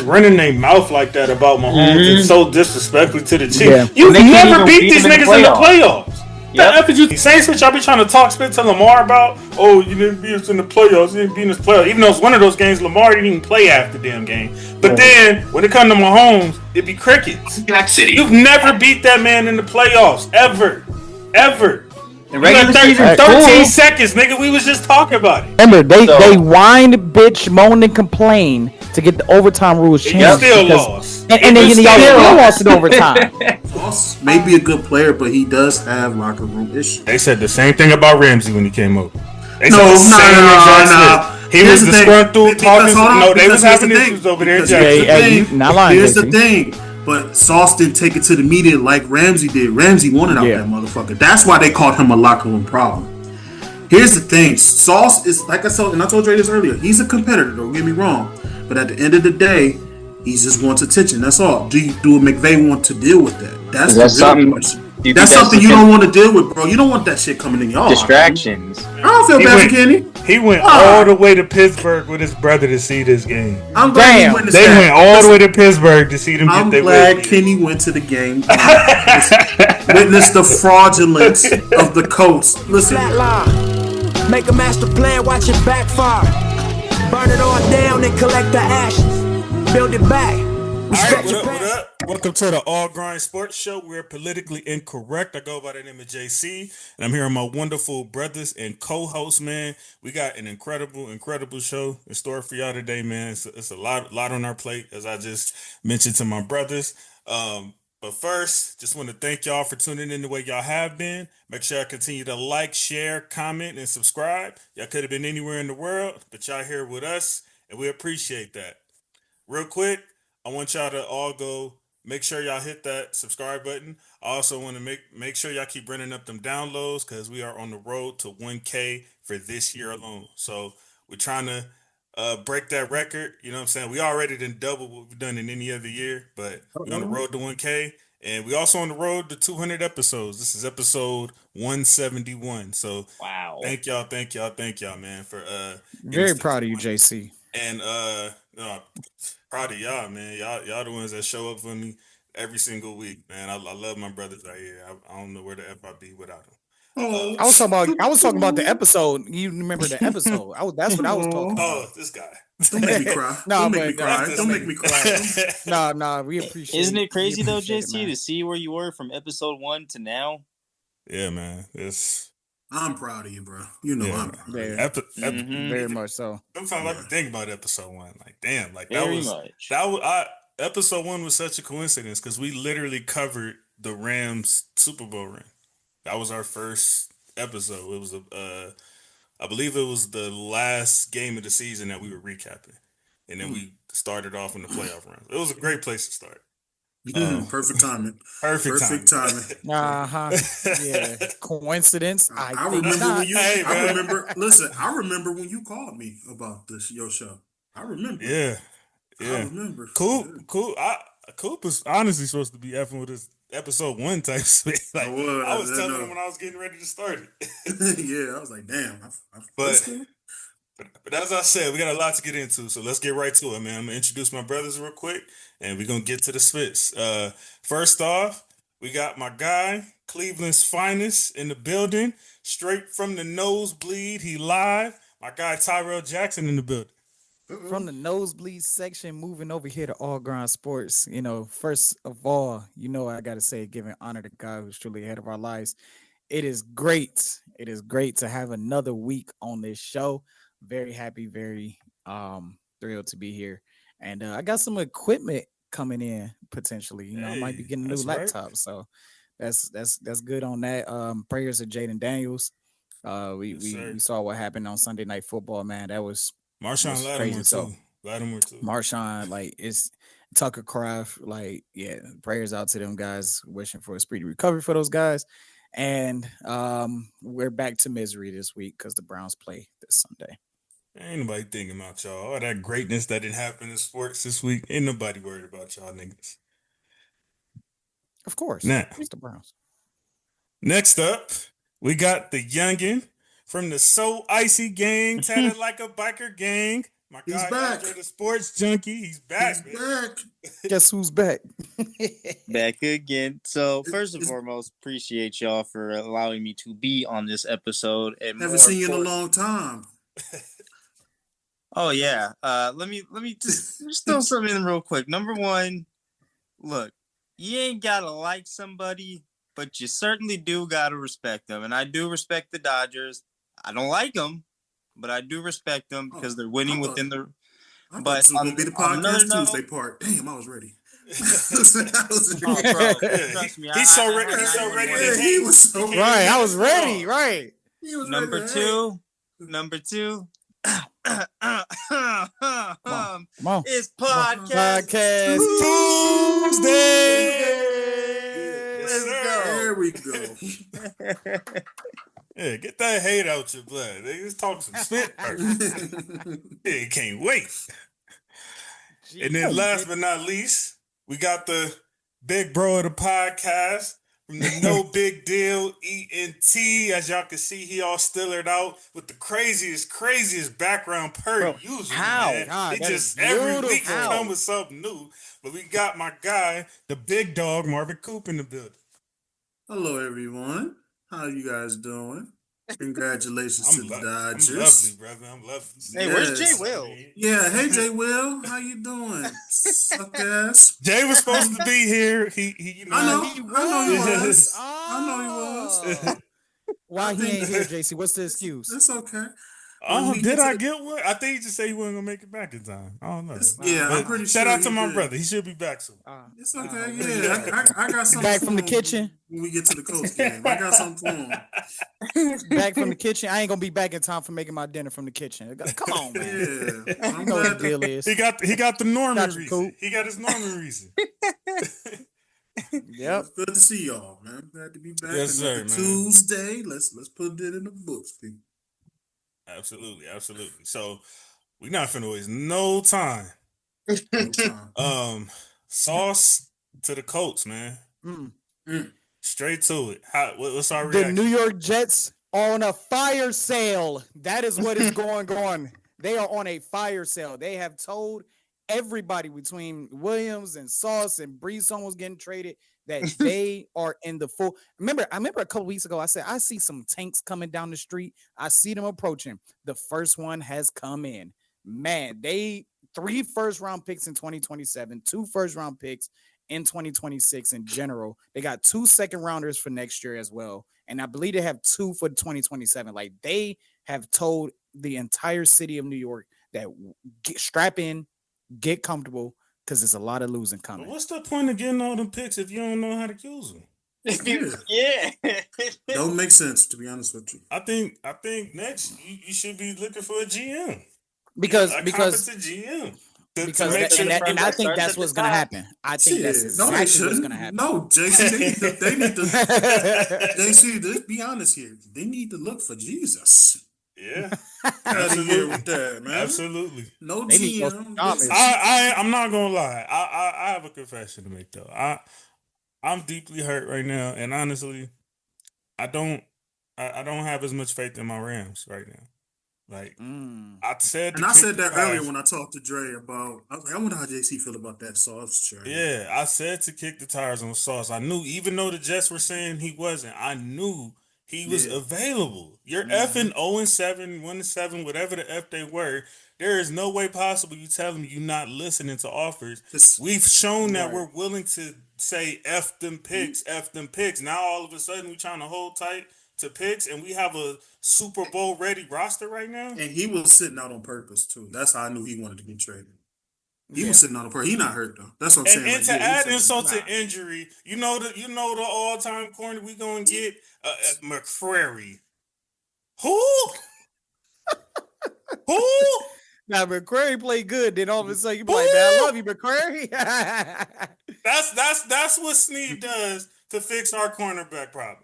running their mouth like that about Mahomes and so disrespectfully to the team. Yeah. You've never beat these niggas in the playoffs. Yep. After you Saints, which y'all be trying to talk spit to Lamar about, oh, you didn't beat us in the playoffs, you didn't beat us in the playoffs. Even though it's one of those games, Lamar didn't even play half the damn game. But then, when it comes to Mahomes, it'd be crickets. Jack City. You've never beat that man in the playoffs. Ever. In regular season, 13 seconds, nigga. We was just talking about it. Remember, they whined, bitch, moaned, and complained to get the overtime rules changed. You still lost. And then y'all still lost in overtime. Sauce may be a good player, but he does have locker room issues. They said the same thing about Ramsey when he came over. They said No. He was disgruntled talking. No, they was having issues over there. Here's the thing. But Sauce didn't take it to the media like Ramsey did. Ramsey wanted out that motherfucker. That's why they called him a locker room problem. Here's the thing. Sauce is, like I said, and I told you this earlier, he's a competitor, don't get me wrong. But at the end of the day, he just wants attention. That's all. Do McVay want to deal with that? That's the real question. That's something you don't want to deal with, bro. You don't want that shit coming in your distractions. I don't feel bad for Kenny. He went all the way to Pittsburgh with his brother to see this game. I'm glad he went They went all the way to Pittsburgh to see them get their I'm glad Kenny went to the game. Witness the fraudulence of the Colts. Listen. Make a master plan, watch it backfire. Burn it all down and collect the ashes. Build it back. Alright, what up? Welcome to the All Grind Sports Show. We're politically incorrect. I go by the name of JC, and I'm here with my wonderful brothers and co-hosts, man. We got an incredible show in store for y'all today, man. It's a lot on our plate, as I just mentioned to my brothers. But first, just want to thank y'all for tuning in the way y'all have been. Make sure y'all continue to like, share, comment, and subscribe. Y'all could have been anywhere in the world, but y'all here with us, and we appreciate that. Real quick, I want y'all to all go make sure y'all hit that subscribe button. I also want to make sure y'all keep running up them downloads because we are on the road to 1K for this year alone. So we're trying to break that record. You know what I'm saying? We already done double what we've done in any other year, but we're on the road to 1K. And we also on the road to 200 episodes. This is episode 171. So wow. Thank y'all, man, for very proud of you, JC. And proud of y'all, man. Y'all the ones that show up for me every single week, man. I love my brothers out here. I don't know where the F I'd be without them. I was talking about the episode. You remember the episode? That's what I was talking about. Oh, this guy. Don't make me cry. Don't make me cry. No, we appreciate it. Isn't it crazy though, JC, to see where you were from episode 1 to now? Yeah, man. I'm proud of you, bro. You know I'm proud of you. Very much so. Sometimes I can think about episode 1. Like, damn, like episode 1 was such a coincidence because we literally covered the Rams Super Bowl ring. That was our first episode. It was I believe it was the last game of the season that we were recapping, and then we started off in the playoff round. It was a great place to start. Perfect timing. Perfect timing. Yeah. Coincidence. I remember when you. I remember when you called me about your show. I remember. Yeah. I remember. Cool. Coop was honestly supposed to be effing with us. Episode 1 type shit. Like, I was telling him when I was getting ready to start it. Yeah, I was like, damn. But as I said, we got a lot to get into, so let's get right to it, man. I'm gonna introduce my brothers real quick, and we're gonna get to the spits. First off, we got my guy, Cleveland's finest, in the building, straight from the nosebleed. He live. My guy Tyrell Jackson in the building. From the nosebleed section, moving over here to All Grind Sports. First of all, I got to say, giving honor to God who's truly ahead of our lives. It is great. It is great to have another week on this show. Very happy, very thrilled to be here. And I got some equipment coming in potentially. I might be getting a new laptop. Right. So that's good on that. Prayers to Jaden Daniels. We saw what happened on Sunday Night Football, man. That was Marshawn Lattimore too. Marshawn, it's Tucker Craft. Prayers out to them guys. Wishing for a speedy recovery for those guys. And we're back to misery this week because the Browns play this Sunday. Ain't nobody thinking about y'all. All that greatness that didn't happen in sports this week. Ain't nobody worried about y'all niggas. Of course. Now, it's the Browns. Next up, we got the youngin' from the So Icy gang, tatted like a biker gang. My He's guy back. Andre the Sports Junkie. He's back. He's man. back. Guess who's back? Back again. So first and foremost, appreciate y'all for allowing me to be on this episode. And Haven't seen you in a long time. Oh yeah. Let me just throw something in real quick. Number one, look, you ain't gotta like somebody, but you certainly do gotta respect them. And I do respect the Dodgers. I don't like them, but I do respect them because they're winning within the. I thought But this was gonna be the podcast Tuesday note, part. Damn, I was ready. Oh, bro, trust me. He's so ready. He's so ready. Yeah, he was so ready. Right, I was ready. Right. He was Number ready. two. Come on. It's podcast Tuesday. Yes, sir. There we go. Yeah, get that hate out your blood. They just talk some spit. Yeah, can't wait. And then last but not least, we got the big bro of the podcast from the No Big Deal ENT. As y'all can see, he all stillered out with the craziest background per usual. how? Man. God, He that just is every week he beautiful. come with something new. But we got my guy, the big dog, Marvin Coop, in the building. Hello, everyone. How you guys doing? Congratulations to the I'm Dodgers. lovely, brother. I'm lovely. Hey, where's Yes. Jay Will? Yeah, hey Jay Will, how you doing? Suck ass. Jay was supposed to be here. He you know. I know he was. Oh. I know he was. Why I he think ain't here, JC? What's the excuse? That's okay. Oh, we did get to I the- get one? I think he just said he wasn't gonna make it back in time. I don't know. Yeah, But I'm pretty shout sure out to he my did. brother. He should be back soon. It's okay. Yeah, I got something. Back for from the him kitchen. when we get to the Colts game. I got something for him. Back from the kitchen. I ain't gonna be back in time for making my dinner from the kitchen. Come on, man. Yeah, I'm You know what glad the deal is. He got the Norman Got you, reason. Coop. He got his Norman reason. Yep. It's good to see y'all, man. I'm glad to be back. Yes, sir, Another man. Tuesday. Let's put it in the books, people. Absolutely. So we not finna waste no time. No time. Sauce to the Colts, man. Straight to it. What's our The reaction? New York Jets are on a fire sale. That is what is going on. They are on a fire sale. They have told everybody between Williams and Sauce and Brees was getting traded that they are in the full. I remember a couple weeks ago, I said, I see some tanks coming down the street. I see them approaching. The first one has come in. Man, 3 first-round picks in 2027, 2 first-round picks in 2026 in general. They got 2 second-rounders for next year as well. And I believe they have 2 for 2027. Like, they have told the entire city of New York that strap in, get comfortable, because there's a lot of losing coming. But what's the point of getting all them picks if you don't know how to use them? Yeah. Don't make sense, to be honest with you. I think next you should be looking for a GM. Because a competent GM. And I think that's what's going to happen. I think that's exactly what's going to happen. No, JC, they need to JC, let's be honest here. They need to look for Jesus. Yeah. Out of here with that, man. Absolutely. No They need GM. those I'm not gonna lie. I have a confession to make though. I'm deeply hurt right now, and honestly, I don't have as much faith in my Rams right now. Like I said that earlier when I talked to Dre about. I was like, I wonder how JC feel about that Sauce trade. Yeah, I said to kick the tires on Sauce. I knew, even though the Jets were saying he wasn't, I knew he was available. You're effing 0-7, 1-7, whatever the F they were. There is no way possible you tell me you're not listening to offers. We've shown that we're willing to say F them picks, F them picks. Now all of a sudden we're trying to hold tight to picks, and we have a Super Bowl ready roster right now. And he was sitting out on purpose too. That's how I knew he wanted to get traded. He was sitting on the purpose. He not hurt though. That's what I'm saying. And to add insult to injury, you know the all-time corner we gonna get McCrary. Who? Now, McCrary played good. Then all of a sudden you be like, man, I love you, McCrary. That's what Snead does to fix our cornerback problem.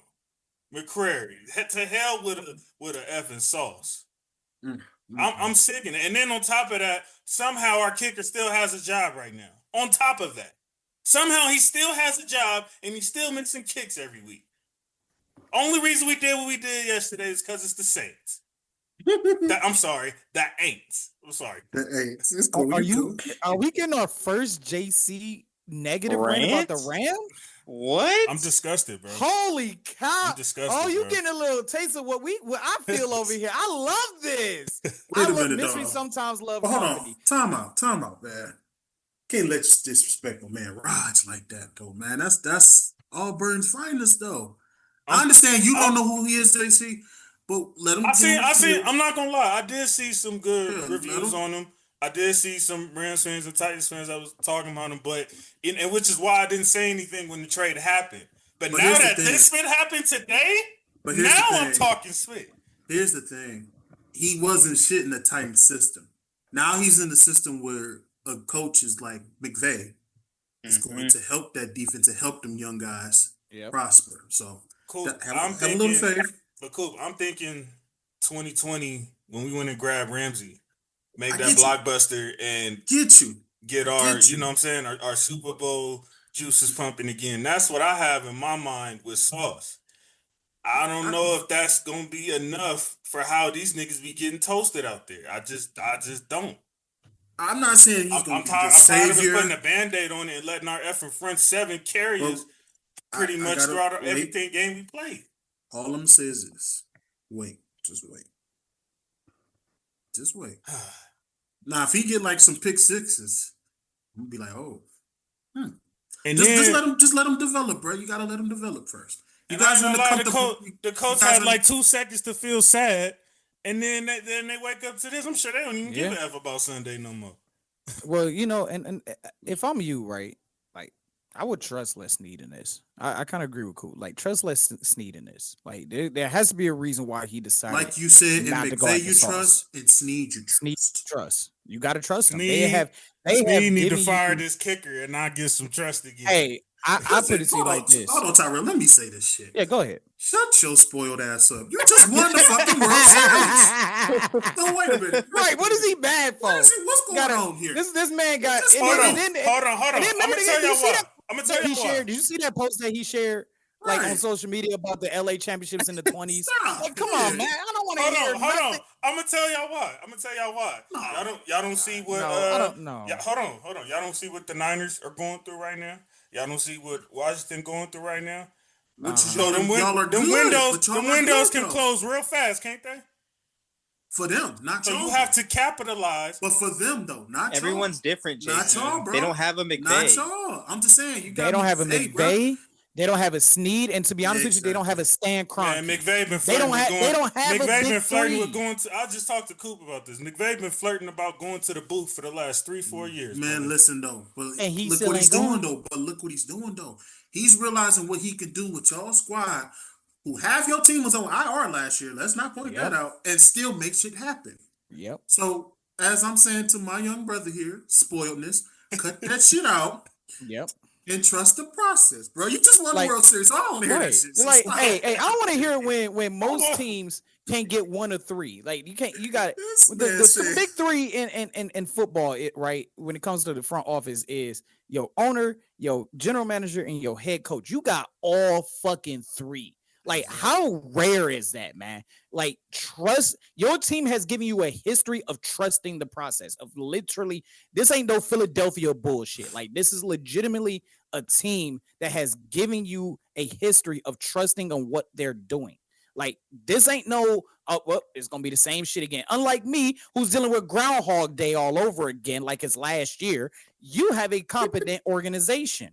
McCrary, to hell with a effing Sauce. I'm sick of it. And then on top of that, somehow our kicker still has a job right now. On top of that, somehow he still has a job and he's still missing kicks every week. Only reason we did what we did yesterday is because it's the Saints. I'm sorry. The Aints. I'm sorry. The Aints. It's cool. Are we getting our first JC negative rant about the Rams? What? I'm disgusted, bro. Holy cow! I'm disgusted. Oh, you bro. getting a little taste of what I feel over here. I love this. Wait a minute, Mystery dog. sometimes love Hold comedy. on. Time out, man. Can't let you disrespect my man Raj like that, though, man. That's Auburn's finest, though. I understand you don't know who he is, JC, but let him. I'm not gonna lie. I did see some good reviews on him. I did see some Rams fans and Titans fans that was talking about him, and which is why I didn't say anything when the trade happened. But now that this shit happened today, now I'm talking shit. Here's the thing: he wasn't shit in the Titans system. Now he's in the system where a coach is like McVay is going to help that defense and help them young guys prosper. So cool. Have a little faith. But cool. I'm thinking 2020 when we went and grabbed Ramsey. Make that blockbuster and get our, you know what I'm saying, our Super Bowl juices pumping again. That's what I have in my mind with Sauce. I don't know if that's gonna be enough for how these niggas be getting toasted out there. I just don't. I'm not saying he's gonna be the savior. I'm tired of putting a Band-Aid on it and letting our effing front seven carry us pretty much throughout everything game we played. All I'm saying is wait. Just wait. Now, if he get like some pick sixes, I'm gonna be like, oh, and just let him develop, bro. You gotta let him develop first. You guys the coach had like 2 seconds to feel sad, and then they wake up to this. I'm sure they don't even give a f about Sunday no more. Well, you know, and if I'm you, right, like I would trust Les Snead in this. I kind of agree with Cool. Like trust Les Snead in this. Like there has to be a reason why he decided. Like you said, in McVay you trust, and Snead you trust. Snead trust. You got to trust them. They need to fire this kicker and not get some trust again. Hey, I put it to you like this. Hold on, Tyrell. Let me say this shit. Yeah, go ahead. Shut your spoiled ass up. You just won the fucking World Series. No, wait a minute. Right, what is he bad for? What's going on here? This man got. Hold on. I'm gonna tell you why. Did you see that post that he shared? Like on social media about the LA championships in the 20s. Like, come on, man. I don't want to hear Hold on. I'm gonna tell y'all why. No. Y'all don't see what hold on. Y'all don't see what the Niners are going through right now. Y'all don't see what Washington going through right now. Them windows can close real fast, can't they? For them, not y'all. So you have to capitalize. But for them, though, not everyone's different, Jason. Not y'all, bro. They don't have a McVay. Not y'all. I'm just saying. They don't have a McVay. Bro. They don't have a Snead, and to be honest with you, they don't have a Stan Kroenke. Man, McVay been flirting with going to. I just talked to Coop about this. McVay been flirting about going to the booth for the last 3-4 years. Man, listen though, but and look what he's doing though. But look what he's doing though. He's realizing what he can do with y'all squad, who half your team was on IR last year. Let's not point that out, and still make shit happen. Yep. So as I'm saying to my young brother here, spoiledness, cut that shit out. Yep. And trust the process, bro. You just won the World Series, so I don't want to hear that shit. Like, hey, I don't want to hear when most teams can't get 1 or 3. Like, you can't. You got the big 3 in football. Right when it comes to the front office is your owner, your general manager, and your head coach. You got all fucking 3. Like, how rare is that, man? Like, trust. Your team has given you a history of trusting the process, of literally, this ain't no Philadelphia bullshit. Like, this is legitimately a team that has given you a history of trusting on what they're doing. Like, this ain't no, it's going to be the same shit again. Unlike me, who's dealing with Groundhog Day all over again, like it's last year, you have a competent organization.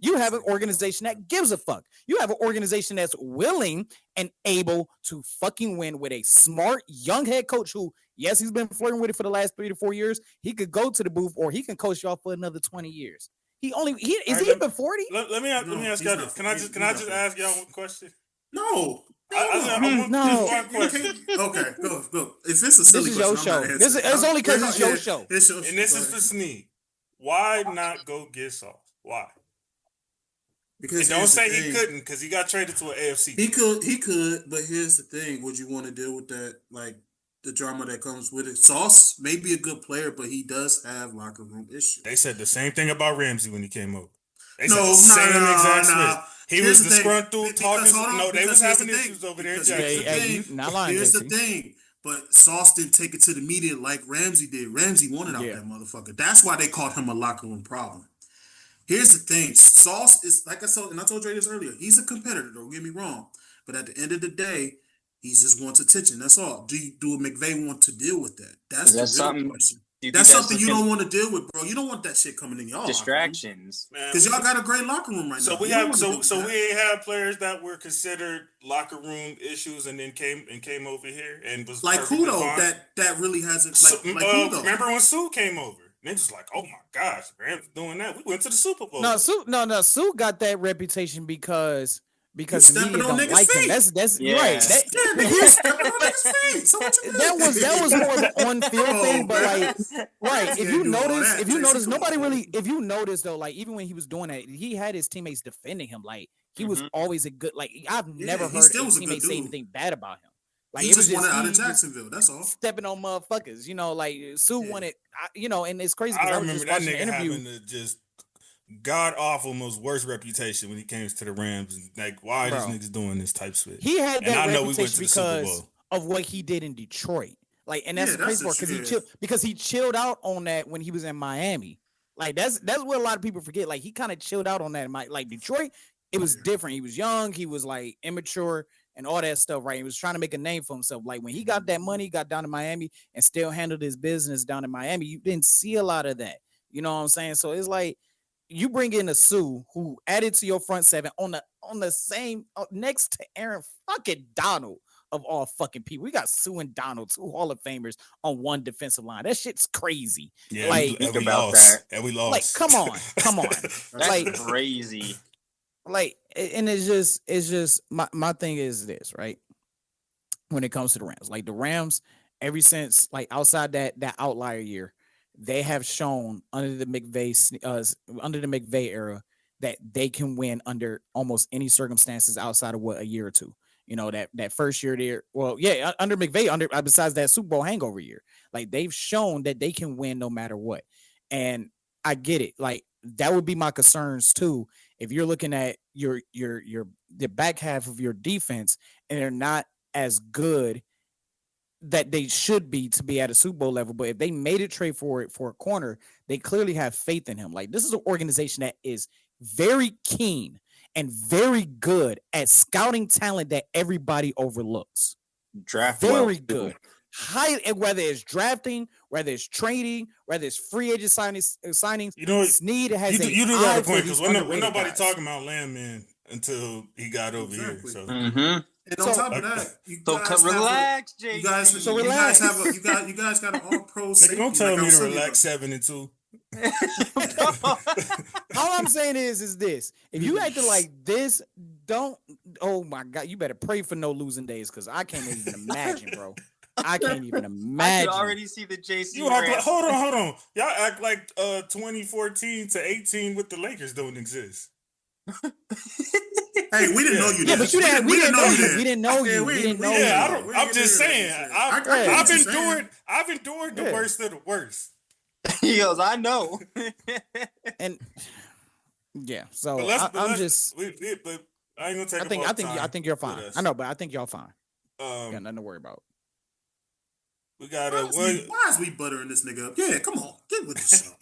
You have an organization that gives a fuck. You have an organization that's willing and able to fucking win with a smart young head coach who, yes, he's been flirting with it for the last 3 to 4 years. He could go to the booth or he can coach y'all for another 20 years. Is he even 40? Let me ask y'all this. Can I just ask y'all one question? No. No. Okay, go. If it's a silly question, your show. It's only because it's your show. And this is for Snead. Why not go get Sauce? Why? Because don't say he couldn't, because he got traded to an AFC. He could, but here's the thing: would you want to deal with that, like the drama that comes with it? Sauce may be a good player, but he does have locker room issues. They said the same thing about Ramsey when he came over. They said the same exact shit. He was disgruntled, talking. No, they was having issues over there. Here's the thing. But Sauce didn't take it to the media like Ramsey did. Ramsey wanted out that motherfucker. That's why they called him a locker room problem. Here's the thing. Sauce is, like I said, and I told Dre this earlier, he's a competitor, don't get me wrong. But at the end of the day, he just wants attention. That's all. Do McVay want to deal with that? That's the real question. That's something you don't want to deal with, bro. You don't want that shit coming in y'all. Distractions. Because y'all got a great locker room right now. We ain't have players that were considered locker room issues and then came over here and was like who though? That really hasn't who though? Remember when Sue came over? Niggas like, oh my gosh, Rams doing that. We went to the Super Bowl. Sue got that reputation because the media don't like him. That's right. He's stepping on niggas' feet. So what you that was more of an on-field thing, but right. If you notice though, like even when he was doing that, he had his teammates defending him. Like he was always a good. Like I've never heard a teammate say anything bad about him. Like he it was just wanted out of Jacksonville. That's all. Stepping on motherfuckers, like Sue wanted. And it's crazy. I remember that nigga having to just god awful, most worst reputation when he came to the Rams. Like, why are these niggas doing this type shit? He had that reputation because of what he did in Detroit. Like, and that's crazy because he chilled out on that when he was in Miami. Like, that's what a lot of people forget. Like, he kind of chilled out on that. Like Detroit, it was different. He was young. He was like immature and all that stuff. Right? He was trying to make a name for himself. Like when he got that money, got down to Miami and still handled his business down in Miami. You didn't see a lot of that. You know what I'm saying? So it's like. You bring in a Sue who added to your front seven on the same next to Aaron fucking Donald of all fucking people. We got Sue and Donald, 2 Hall of Famers on one defensive line. That shit's crazy. Yeah, like and we lost. And we lost. Like, come on. That's like crazy. Like, and it's just my thing is this, right? When it comes to the Rams, like the Rams, ever since like outside that outlier year. They have shown under the McVay era that they can win under almost any circumstances outside of a year or two. That first year there. Well, yeah, under McVay, besides that Super Bowl hangover year, like they've shown that they can win no matter what. And I get it. Like that would be my concerns too. If you're looking at the back half of your defense and they're not as good that they should be to be at a Super Bowl level, but if they made a trade for a corner, they clearly have faith in him. Like this is an organization that is very keen and very good at scouting talent that everybody overlooks. Very good. High, whether it's drafting, whether it's trading, whether it's free agent signings. Snead has you do got a point because when nobody talking about Landman until he got over here. So. Mm-hmm. And on top of that, you guys relax, Jay. You guys got an all-pro safety. Don't tell me to relax 7-2. All I'm saying is this: if you acting like this, don't. Oh my God, you better pray for no losing days because I can't even imagine, bro. I can't even imagine. I can already see the JC. Hold on. Y'all act like 2014 to 18 with the Lakers don't exist. Hey, we didn't know you. Yeah, but you didn't. We didn't know you. I'm just saying. I've endured the worst of the worst. He goes, I know. And yeah, so but I ain't gonna take. I think you're fine. I know, but I think y'all fine. Got nothing to worry about. We got why is we buttering this nigga up? Yeah, come on, get with the show.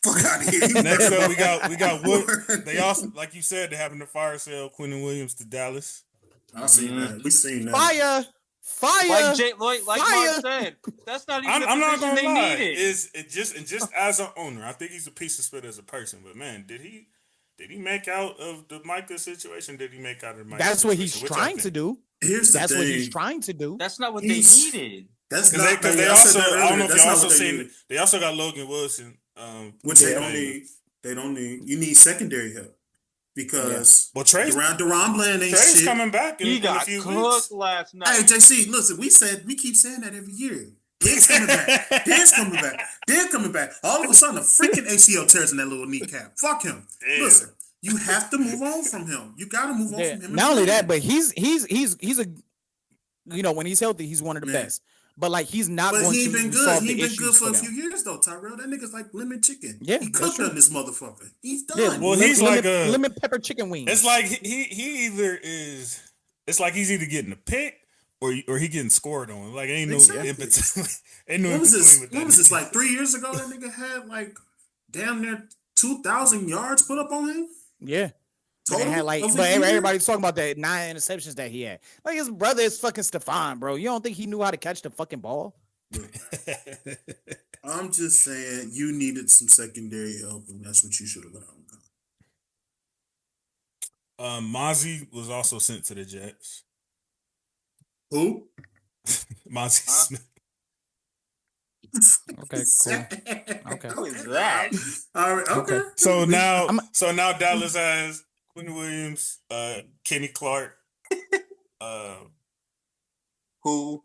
Fuck out of here. Next up, we got Wood. They also, like you said, they're having to fire sale Quentin Williams to Dallas. I seen that. We seen that. Fire. Like Mark said, that's not even. I'm not gonna lie. Just as an owner, I think he's a piece of spit as a person. But man, did he make out of the Micah situation? Did he make out of the Micah? That's what he's trying to do. That's what he's trying to do. That's not what they needed. That's because they also. I don't know if y'all also seen. They also got Logan Wilson. Which they don't need. They don't need. You need secondary help because Deron Bland ain't Trey's shit. coming back. He got a few cooked weeks. last night. Hey JC, listen, we keep saying that every year. Diggs coming back. Diggs coming back. All of a sudden, a freaking ACL tears in that little kneecap. Fuck him. Damn. Listen, you have to move on from him. You got to move on from him. Not only that, but he's a. When he's healthy, he's one of the best. But like he's not going to been good. solve He the been good for a them. few years though, Tyrell. That nigga's like lemon chicken. Yeah, he cooked on this motherfucker. He's done. Yeah, well, he's like a lemon pepper chicken wings. It's like he either is. It's like he's either getting a pick or he getting scored on. Like ain't no Exactly. in between. Ain't no What in was between this? with What that. was this? Like 3 years ago, that nigga had like damn near 2,000 yards put up on him. Yeah. But Total they had like, of a but year? everybody's talking about that 9 interceptions that he had. Like his brother is fucking Stephon, bro. You don't think he knew how to catch the fucking ball? I'm just saying you needed some secondary help, and that's what you should have done. Mozzie was also sent to the Jets. Who? Mozzie Smith. Okay, cool. Okay. Who is that? All right, okay. So now Dallas has Quinn Williams, Kenny Clark, Who?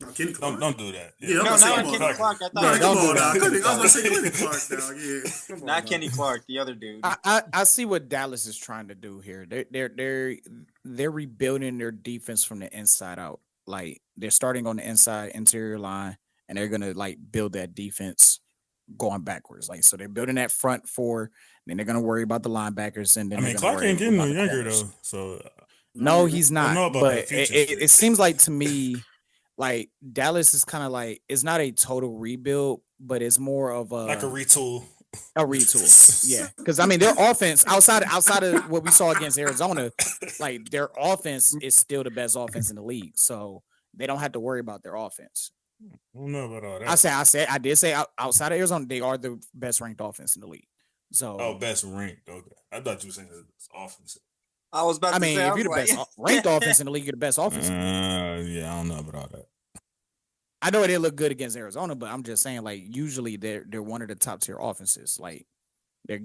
No, Kenny Clark. don't do that. Yeah, No, I'm not gonna say, Kenny Clark. I No, thought come on do now. that. I was gonna say Kenny Clark now. Yeah, come on not now. Kenny Clark, the other dude. I see what Dallas is trying to do here. They're rebuilding their defense from the inside out. Like they're starting on the inside interior line, and they're gonna like build that defense going backwards. Like so, they're building that front four. Then they're gonna worry about the linebackers, and then I mean, they're gonna Clark worry ain't getting no about the younger corners. though. So No, he's I not. don't know about But that future it seems like to me, like Dallas is kind of like it's not a total rebuild, but it's more of like a retool. a retool. Yeah, because I mean their offense outside of what we saw against Arizona, like their offense is still the best offense in the league, so they don't have to worry about their offense. I don't know about all that. I did say outside of Arizona, they are the best ranked offense in the league. So best ranked. Okay, I thought you were saying it's offensive. I was about I to mean, say, if I you're the was best like- ranked offense in the league, you're the best offense. Yeah, I don't know about all that. I know they look good against Arizona, but I'm just saying, like, usually they're one of the top tier offenses. Like, they're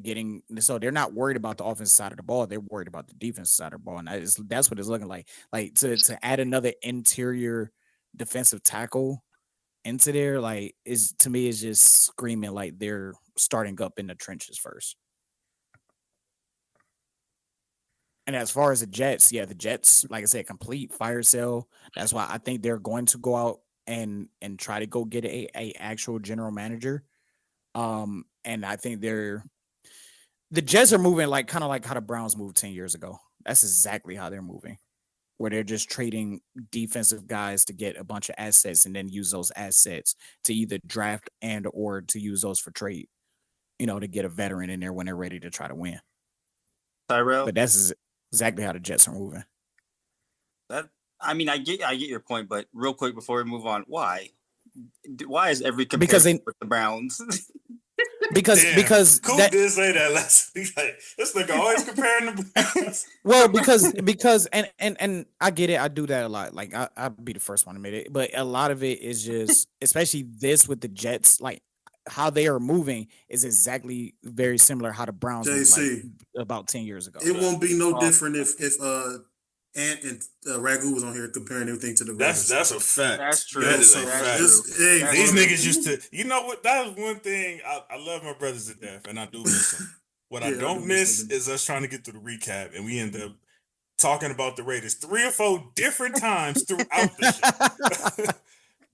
not worried about the offensive side of the ball. They're worried about the defensive side of the ball, and that's what it's looking like. Like to add another interior defensive tackle into there, like, is to me is just screaming like they're starting up in the trenches first. And as far as the Jets, the Jets, like I said, complete fire sale. That's why I think they're going to go out and try to go get a actual general manager. And I think the Jets are moving like kind of like how the Browns moved 10 years ago. That's exactly how they're moving, where they're just trading defensive guys to get a bunch of assets and then use those assets to either draft and or to use those for trade, to get a veteran in there when they're ready to try to win. Tyrell. But that's exactly how the Jets are moving. I mean, I get your point, but real quick before we move on, why is every comparison Because they- with the Browns? Because Coop did say that last week. Like, this nigga always comparing the Browns. Well, because and I get it. I do that a lot. Like I'll be the first one to admit it. But a lot of it is just, especially this with the Jets, like how they are moving is exactly very similar how the Browns moved, like, about 10 years ago. It won't be no different if Ant and Ragu was on here comparing everything to the Raiders. That's a fact. That's true. That is a That's fact. true. Hey, That's These true. niggas used to, you know what? That was one thing. I love my brothers to death, and I do miss them. What I Yeah, I don't do miss miss them. is us trying to get through the recap, and we end up talking about the Raiders 3 or 4 different times throughout the show.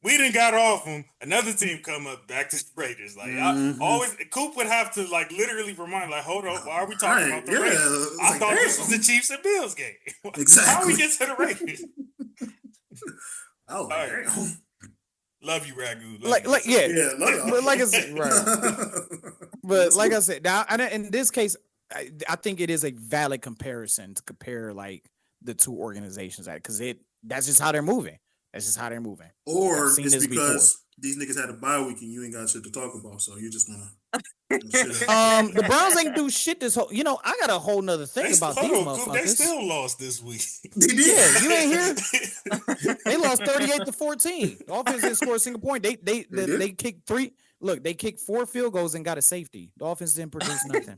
We done got off them. Another team come up back to the Raiders. Like I always, Coop would have to like literally remind, like, hold on, why are we talking about the Raiders? I thought this was the Chiefs and Bills game. Exactly. How we get to the Raiders? Oh, All right. damn. Love you, Ragu. like Yeah, but like I said, right. But like I said, now in this case, I think it is a valid comparison to compare like the two organizations because that's just how they're moving. That's just how they're moving. Or I've seen it's this because these niggas had a bye week and you ain't got shit to talk about, so you just wanna. The Browns ain't do shit this whole. I got a whole nother thing about these Coop, motherfuckers. they still lost this week. They did. Yeah, you ain't here. They lost 38-14. The offense didn't score a single point. They kicked 3. Look, they kicked 4 field goals and got a safety. The offense didn't produce nothing.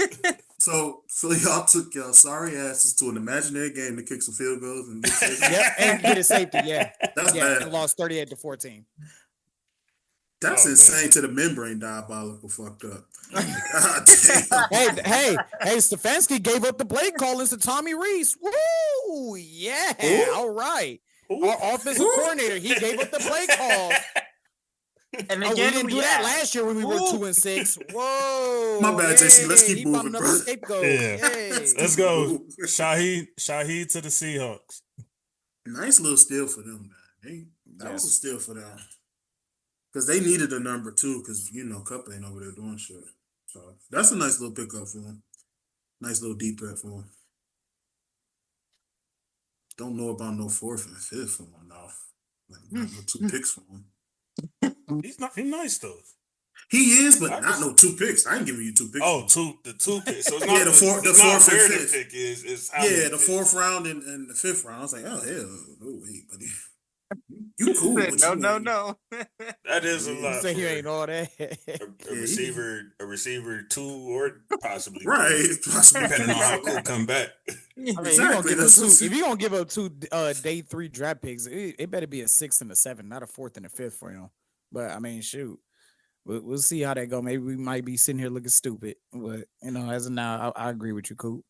So y'all took y'all sorry asses to an imaginary game to kick some field goals and Yep, and get a safety. Yeah, That's yeah, bad. and lost 38-14. That's insane to the membrane diabolical fucked up. God damn. Hey, Stefanski gave up the play callings to Tommy Reese. Woo! Yeah, all right. Our offensive coordinator, he gave up the play call. And We again, didn't do that last year when we were 2-6. Whoa! My bad, JC. Let's keep he moving, found another bro. scapegoat. Yeah. Hey. Let's go. Shaheed to the Seahawks. Nice little steal for them, man. That was a steal for them. Because they needed a number 2 because, Cup ain't over there doing shit. So that's a nice little pickup for him. Nice little deep threat for him. Don't know about no 4th and 5th for him now. Like, not no 2 picks for him. He's nice, though. He is, but not no 2 picks. I ain't giving you 2 picks. Oh, the 2 picks. So it's not the 4th and 5th. Pick is how the 4th round and the 5th round. I was like, oh, hell. Oh, wait, buddy. You cool. No. That is a lot. You say you ain't all that. A receiver 2 or possibly right, possibly depending on how cool come back. I mean, exactly. If you're gonna give up 2 day 3 draft picks, it better be a 6th and a 7th, not a 4th and a 5th for him. But I mean, shoot, we'll see how that go. Maybe we might be sitting here looking stupid, but as of now, I agree with you, Coop.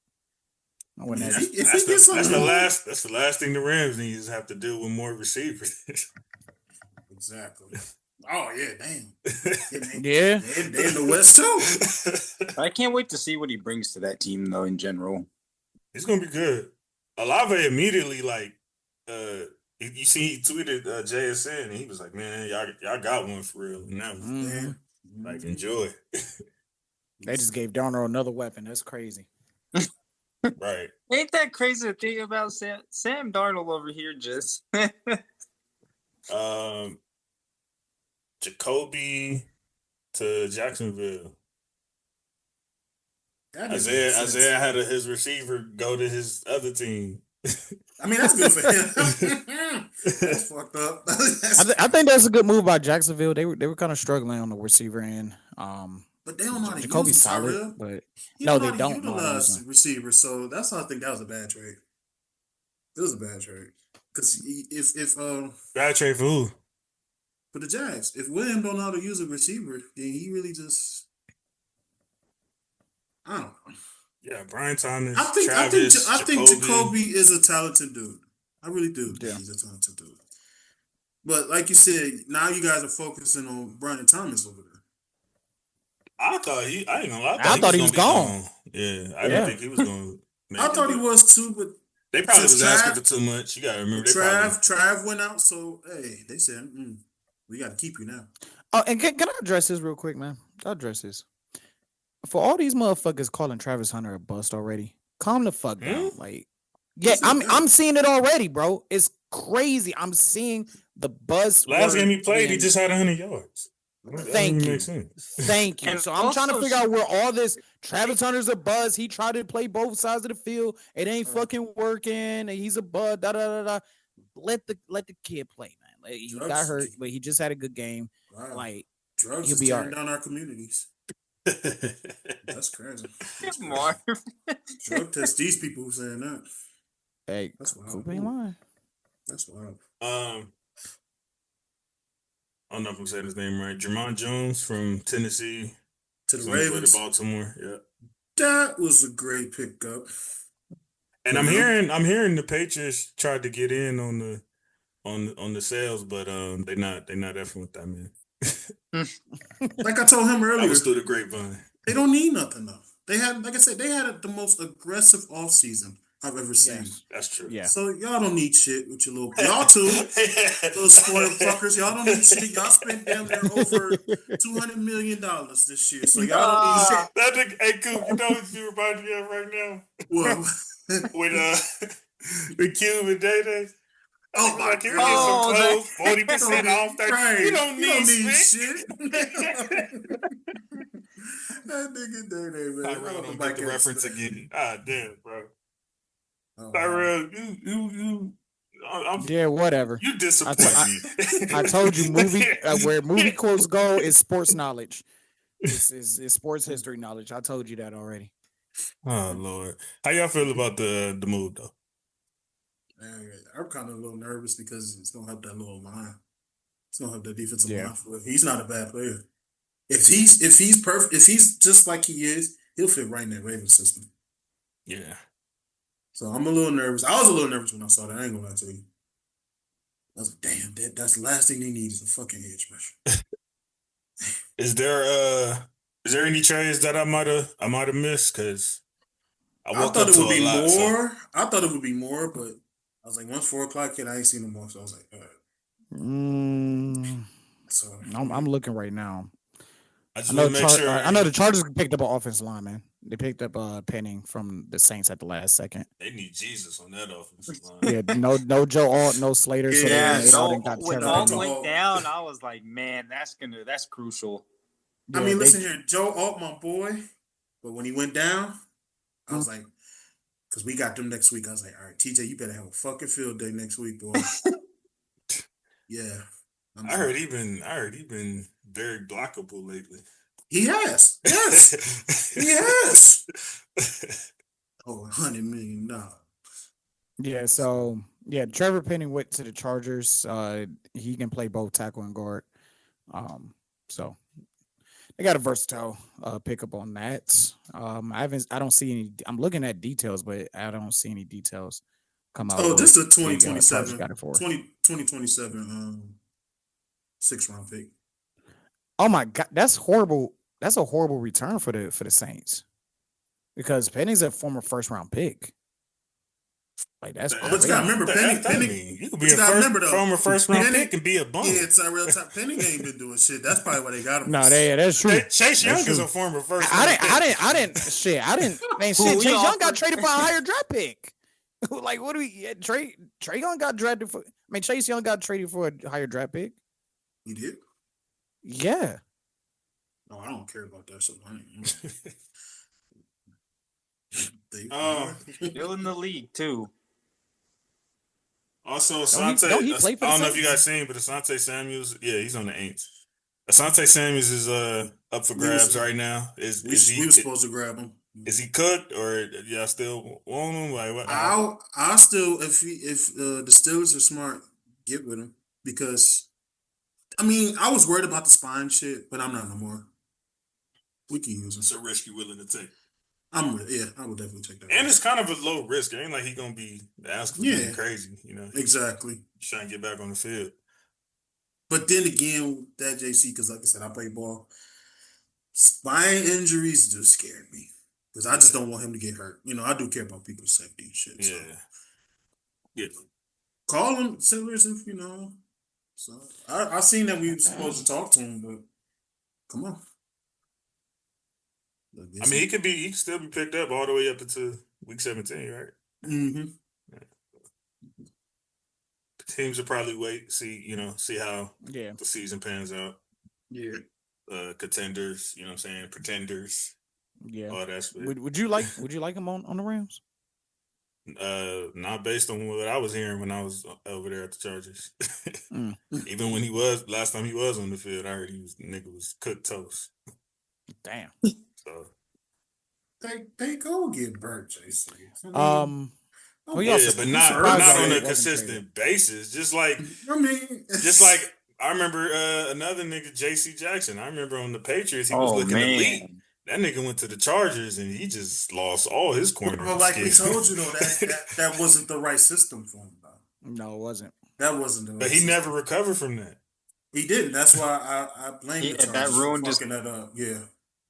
That's the last thing the Rams need is have to deal with more receivers. Exactly. Oh yeah, damn. Yeah, they're in the West too. I can't wait to see what he brings to that team, though. In general, it's gonna be good. Olave immediately you see he tweeted JSN and he was like, "Man, y'all got one for real." And that was enjoy. They just gave Darnold another weapon. That's crazy. Right. Ain't that crazy to think about Sam Darnold over here just Jacoby to Jacksonville. Isaiah had his receiver go to his other team. I mean, that's good for him. That's fucked up. I think that's a good move by Jacksonville. They were kind of struggling on the receiver end. But they don't know how to Jacoby's use solid, but no, they don't utilize receivers. So that's why I think that was a bad trade. It was a bad trade because if bad trade for who? For the Jags. If William don't know how to use a receiver, then he really just I don't know. Yeah, Brian Thomas. I think Jacoby is a talented dude. I really do. Yeah. He's a talented dude. But like you said, now you guys are focusing on Brian Thomas over there. I thought he was gone. Yeah, I didn't think he was going. I thought he was too, but they probably was asking for too much. You got to remember, Trav went out, so hey, they said we got to keep you now. Oh, and can I address this real quick, man? I'll address this. For all these motherfuckers calling Travis Hunter a bust already, calm the fuck down. Like, yeah, I'm seeing it already, bro. It's crazy. I'm seeing the buzz. Last game he played, he just had 100 yards. Thank you. So I'm trying to figure out where all this Travis Hunter's a buzz. He tried to play both sides of the field. It ain't fucking working. And he's a buzz. Let the kid play, man. Like, he got hurt, but he just had a good game. Wow. Like, drugs is tearing down our communities. That's crazy. That's Marv. Drug test these people saying that. Hey, that's wild. Coop ain't lying. That's wild. I don't know if I'm saying his name right. Jermon Jones from Tennessee to the Ravens, to Baltimore. Yeah, that was a great pickup. And I'm hearing the Patriots tried to get in on the sales, but they not effing with that, man. Like I told him earlier, that was through the grapevine. They don't need nothing though. They had, like I said, the most aggressive offseason I've ever seen. Yes, that's true. Yeah. So y'all don't need shit with your little y'all too. Those spoiled fuckers. Y'all don't need shit. Y'all spent damn near over $200 million this year. So y'all don't need shit. Hey Coop, you know what you reminded me of right now? What? With Cube and Day. Oh my God! 40% off. You don't need shit. That nigga Day, man. Tyrell don't get the reference again. Ah, damn, bro. Tyrell, you. Yeah, whatever. You disappoint me. I told you, where movie quotes go is sports knowledge. It's sports history knowledge. I told you that already. Oh Lord, how y'all feel about the move though? I'm kind of a little nervous because it's gonna help that little line. It's gonna help the defensive line. He's not a bad player. If he's perfect, if he's just like he is, he'll fit right in that Ravens system. Yeah. So I'm a little nervous. I was a little nervous when I saw that. I ain't gonna lie to you. I was like, damn, that's the last thing they need is a fucking edge rusher. Is there any trades that I might have missed? Because I thought it would be more. I thought it would be more, but I was like, once 4 o'clock hit, I ain't seen no more. So I was like, all right. So I'm looking right now. I just want to make sure. I know the Chargers picked up an offensive lineman. They picked up Penning from the Saints at the last second. They need Jesus on that offensive line. Yeah, no Joe Alt, no Slater. So when Alt went down, I was like, man, that's crucial. Yeah, I mean, listen here, Joe Alt, my boy. But when he went down, I was like, because we got them next week. I was like, all right, TJ, you better have a fucking field day next week, boy. Yeah. I heard he been very blockable lately. He has. Yes. He has. Oh, $100 million. Yeah, so Trevor Penning went to the Chargers. He can play both tackle and guard. So they got a versatile pickup on that. I don't see any. I'm looking at details, but I don't see any details come out. Oh, this is a 2027. 2027 6th-round pick. Oh my God, that's horrible. That's a horrible return for the Saints because Penning's a former 1st-round pick. Like that's. But you gotta remember, Penning. You could be former 1st-round pick and be a bum. Yeah, Tyrell Penning ain't been doing shit. That's probably why they got him. No, that's true. Chase Young is a former 1st-round pick. I didn't. Chase Young got traded for a higher draft pick. Like, what do we? Trey Young got drafted for. I mean, Chase Young got traded for a higher draft pick. He did. Yeah. No, I don't care about that. So I ain't. Still in the league too. Also, Asante. I don't know if you guys seen, but Asante Samuels. Yeah, he's on the Aints. Asante Samuels is up for grabs right now. We were supposed to grab him. Is he cooked or y'all still want him? Like what? I'll still if the Steelers are smart, get with him because. I mean, I was worried about the spine shit, but I'm not no more. We can use him. It's a risk you're willing to take. I would definitely take that. And it's kind of a low risk. It ain't like he's gonna be asking for crazy, you know. Exactly. Trying to get back on the field. But then again, that JC, because like I said, I play ball. Spine injuries just scared me because I just don't want him to get hurt. You know, I do care about people's safety and shit. Yeah. So. Yeah. Call him Steelers if you know. So I seen that we were supposed to talk to him, but come on. I mean, he can still be picked up all the way up into week 17, right? Mm-hmm. Yeah. Teams will probably wait, see how the season pans out. Yeah. Contenders, you know what I'm saying? Pretenders. Yeah. All that shit. Would you like him on the Rams? Not based on what I was hearing when I was over there at the Chargers. Even when last time he was on the field, I heard nigga was cooked toast. Damn. So they go get burnt, JC. but not on a consistent basis. Just like I remember another nigga, JC Jackson. I remember on the Patriots, he was looking elite. That nigga went to the Chargers and he just lost all his corners. Well, like we told you though, that wasn't the right system for him though. No, it wasn't. That wasn't the right But he system. never recovered from that. He didn't. That's why I blame the Chargers that ruined for fucking that up. Yeah.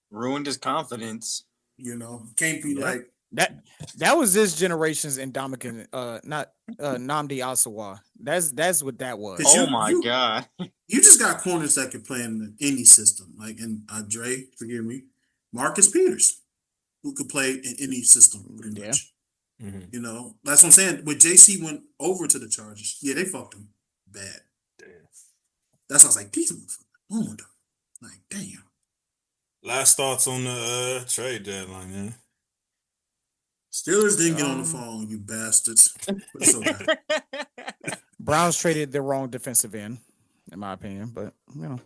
Ruined his confidence. You know, can't be like that was this generation's Ndamukong, not Nnamdi Asomugha. That's what that was. Oh my God. You just got corners that can play in any system. Like in Dre, forgive me, Marcus Peters, who could play in any system pretty much. Mm-hmm. You know, that's what I'm saying. When JC went over to the Chargers, they fucked him bad. Damn. That's why I was like, these motherfuckers owned him. Like, damn. Last thoughts on the trade deadline, man. Steelers didn't get on the phone, you bastards. But it's okay. Browns traded the wrong defensive end, in my opinion, but you know.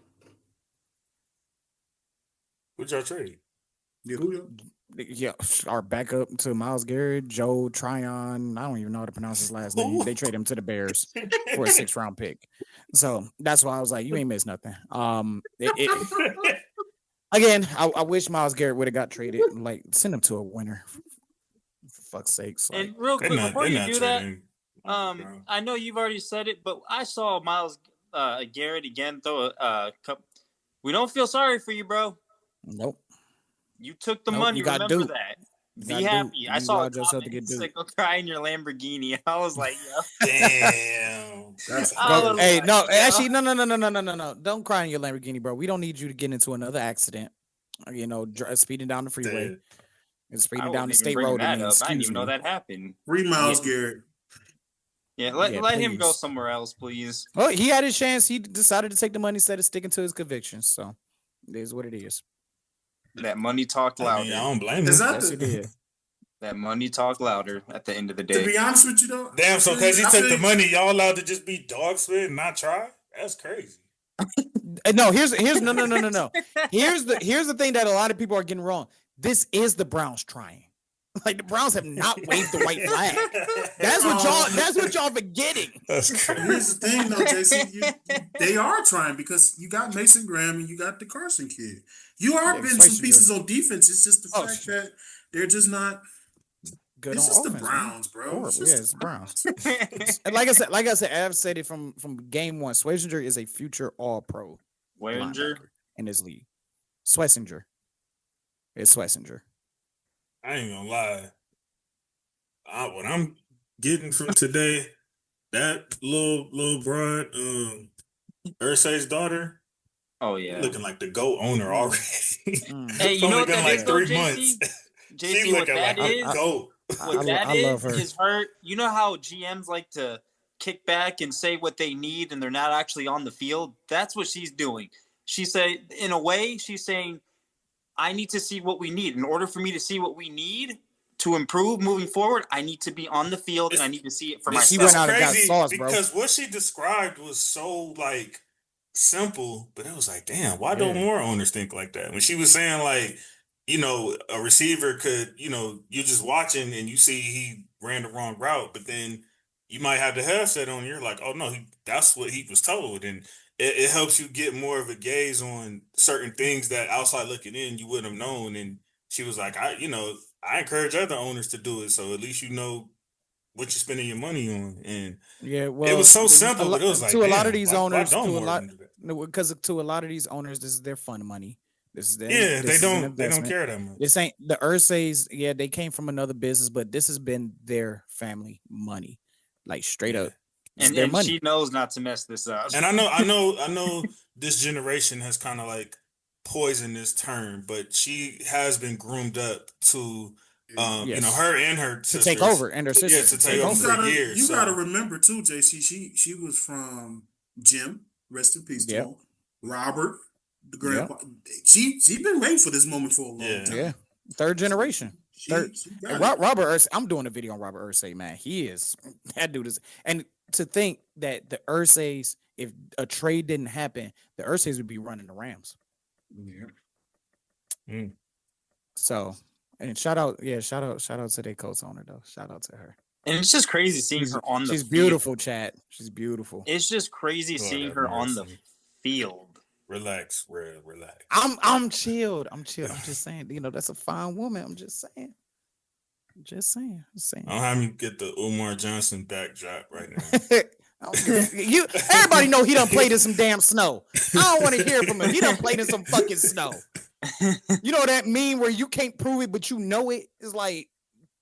Who'd y'all trade? Yeah, our backup to Myles Garrett, Joe Tryon. I don't even know how to pronounce his last name. They traded him to the Bears for a 6th-round pick. So that's why I was like, you ain't missed nothing. Again, I wish Myles Garrett would have got traded. Like, send him to a winner. For fuck's sakes. Like, and real quick, before you do that, I know you've already said it, but I saw Myles Garrett again throw a cup. We don't feel sorry for you, bro. Nope. You took the money. Remember that. Be happy. I saw a yourself to comment get that said, duped. "Go cry in your Lamborghini." I was like, "Yo, Damn. That's Hey, no, like, actually, no. Don't cry in your Lamborghini, bro. We don't need you to get into another accident. Speeding down the freeway Damn. and I speeding wasn't down the even state bringing road. that up. I didn't Excuse even know me. that happened." 3 miles, Garrett. Yeah, let him go please. somewhere else, please. Well, he had his chance. He decided to take the money instead of sticking to his convictions. So it is what it is. That money talked I louder. mean, I don't blame him. Is that Yes, it did. That money talked louder at the end of the To day. be honest with you, though. Damn, so because he I took feel the you. money, y'all allowed to just be dog spit and not try? That's crazy. No, here's no. Here's the thing that a lot of people are getting wrong. This is the Browns trying. Like the Browns have not waved the white flag. That's what y'all forgetting. That's crazy. Here's the thing, though, JC. They are trying because you got Mason Graham and you got the Carson kid. You are getting some pieces on defense. It's just the fact that they're just not good. It's on just offense, the Browns, bro. Horrible. It's It's the Browns. And like I said, I've said it from game one. Swessinger is a future All-Pro Waриnger in this league. Swessinger. It's Swessinger. I ain't gonna lie. What I'm getting from today, that little broad, Ursay's daughter, Oh yeah. looking like the GOAT owner already. Hey, you know what that is, though, JC? months. JC, She what looking that like is? a GOAT. What that I love her. is her. You know how GMs like to kick back and say what they need, and they're not actually on the field. That's what she's doing. She said, in a way, she's saying, "I need to see what we need. In order for me to see what we need to improve moving forward, I need to be on the field and I need to see it for myself." She went out and got Crazy sauce, bro. because what she described was so like simple, but it was like, damn, why don't more owners think like that? When she was saying like, a receiver could, you're just watching and you see he ran the wrong route, but then you might have the headset on. You're like, oh no, that's what he was told, and it helps you get more of a gaze on certain things that outside looking in you wouldn't have known. And she was like, I encourage other owners to do it, so at least you know what you're spending your money on. And yeah, well, it was so simple, but it was like to a lot damn, of these why owners, don't to a more lot, of them do that? because to a lot of these owners, this is their fun money. This is their, Yeah, this they is an don't investment. care that much. This ain't the Ursays. Yeah, they came from another business, but this has been their family money, like straight up. It's their And money. she knows not to mess this up. And I know this generation has kind of like poisoned this term, but she has been groomed up to Yes. her and her to take over and her sister. Yeah, to take over for years. You gotta remember too, JC. She was from Jim, rest in peace to him. Robert, the grandpa. She been waiting for this moment for a long time. Yeah, third generation. She got it. Robert Ursay. I'm doing a video on Robert Ursay, man. That dude is. And to think that the Ursays, if a trade didn't happen, the Ursays would be running the Rams. Yeah. So, and shout out to their Colts owner though. Shout out to her. And it's just crazy seeing her on the She's field. beautiful, Chad. She's beautiful. It's just crazy seeing her on the field. Relax, relax. I'm chilled. I'm just saying, that's a fine woman. I'm just saying. I'll have you get the Umar Johnson backdrop right now. Everybody know he done played in some damn snow. I don't want to hear from him. He done played in some fucking snow. You know that meme where you can't prove it, but you know it? It's like,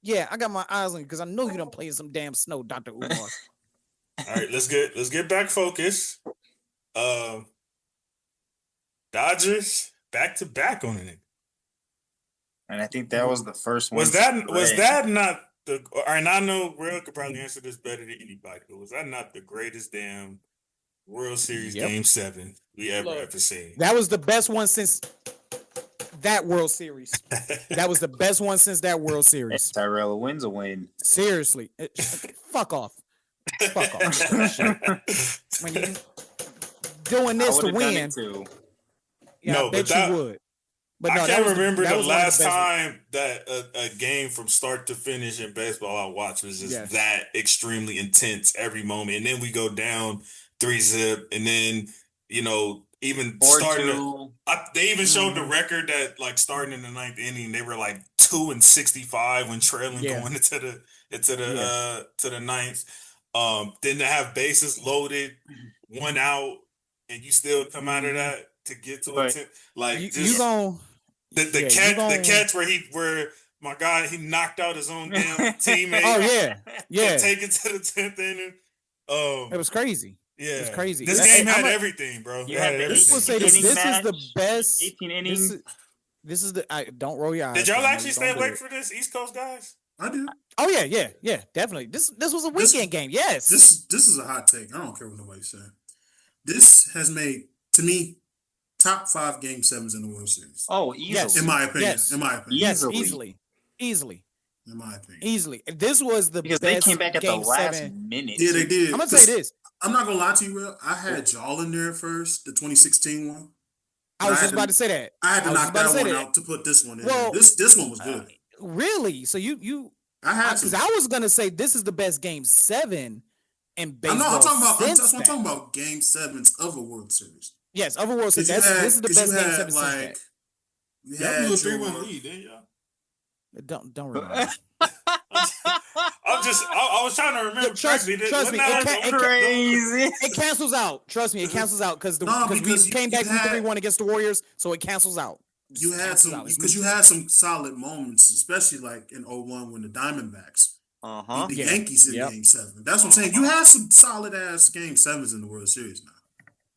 yeah, I got my eyes on you because I know you done played in some damn snow, Dr. Umar. All right, let's get back focused. Dodgers back to back on it. And I think that was the first one. Was that not the? And I know Real could probably answer this better than anybody. But was that not the greatest damn World Series Game 7 we ever seen? That was the best one since that World Series. That was the best one since that World Series. Tyrell wins a win. Seriously, fuck off. When you doing this to win, No, I bet but you would. But no, I can't remember the was last one of the best time that a game from start to finish in baseball I watched was just that extremely intense every moment. And then we go down 3-0, and then even starting. They even showed the record that like starting in the ninth inning, they were like 2-65 when trailing going into the ninth. Then to have bases loaded, 1 out, and you still come out of that to get to a 10. Like the catch where My guy, he knocked out his own damn teammate. Oh yeah. Take it to the 10th inning. It was crazy. Yeah, it was crazy. This game had everything, bro. You had the This is the best. 18 innings. This is the. Don't roll your eyes. Did y'all actually stay awake for this, East Coast guys? I do. Oh yeah, definitely. This was a weekend game. Yes. This is a hot take. I don't care what nobody's saying. This has made, to me, top 5 Game 7s in the World Series. Oh, easily. Yes. In my opinion. Yes. In my opinion. Yes, Easily. easily. In my opinion. Easily. This was the Because best they came back at the Game last 7. minute. Yeah, they did. I'm gonna say this. I'm not gonna lie to you, Will. I had y'all in there first, the 2016 one. I was just about to say that. I had to knock that one out to put this one in. Well, this one was good. Really? So you I had because I was gonna say this is the best Game 7 in baseball. I'm talking about. since I'm talking about Game 7s of a World Series. Yes, of a World Series. This is the best Game 7 since that. Y'all blew a 3-1 lead, didn't y'all? Don't remember. I was trying to remember. Trust me. Crazy. It cancels out. Trust me, it cancels out because we came back from 3-1 against the Warriors, so it cancels out. You had some solid moments, especially like in 01 when the Diamondbacks beat the Yankees in Game 7. That's what I'm saying. You had some solid ass Game 7s in the World Series now.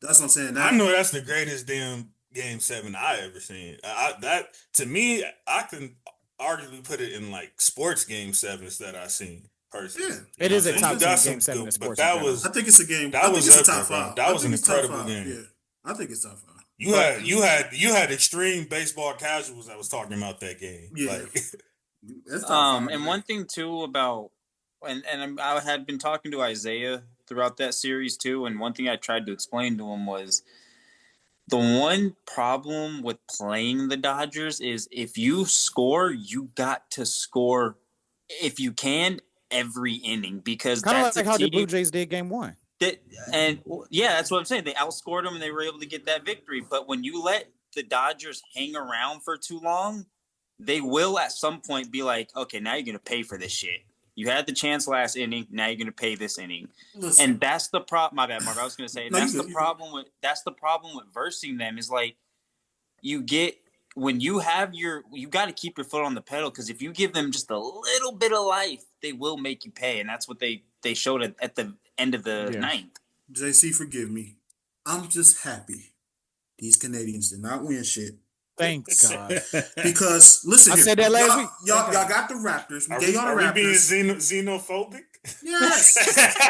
That's what I'm saying. I know that's the greatest damn Game 7 I ever seen. That to me, I can arguably put it in like sports Game 7s that I've seen personally. Yeah. It is a top 10 Game 7 in sports. But that was. I think it's a game. That was a top 5. That was an incredible game. Yeah, I think it's top 5. You had extreme baseball casuals that was talking about that game. Yeah. And one thing too about I had been talking to Isaiah throughout that series too, and one thing I tried to explain to him was the one problem with playing the Dodgers is if you score, you got to score if you can every inning because kind of that's like how the Blue Jays did Game 1. That's what I'm saying. They outscored them and they were able to get that victory. But when you let the Dodgers hang around for too long, they will at some point be like, okay, now you're going to pay for this shit. You had the chance last inning. Now you're going to pay this inning. Listen. And that's the problem. My bad, Mark. I was going to say that's the problem with versing them is like when you have you got to keep your foot on the pedal because if you give them just a little bit of life, they will make you pay. And that's what they showed at the end of the ninth. JC, forgive me. I'm just happy these Canadians did not win shit. Thank God. Because listen, I said that last week. Y'all got the Raptors. We gave y'all the Raptors. Are we being xenophobic? Yes,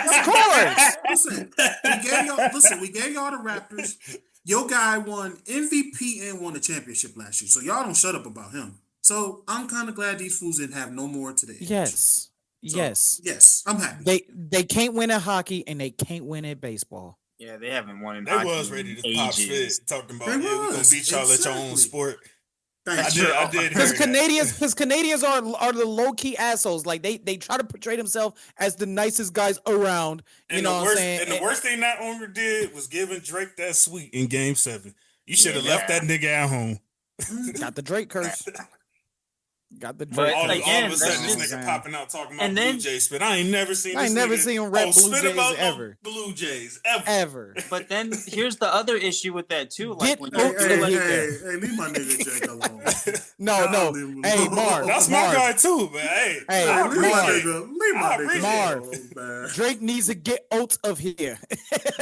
of course. We gave y'all the Raptors. Your guy won MVP and won the championship last year, so y'all don't shut up about him. So I'm kind of glad these fools didn't have no more today. Yes. Yes, I'm happy. They can't win at hockey and they can't win at baseball. Yeah, they haven't won in They hockey was ready to pop shit, talking about we're gonna beat y'all at your own sport. Thanks. I did because Canadians are the low key assholes. Like they try to portray themselves as the nicest guys around. You know what I'm saying? And the worst thing that owner did was giving Drake that suite in Game 7. You should have left that nigga at home. Got the Drake curse. But all again, of a sudden, this nigga popping out talking about Blue Jays spit. I ain't never seen him rap Blue Jays ever. Blue Jays ever. But then here's the other issue with that too. Like when hey, leave my nigga Drake alone. No. Hey, Marv. That's my guy too, man. Hey, leave my nigga Marv. Drake needs to get out of here.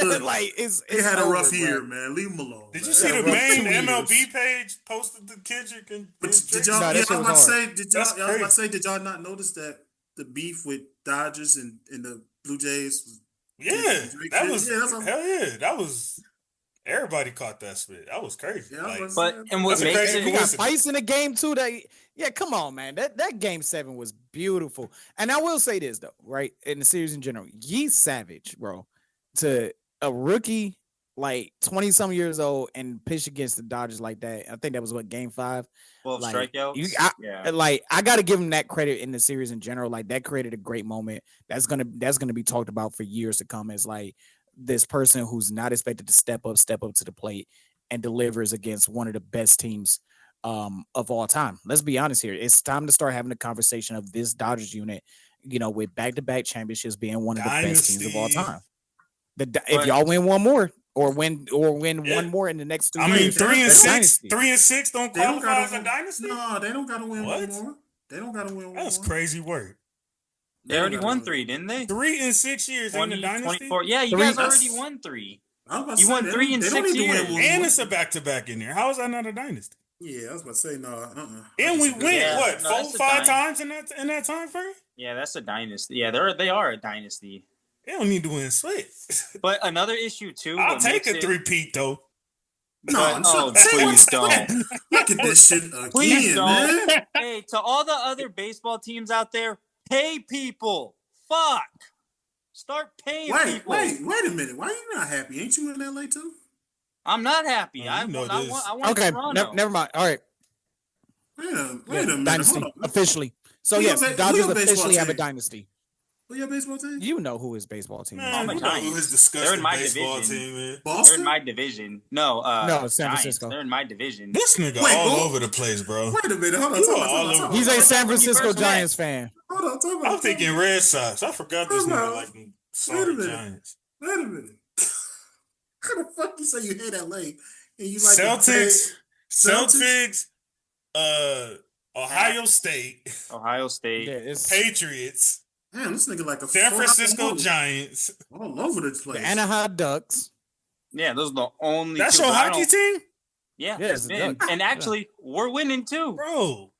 Like he had a rough year, man. Leave him alone. Did you see the main MLB page posted the Kendrick and did y'all not notice that the beef with Dodgers and the Blue Jays? That was everybody caught that spit. That was crazy. What makes it we got fights in the game too. Come on, man. That Game 7 was beautiful. And I will say this though, right? In the series in general, Ye's savage, bro. To a rookie like 20-some years old and pitch against the Dodgers like that. I think that was Game 5. 12 strikeouts. I got to give him that credit in the series in general. Like that created a great moment. That's gonna be talked about for years to come. As like this person who's not expected to step up to the plate and delivers against one of the best teams of all time. Let's be honest here. It's time to start having a conversation of this Dodgers unit. With back-to-back championships being one of the best teams of all time. If y'all win one more. Or win one more in the next 2 years. I mean, 3 and 6 don't qualify as a dynasty. No, they don't got to win one more. They don't gotta win. That's crazy work. They already won 3, didn't they? 3 in 6 years in the dynasty. 24. Yeah, you guys already won 3. You won 3 in 6 years. And it's a back-to-back in there. How is that not a dynasty? Yeah, I was about to say no. And we went 4-5 times in that time frame. Yeah, that's a dynasty. Yeah, they are a dynasty. They don't need to win split. But another issue too. I'll take a 3-peat though. No, please don't. Look at this shit again, please don't. man. Hey, to all the other baseball teams out there, pay people. Fuck. Start paying people. Wait a minute. Why are you not happy? Ain't you in LA too? I'm not happy. I want okay, Toronto. never mind. All right. Wait a minute. Dynasty officially. So yes, Dodgers officially have a dynasty. Who your baseball team? You know who his baseball team is. Man, you know who his disgusting baseball team is. Boston? They're in my division. No, San Francisco. They're in my division. This nigga all over the place, bro. Wait a minute. Hold on. He's a San Francisco Giants fan. Hold on. I'm thinking Red Sox. I forgot this nigga like sorry Giants. Wait a minute. How the fuck you say you hate LA and you like Celtics, Ohio State, Yeah, Patriots. Damn, this nigga like a San Francisco Giants. All over the place. The Anaheim Ducks. Yeah, those are the only. That's your hockey team, Yeah, it's the Ducks. and actually, we're winning too, bro.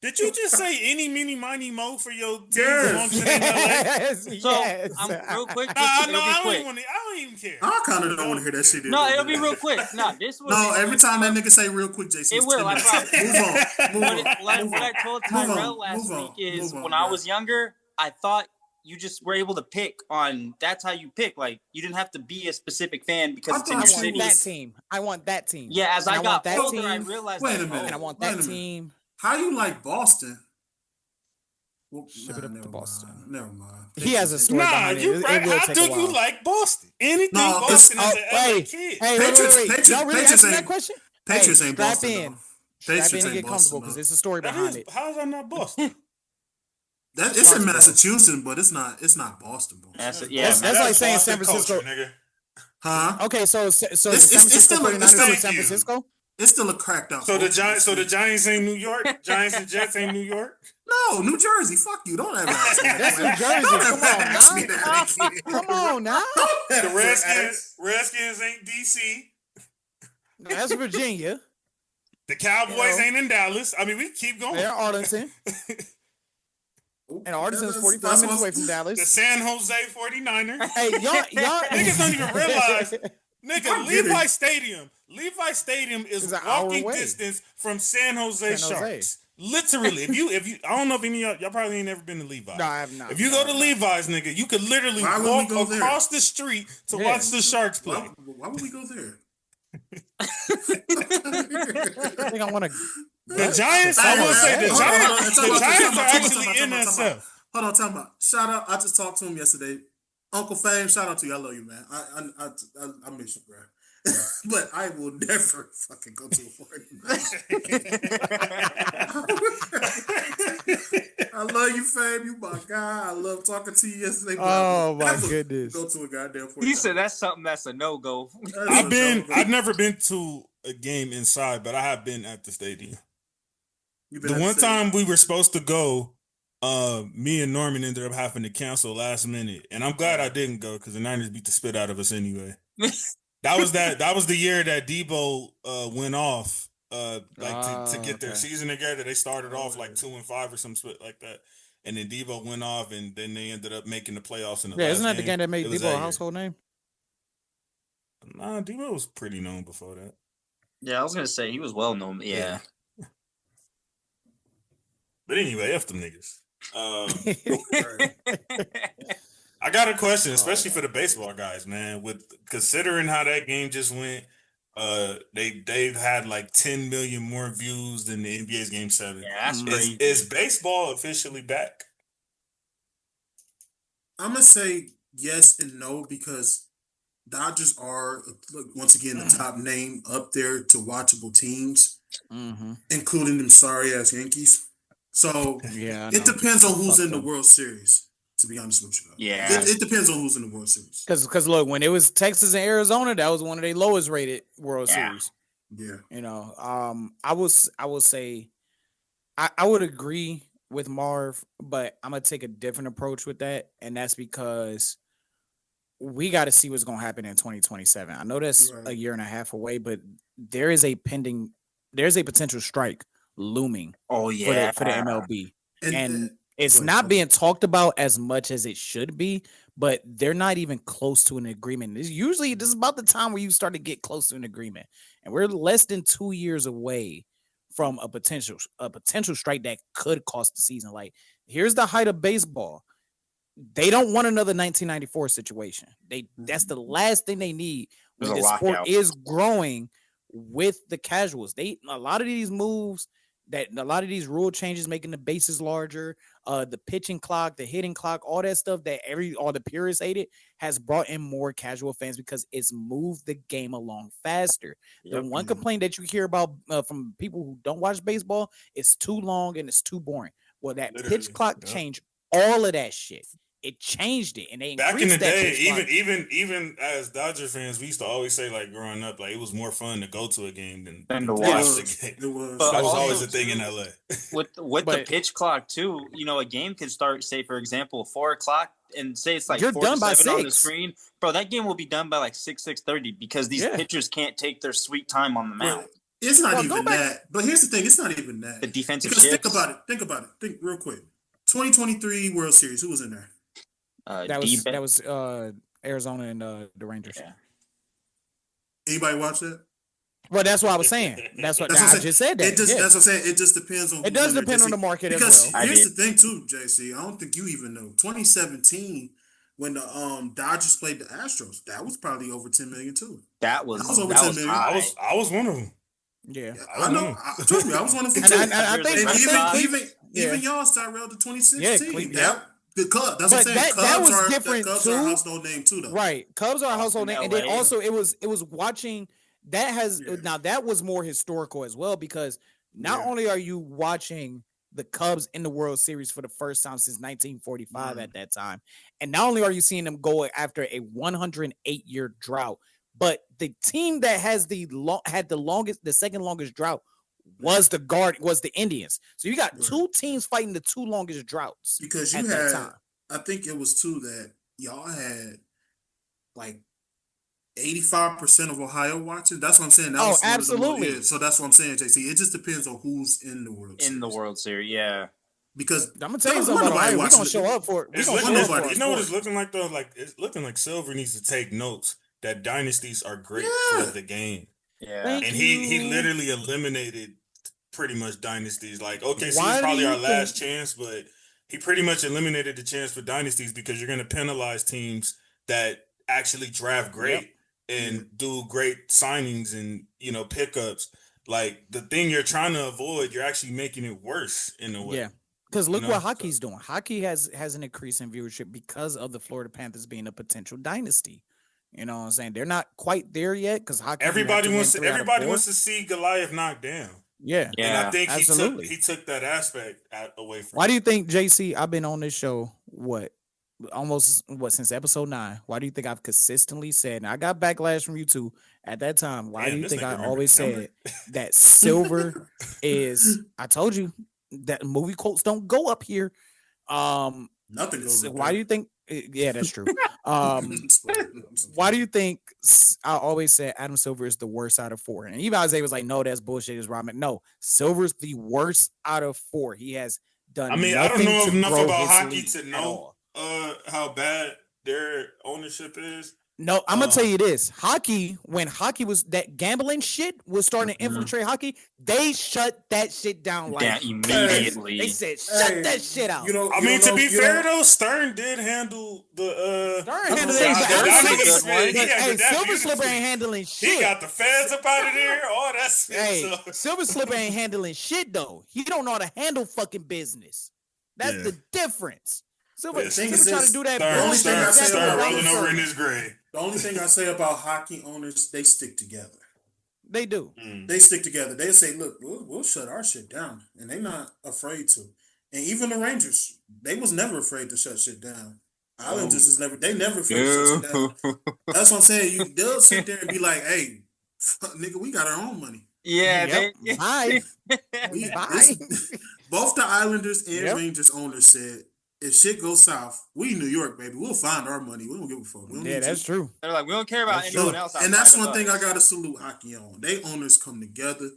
Did you just say any, mini, miny, mo for your team? Yes. Real quick. I don't even care. I kind of don't want to hear that shit. No, it'll be real quick. Every time that nigga say real quick, Jason. It will. I promise. Move on. What I told Tyrell last week is when I was younger, I thought you just were able to pick on. That's how you pick. Like you didn't have to be a specific fan because it's in your city. I want that team. Yeah, as I got older, team. I realized. Wait a minute. And I want that team. How you like Boston? Well, Ship it up to Boston. Never mind. He has a story behind it. You're right. How do you like Boston? Anything Boston is an LA kid. Hey, wait. Y'all really asking that question? Patriots ain't Boston. Strap in and get comfortable because there's a story behind it. How is that not Boston? It's in Massachusetts, but it's not Boston. That's like saying San Francisco. Nigga. Huh? Okay, so San Francisco 49ers is San Francisco? It's still a cracked out. So the Giants ain't New York? Giants and Jets ain't New York? No, New Jersey. Fuck you. Don't ever ask me that. That's New Jersey. Come on now. The Redskins ain't DC. That's Virginia. The Cowboys ain't in Dallas. I mean, we keep going. They're Arlington. And Arlington's 45 minutes away from Dallas. The San Jose 49ers. Hey, y'all niggas don't even realize. Nigga, Levi Stadium is walking distance from San Jose Sharks. Literally, if you, I don't know if any of y'all probably ain't never been to Levi's. No, I have not. If you go to Levi's, nigga, you could literally walk across the street to watch the Sharks play. Why would we go there? I think I want to. The Giants, I will say the Giants are actually in themselves. Hold on, time out. Shout out. I just talked to him yesterday. Uncle Fame, shout out to you. I love you, man. I miss you, bro. But I will never fucking go to a 49. I love you, Fame. You my guy. I love talking to you yesterday. Oh my goodness. Go to a goddamn 49. He said that's something that's a no-go. I've never been to a game inside, but I have been at the stadium. The one time we were supposed to go, me and Norman ended up having to cancel last minute, and I'm glad I didn't go because the Niners beat the spit out of us anyway. That was the year that Debo went off, to get their season together. They started off like 2-5 or some shit like that, and then Debo went off, and then they ended up making the playoffs. In the last isn't that game. the game that made Debo a household name? Nah, Debo was pretty known before that. Yeah, I was gonna say he was well known. Yeah. But anyway, F them niggas. I got a question, especially for the baseball guys, man. With considering how that game just went, they've had like 10 million more views than the NBA's Game 7. Yeah, that's crazy. Is baseball officially back? I'm gonna say yes and no because Dodgers are once again the top name up there to watchable teams, including them sorry ass Yankees. So it depends on who's in the World Series. To be honest with you, it depends on who's in the World Series. Because look, when it was Texas and Arizona, that was one of their lowest rated World Series. Yeah, you know, I will say I would agree with Marv, but I'm gonna take a different approach with that, and that's because we got to see what's gonna happen in 2027. I know that's a year and a half away, but there's a potential strike looming. Oh for yeah, the MLB, and Go it's ahead, not Coach. being talked about as much as it should be. But they're not even close to an agreement. This is about the time where you start to get close to an agreement, and we're less than 2 years away from a potential strike that could cost the season. Like, here's the height of baseball. They don't want another 1994 situation. That's the last thing they need when There's the a sport lockout. is growing with the casuals. A lot of these moves, a lot of these rule changes, making the bases larger, the pitching clock, the hitting clock, all that stuff that all the purists hated, has brought in more casual fans because it's moved the game along faster. The one complaint that you hear about from people who don't watch baseball is too long and it's too boring. Well, that pitch clock changed all of that shit. It changed it, and they back in the increased that day, pitch clock. even as Dodger fans, we used to always say, like, growing up, like, it was more fun to go to a game than to watch watch the game. It was. But That was also, always a thing in LA. with the pitch clock too. You know, a game could start, say for example, 4:00, and say it's like You're 4 to done by 7 on the 6. screen, bro. That game will be done by like 6:30 because these pitchers can't take their sweet time on the mound. It's not Well, even that. But here's the thing: it's not even that. The defensive because shifts. think about it. Think real quick. 2023 World Series. Who was in there? That was Arizona and the Rangers. Yeah. Anybody watch that? Well, that's what I was saying. That's what I just said. That That's what I'm saying. It just depends on. It does depend on the market because as well. here's the thing too, JC. I don't think you even know. 2017, when the Dodgers played the Astros, that was probably over 10 million too. That was over 10 million. high. I was one of them. Yeah, I know. Trust me, I was one of them too. And I think even y'all Cyrell to 2016. The Cubs. That's what I'm saying. That was different Cubs too. are a household name too, though. Right, Cubs are a household name, and then LA. also it was watching. Now that was more historical as well, because not only are you watching the Cubs in the World Series for the first time since 1945 at that time, and not only are you seeing them go after a 108-year drought, but the team that has the second longest drought was the Indians. So you got two teams fighting the two longest droughts. Because you had, I think it was two that y'all had like 85% of Ohio watching. That's what I'm saying. That was absolutely. So that's what I'm saying, JC. It just depends on who's in the World Series. In the World Series, yeah. Because I'm gonna tell you something about Ohio. We're gonna show up for it. You know what it's looking like though? Like, it's looking like Silver needs to take notes that dynasties are great for the game. Yeah. Thank And you. he literally eliminated pretty much dynasties. Like, okay, so it's probably our last chance, but he pretty much eliminated the chance for dynasties because you're going to penalize teams that actually draft great and do great signings and, you know, pickups. Like, the thing you're trying to avoid, you're actually making it worse in a way. Yeah. Because look what hockey's doing. Hockey has an increase in viewership because of the Florida Panthers being a potential dynasty. You know what I'm saying? They're not quite there yet because hockey. Everybody wants to see Goliath knocked down. Yeah. And I think absolutely. he took that aspect away from Why do you think, JC, I've been on this show, since episode 9? Why do you think I've consistently said, and I got backlash from you two at that time, why do you think I always said that Silver is, I told you that movie quotes don't go up here. Nothing goes up. Why do you think, yeah, that's true. Why do you think I always said Adam Silver is the worst out of 4? And even Isaiah was like, no, that's bullshit. It's ramen. No, Silver's the worst out of 4. He has done. I mean, I don't know enough about hockey to know how bad their ownership is. No, I'm gonna tell you this: when hockey was that gambling shit was starting to infiltrate hockey, they shut that shit down immediately. They said, "Shut that shit out." To be fair though, Stern did handle the. Stern handled it. Silver Slipper ain't handling shit. He got the feds up out of there. All that. Silver Slipper ain't handling shit though. He don't know how to handle fucking business. That's the difference. Silver trying to do that. Stern rolling over in his grave. The only thing I say about hockey owners, they stick together. They do. They stick together. They say, look, we'll shut our shit down. And they're not afraid to. And even the Rangers, they was never afraid to shut shit down. Islanders is never afraid to shut shit down. That's what I'm saying. They'll sit there and be like, hey, nigga, we got our own money. Yeah. Bye. Both the Islanders and Rangers owners said, if shit goes south, we New York, baby. We'll find our money. We don't give a fuck. That's true. They're like, we don't care about anyone else. And that's one thing I gotta salute hockey on. They owners come together.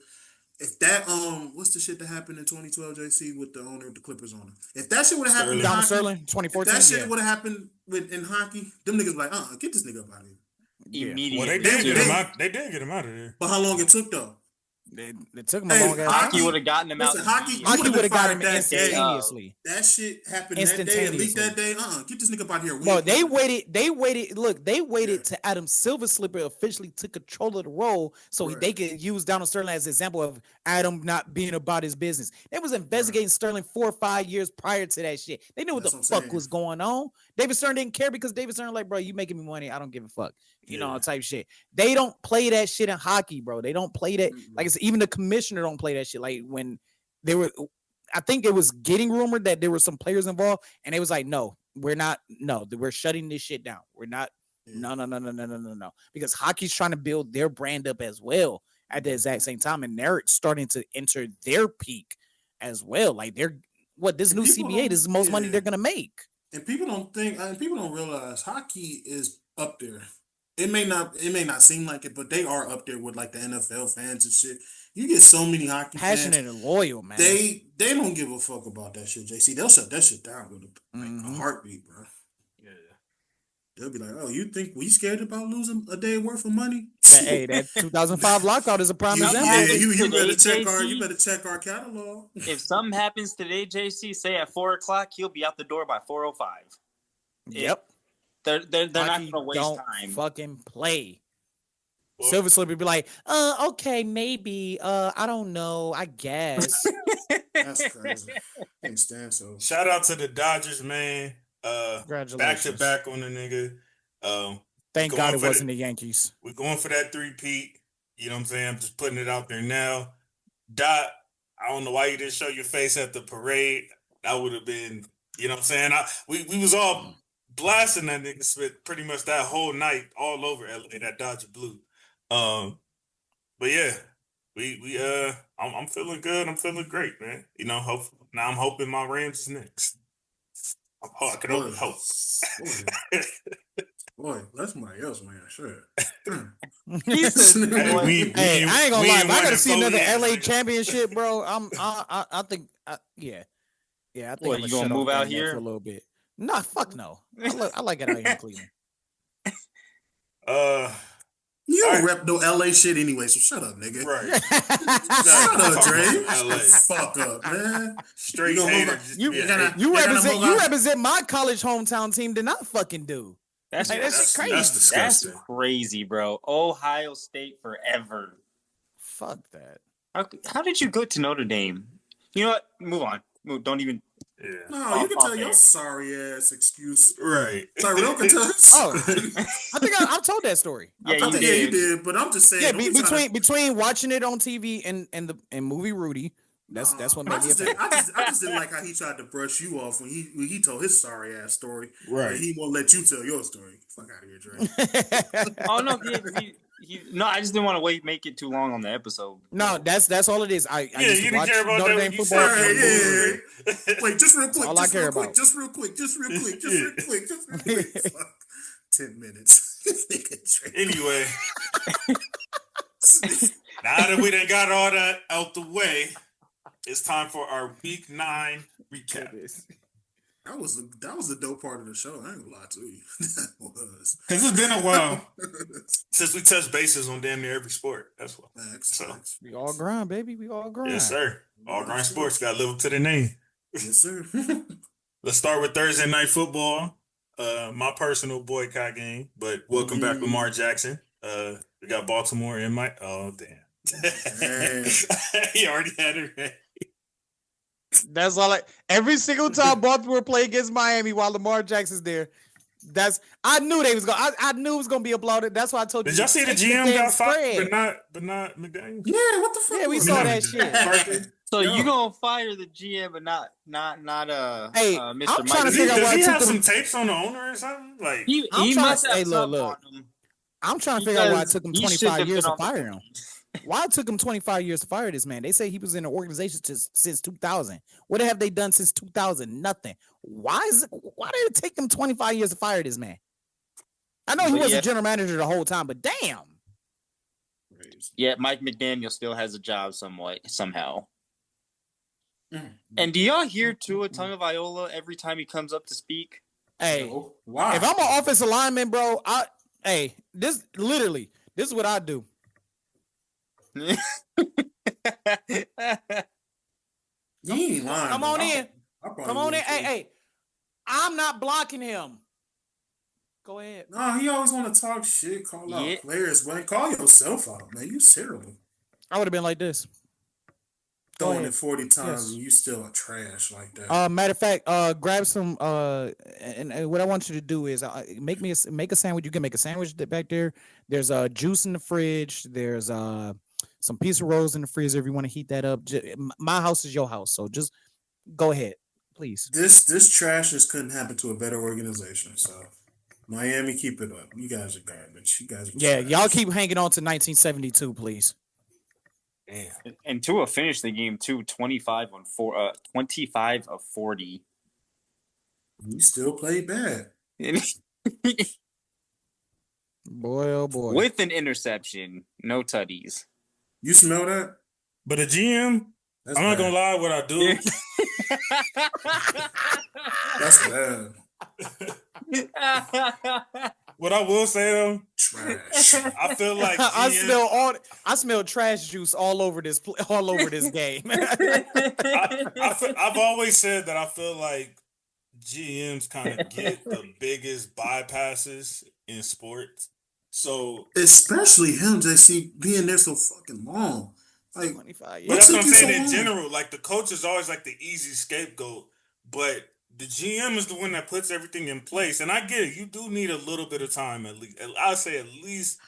If that what's the shit that happened in 2012, JC, with the owner of the Clippers owner? If that shit would have happened in hockey, Sterling, 2014, if that shit would have happened in hockey, them niggas like, get this nigga up out of here. Immediately. Well, they did get him out. They did get him out of there. But how long it took though? They took him a long ass Hockey time. would have gotten him out. Hockey would have got him that instantaneously. That shit happened that day. Leaked that day. Get this nigga up out here. No, they waited. Look, they waited to Adam Silver Slipper officially took control of the role, so they could use Donald Sterling as an example of Adam not being about his business. They was investigating Sterling 4 or 5 years prior to that shit. They knew what the fuck was going on. David Stern didn't care because David Stern like, bro, you making me money. I don't give a fuck. You know, type shit. They don't play that shit in hockey, bro. They don't play that. Like I said, even the commissioner don't play that shit. Like when they were, I think it was getting rumored that there were some players involved, and they was like, no, we're not. No, we're shutting this shit down. We're not. No. Because hockey's trying to build their brand up as well at the exact same time, and they're starting to enter their peak as well. Like this new CBA, this is the most money they're gonna make. And people don't think, people don't realize hockey is up there. It may not seem like it, but they are up there with like the NFL fans and shit. You get so many hockey passionate fans, and loyal, man. They don't give a fuck about that shit, JC. They'll shut that shit down with a heartbeat, bro. Yeah. They'll be like, oh, you think we scared about losing a day worth of money? Hey, that 2005 lockout is a prime example. Yeah, you better check our catalog. If something happens today, JC, say at 4:00, he'll be out the door by 4:05. Yep. They're not gonna waste time. Fucking play. Silver Slipper be like, okay, maybe. I don't know. I guess. That's crazy. Can't stand so. Shout out to the Dodgers, man. Congratulations. Back to back on the nigga. Thank God it wasn't the Yankees. We're going for that 3-peat. You know what I'm saying? I'm just putting it out there now. Dot, I don't know why you didn't show your face at the parade. That would have been, you know what I'm saying? We was all blasting that nigga Smith pretty much that whole night all over LA, that Dodger blue. But yeah, I'm feeling good. I'm feeling great, man. You know, now I'm hoping my Rams is next. I can only hope. Boy, that's somebody else, man. Sure. I ain't gonna lie. If I gotta see another LA championship, bro, I think, yeah. I think I'm you gonna move out here for a little bit. Nah, fuck no. I like it out here in Cleveland. You don't rep no LA shit anyway, so shut up, nigga. Right. Shut up, Dre. Fuck up, man. Straight hater. You represent my college hometown team. Did not fucking do. That's crazy. That's disgusting. That's crazy, bro. Ohio State forever. Fuck that. How did you go to Notre Dame? You know what? Move on. Don't even. Yeah. No, you can tell your sorry ass excuse. Right. Tyrell can tell us. Oh, I think I told that story. Yeah, you did. But I'm just saying. Yeah, between watching it on TV and movie Rudy, that's what made me. I just didn't like how he tried to brush you off when he told his sorry ass story. Right. He won't let you tell your story. Fuck out of here, Dre. Oh no, no, I just didn't want to make it too long on the episode. No, that's all it is. I used to watch Notre Dame football. Yeah. Wait, just real quick. All I care about. Just real quick. 10 minutes. Anyway, now that we done got all that out the way, it's time for our Week 9 recap. That was the dope part of the show. I ain't gonna lie to you. That was. Because it's been a while since we touched bases on damn near every sport. That's what. Thanks. We all grind, baby. We all grind. Yes, sir. All grind sports got to live up to their name. Yes, sir. Let's start with Thursday night football. My personal boycott game, but welcome back, Lamar Jackson. We got Baltimore and Mike. Oh, damn. He already had it ready. That's all. Every single time Baltimore play against Miami while Lamar Jackson's there, I knew they was going. I knew it was gonna be applauded. That's why I told you. Did y'all see the GM got fired, but not McDaniel? Yeah, what the fuck? Yeah, we saw that shit. So you gonna fire the GM, but not hey, Mr. I'm trying to Does figure out why he I have took some them. tapes on the owner or something? Like he must have something on him. I'm trying to figure out why it took him 25 years to fire him. Why it took him 25 years to fire this man? They say he was in the organization since 2000. What have they done since 2000? Nothing. Why did it take them 25 years to fire this man? I know he was a general manager the whole time, but damn. Yeah, Mike McDaniel still has a job somehow. And do y'all hear Tua Tagovailoa every time he comes up to speak? Hey, why? If I'm an offensive lineman, bro, this is what I do. You ain't lying. Come on in. Come on in. Hey, I'm not blocking him. Go ahead. Nah, he always want to talk shit, call out players, man. Call yourself out, man. You terrible. I would have been like this. Throwing it 40 times and you still a trash like that. Matter of fact, grab some and what I want you to do is make a sandwich. You can make a sandwich back there. There's juice in the fridge. There's some piece of rolls in the freezer if you want to heat that up. My house is your house, so just go ahead, please. This trashness couldn't happen to a better organization. So Miami, keep it up. You guys are garbage. You guys are trash. Y'all keep hanging on to 1972, please. Damn. And Tua finished the game too, 25 of 40. You still played bad. Boy, oh boy. With an interception, no tutties. You smell that? But a GM, I'm not gonna lie, what I do. That's bad. What I will say though, trash. I feel like I smell trash juice all over this game. I've always said that I feel like GMs kind of get the biggest bypasses in sports. So especially him, JC, being there so fucking long. Like, 25 years. But that's what I'm saying in general. Like the coach is always like the easy scapegoat, but the GM is the one that puts everything in place. And I get it. You do need a little bit of time at least. I'd say at least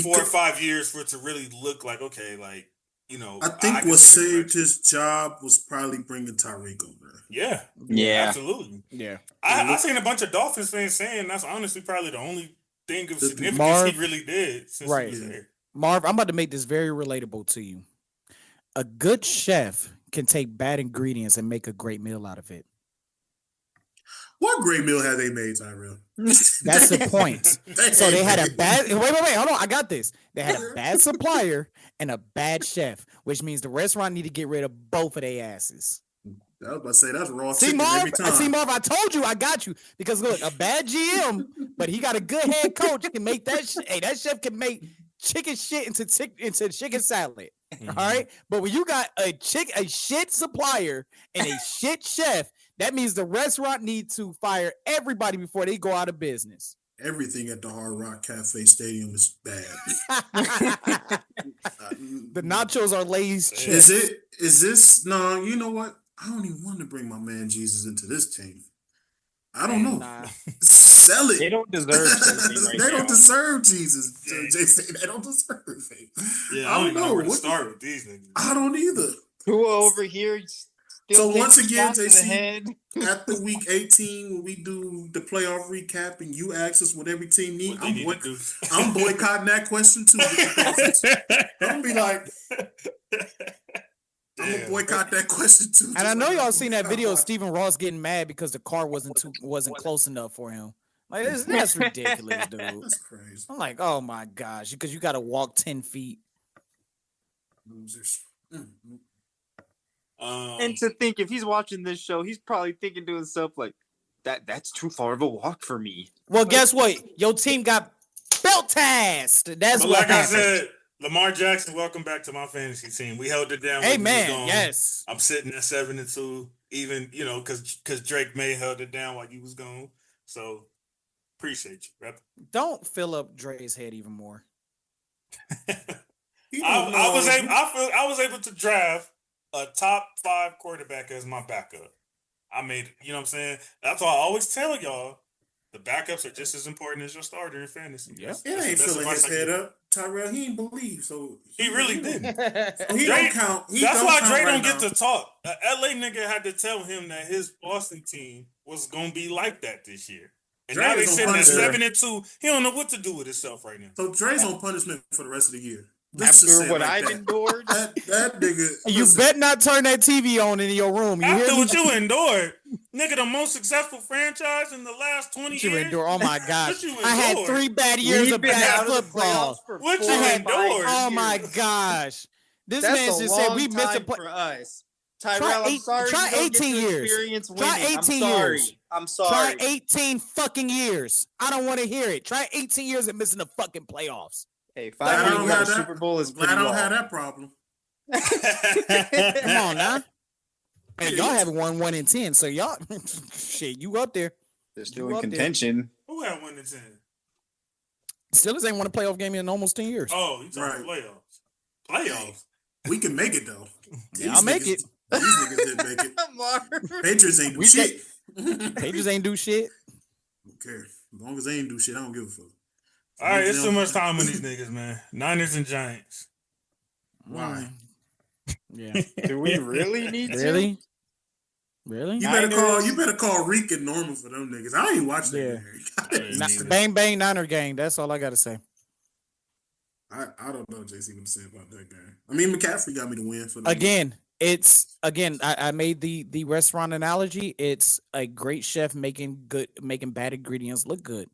4 or 5 years for it to really look like, okay, like, you know. I think what saved his job was probably bringing Tyreek over. Yeah. Absolutely. Yeah. I seen a bunch of Dolphins fans saying that's honestly probably the only thing of significance he really did since he was there. Marv, I'm about to make this very relatable to you. A good chef can take bad ingredients and make a great meal out of it. What great meal have they made, Tyrell? That's the point. So they had a bad. Wait, hold on. I got this. They had a bad supplier and a bad chef, which means the restaurant need to get rid of both of their asses. I was about to say that's raw chicken every time. See, Marv, I told you I got you because look, a bad GM, but he got a good head coach can make that. Hey, that chef can make chicken shit into chicken salad. All right, but when you got a shit supplier and a shit chef, that means the restaurant need to fire everybody before they go out of business. Everything at the Hard Rock Cafe Stadium is bad. The nachos are Lay's chips. Is this? No, you know what? I don't even want to bring my man Jesus into this team. I don't know. Nah. Sell it. They don't deserve They don't deserve Jesus. JC, they don't deserve it. Yeah, I don't even know where to start with these niggas. I don't either. Who over here? So once again, JC, after week 18, when we do the playoff recap and you ask us what every team needs, I'm boycotting that question too. I'm gonna be like, I'm gonna boycott that question too. And I know y'all seen that video of Stephen Ross getting mad because the car wasn't close enough for him. Like that's ridiculous, dude. That's crazy. I'm like, oh my gosh, because you got to walk 10 feet. Losers. Mm-hmm. And to think, if he's watching this show, he's probably thinking to himself, like, that's too far of a walk for me. Well, guess what? Your team got belt tasked. That's but what like happened. I said, Lamar Jackson, welcome back to my fantasy team. We held it down. Amen. Yes. I'm sitting at 7-2, even, you know, because Drake May held it down while you was gone. So appreciate you, rep. Don't fill up Dre's head even more. I was able to draft a top 5 quarterback as my backup. I made, you know what I'm saying? That's why I always tell y'all, the backups are just as important as your starter in fantasy. Yeah. It ain't filling his head up. Tyrell, he ain't believe, so he really didn't. So he don't count. That's why Dre don't get to talk. An LA nigga had to tell him that his Boston team was gonna be like that this year. And now they sitting at 7-2. He don't know what to do with himself right now. So Dre's on punishment for the rest of the year. After what I've endured, that nigga. You bet not turn that TV on in your room. You After hear me? what you endured, nigga, the most successful franchise in the last 20 What you years. endure? Oh my god! What you I had endured? 3 bad years we've of been bad out of the football. playoffs for What 4 you or 5 endured? Oh my years. gosh! This That's man a just said long we missed a time play. for us. Tyrell, I'm sorry. Try you don't get 18 to years. experience Try winning. 18 I'm sorry. years. I'm sorry. Try 18 fucking years. I don't want to hear it. Try 18 years of missing the fucking playoffs. Hey, Glad I finally don't we got have a that. Super Bowl is Glad pretty I don't have long. that problem. Come on now. And y'all have won 1 in 10, so y'all shit, you up there. They're still You in up there. contention. Who had 1 to 10? Steelers ain't won a playoff game in almost 10 years. Oh, you talking Right. playoffs? Playoffs. We can make it though. Yeah, I'll make it. These niggas didn't make it. Patriots ain't do We shit. Patriots ain't do shit. Don't care. As long as they ain't do shit, I don't give a fuck. All right, it's too much time on these niggas, man. Niners and Giants. Why? Yeah. Do we really need to? Really? Really? You better call Reek and Norman for them niggas. I ain't watched that. Yeah. Bang bang Niner gang. That's all I gotta say. I don't know, JC, what to say about that game. I mean, McCaffrey got me to win for them. I made the restaurant analogy. It's a great chef making bad ingredients look good.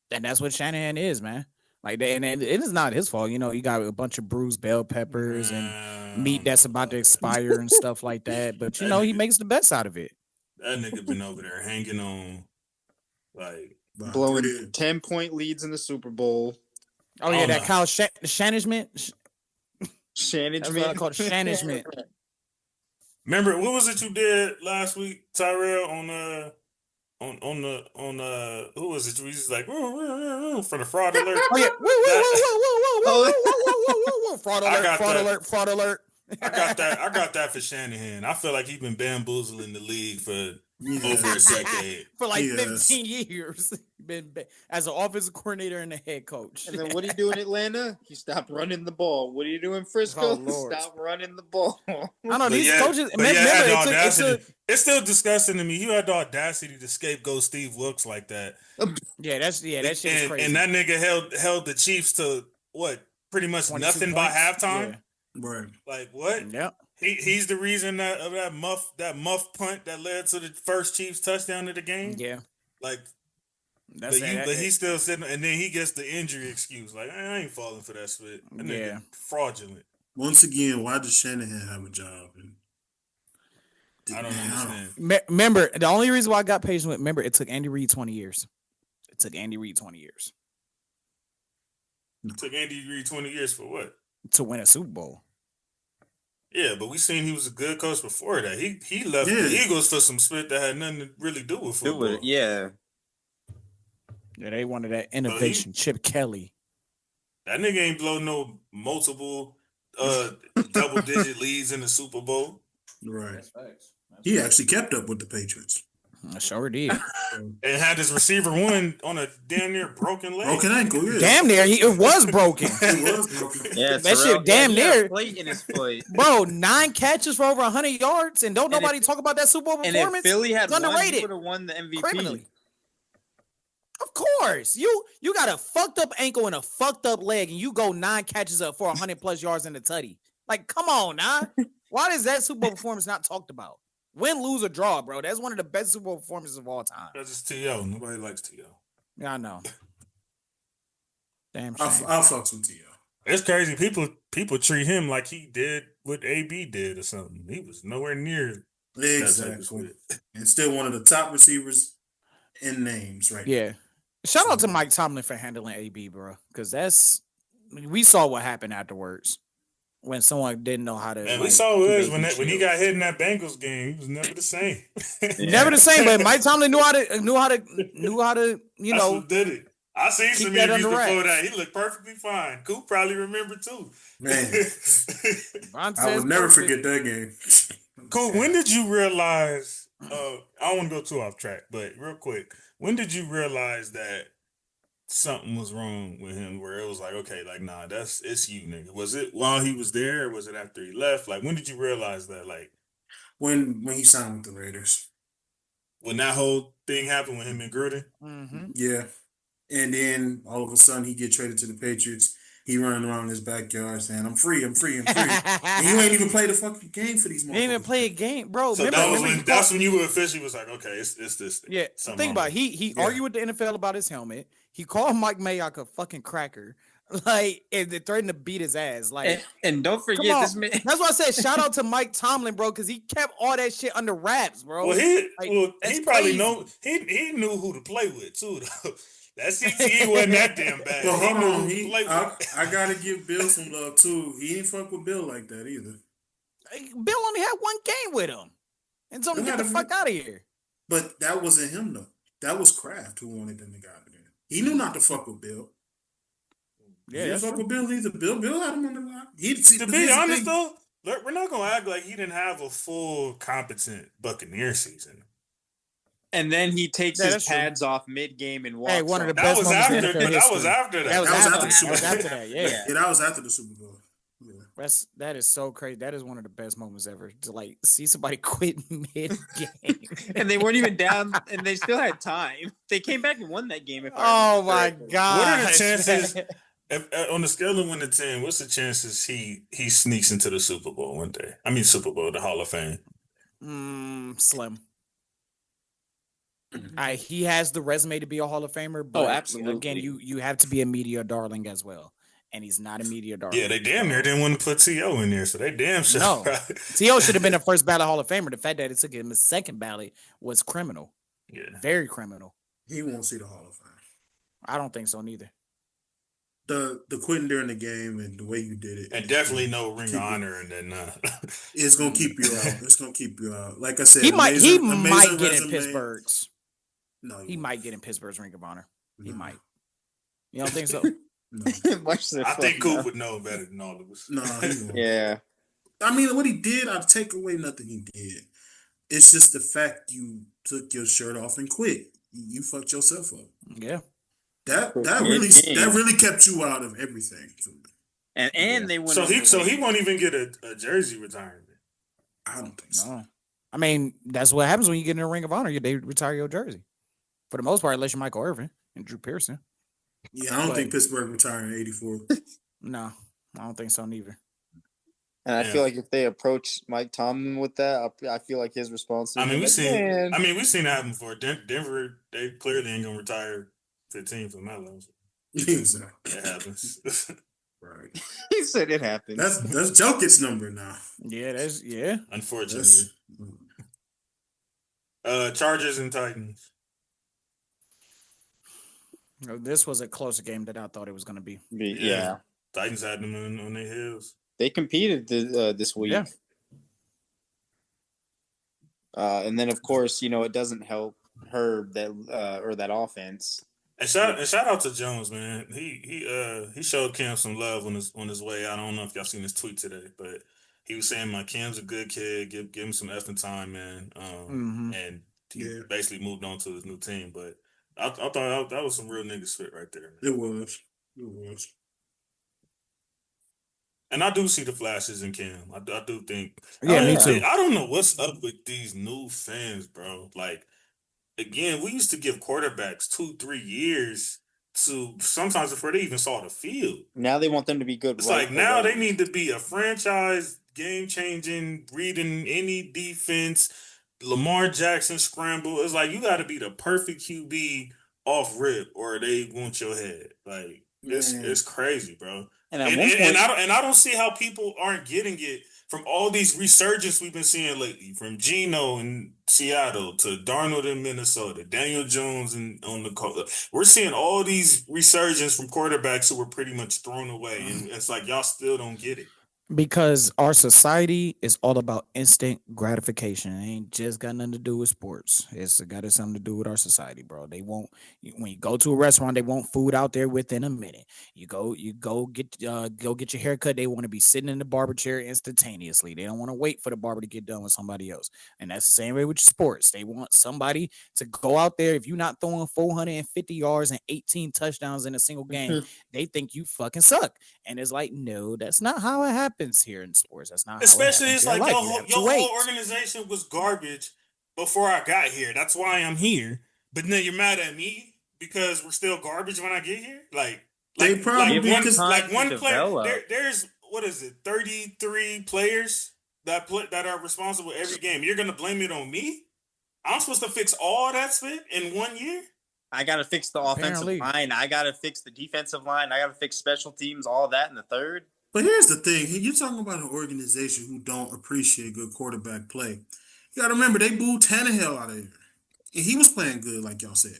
And that's what Shanahan is, man. Like and it is not his fault. You know, you got a bunch of bruised bell peppers and meat that's about to expire and stuff like that. But you know, he makes the best out of it. That nigga been over there hanging on, like Blowing 10-point leads in the Super Bowl. Oh yeah, that Kyle Shanishment. Shannon. That's what I call it, Shanishment. Remember what was it you did last week, Tyrell, on who was it? We was like for the fraud alert. Oh yeah, whoa, fraud alert, fraud alert. I got that for Shanahan. I feel like he's been bamboozling the league for over a decade. For like 15 years. Been as an offensive coordinator and a head coach. And then what do you do in Atlanta? He stopped running the ball. What do you do in Frisco? Stop running the ball. I don't know, these coaches. It's still disgusting to me. You had the audacity to scapegoat Steve Wilkes like that. That shit's crazy. And that nigga held the Chiefs to what? Pretty much nothing by halftime. Yeah. Right. Like what? Yeah. He's the reason that muff punt that led to the first Chiefs touchdown of the game. Yeah. Like, but he's still sitting, and then he gets the injury excuse. Like, I ain't falling for that spit. That nigga fraudulent. Once again, why does Shanahan have a job? I don't understand. Remember, the only reason why I got patient with, it took Andy Reid 20 years. It took Andy Reid 20 years. It took Andy Reid 20 years for what? To win a Super Bowl. Yeah, but we seen he was a good coach before that. He left the Eagles for some spit that had nothing to really do with football. Yeah, they wanted that innovation. Chip Kelly. That nigga ain't blow no multiple double-digit leads in the Super Bowl. Right. He actually kept up with the Patriots. I sure did. And had his receiver one on a damn near broken leg. Broken ankle, yeah. Damn near. It was broken. It was broken. Yeah, that shit damn near. Plate in his foot. Bro, 9 catches for over 100 yards, and nobody talk about that Super Bowl performance. And if Philly had won, underrated. he would have won the MVP. Criminally. Of course. You got a fucked up ankle and a fucked up leg, and you go 9 catches up for 100 plus yards in the tutty. Like, come on, nah. Why is that Super Bowl performance not talked about? Win, lose, or draw, bro. That's one of the best Super Bowl performances of all time. That's just T.O. Nobody likes T.O. Yeah, I know. Damn shame. I'll fuck with T.O. It's crazy. People treat him like he did what A.B. did or something. He was nowhere near exactly. And still one of the top receivers in names right now. Yeah. Shout out to Mike Tomlin for handling A.B., bro. Because we saw what happened afterwards. When someone didn't know how to, and we saw it was when he got hit in that Bengals game. He was never the same. Never the same. But Mike Tomlin knew how to. You know, did it. I seen some interviews before that. He looked perfectly fine. Coop probably remember too. Man, I will never forget that game. Coop, when did you realize? I don't want to go too off track, but real quick, when did you realize that something was wrong with him where it was like, okay, like, nah, it's you, nigga? Was it while he was there or was it after he left? Like, when did you realize that? Like, when he signed with the Raiders. When that whole thing happened with him and Gruden? Mm-hmm. Yeah. And then all of a sudden he get traded to the Patriots. He running around his backyard saying, I'm free. And you ain't even played the fucking game for these motherfuckers. He didn't even play a game, bro. So that's when you officially was like, okay, it's this thing. Yeah, think about it. He argued with the NFL about his helmet. He called Mike Mayock a fucking cracker. Like, and they threatened to beat his ass. Like, and don't forget this man. That's why I said shout out to Mike Tomlin, bro, because he kept all that shit under wraps, bro. Well, he probably he knew who to play with too, though. That CTE wasn't that damn bad. But hold on, I gotta give Bill some love too. He ain't fuck with Bill like that either. Bill only had one game with him, and told him to get the fuck out of here. But that wasn't him though. That was Kraft who wanted them to get out of there. He knew not to fuck with Bill. Yeah, he didn't fuck with Bill either. Bill had him on the line. To be honest though, we're not gonna act like he didn't have a full competent Buccaneer season. And then he takes his pads off mid-game and walks. Hey, one of the best moments in NFL history. That was after that. That was after the Super Bowl. Yeah, that was after the Super Bowl. Yeah. That is so crazy. That is one of the best moments ever to like see somebody quit mid-game. And they weren't even down, and they still had time. They came back and won that game. Oh my god! What are the chances? On the scale of 1 to 10, what's the chances he sneaks into the Super Bowl one day? I mean, Super Bowl, the Hall of Fame. Slim. He has the resume to be a Hall of Famer, but absolutely. Again, you have to be a media darling as well, and he's not a media darling. Yeah, they damn near didn't want to put T.O. in there, so they damn sure. No, T.O. should have been a first ballot Hall of Famer. The fact that it took him a second ballot was criminal. Yeah, very criminal. He won't see the Hall of Fame. I don't think so neither. The quitting during the game and the way you did it, and definitely no ring of honor, and then it's gonna keep you out. It's gonna keep you out. Like I said, he might get resume. in Pittsburgh's. No, he might get in Pittsburgh's ring of honor. He might. You don't think so? No. I think Coop would know better than all of us. No, he won't. Yeah. I mean, what he did, I'd take away nothing he did. It's just the fact you took your shirt off and quit. You fucked yourself up. Yeah. That really kept you out of everything. And they went. So he won't even get a jersey retirement. I don't think so. No. I mean, that's what happens when you get in a ring of honor. They retire your jersey. For the most part, unless you're Michael Irvin and Drew Pearson. Yeah, I don't think Pittsburgh retired in '84. No, I don't think so neither. And I feel like if they approach Mike Tomlin with that, I feel like his response. We've seen it happen before. Denver, they clearly ain't gonna retire 15 from that level. Exactly. It happens. Right. He said it happened. That's Jokic's number now. Yeah, Unfortunately. Chargers and Titans. This was a closer game than I thought it was going to be. Yeah. Titans had them on their heels. They competed this week. Yeah. And then, of course, it doesn't help Herb that offense. And shout out to Jones, man. He showed Cam some love on his way. I don't know if y'all seen his tweet today, but he was saying my Cam's a good kid. Give him some effing time, man. And he basically moved on to his new team. But I thought that was some real niggas fit right there, man. It was. And I do see the flashes in Cam. I do think. Yeah, me too. I don't know what's up with these new fans, bro. Like, again, we used to give quarterbacks 2-3 years to sometimes before they even saw the field. Now they want them to be good. It's like now they need to be a franchise, game-changing, reading any defense, Lamar Jackson scramble. It's like you got to be the perfect QB off rip, or they want your head. Like it's crazy, bro. And I don't see how people aren't getting it from all these resurgences we've been seeing lately, from Geno in Seattle to Darnold in Minnesota, Daniel Jones on the Colts. We're seeing all these resurgences from quarterbacks who were pretty much thrown away, and it's like y'all still don't get it. Because our society is all about instant gratification. It ain't just got nothing to do with sports. It's got something to do with our society, bro. They want when you go to a restaurant, they want food out there within a minute. You go get your haircut. They want to be sitting in the barber chair instantaneously. They don't want to wait for the barber to get done with somebody else. And that's the same way with sports. They want somebody to go out there. If you're not throwing 450 yards and 18 touchdowns in a single game, they think you fucking suck. And it's like, no, that's not how it happens here in sports. That's not especially how it it's like your whole organization was garbage before I got here. That's why I'm here. But then you're mad at me because we're still garbage when I get here. Like They probably like one player. develop. There's what is it? 33 players that are responsible every game. You're gonna blame it on me? I'm supposed to fix all that shit in 1 year? I got to fix the offensive line. I got to fix the defensive line. I got to fix special teams, all that in the third. But here's the thing. You're talking about an organization who don't appreciate good quarterback play. You got to remember, they booed Tannehill out of here. And he was playing good, like y'all said.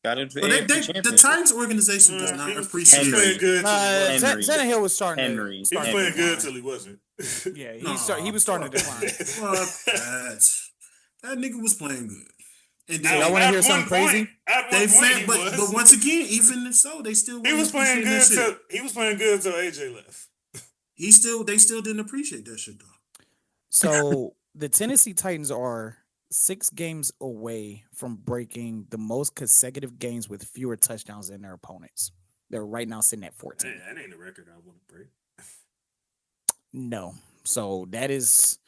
But the Titans organization does not appreciate playing good. Tannehill was starting. He was playing good till he wasn't. Yeah, he was starting to decline. Fuck that. That nigga was playing good. And then, y'all want to hear something crazy? But once again, even so, they still he was playing good till AJ left. They still didn't appreciate that shit though. So the Tennessee Titans are 6 games away from breaking the most consecutive games with fewer touchdowns than their opponents. They're right now sitting at 14. Man, that ain't a record I want to break. No. So that is,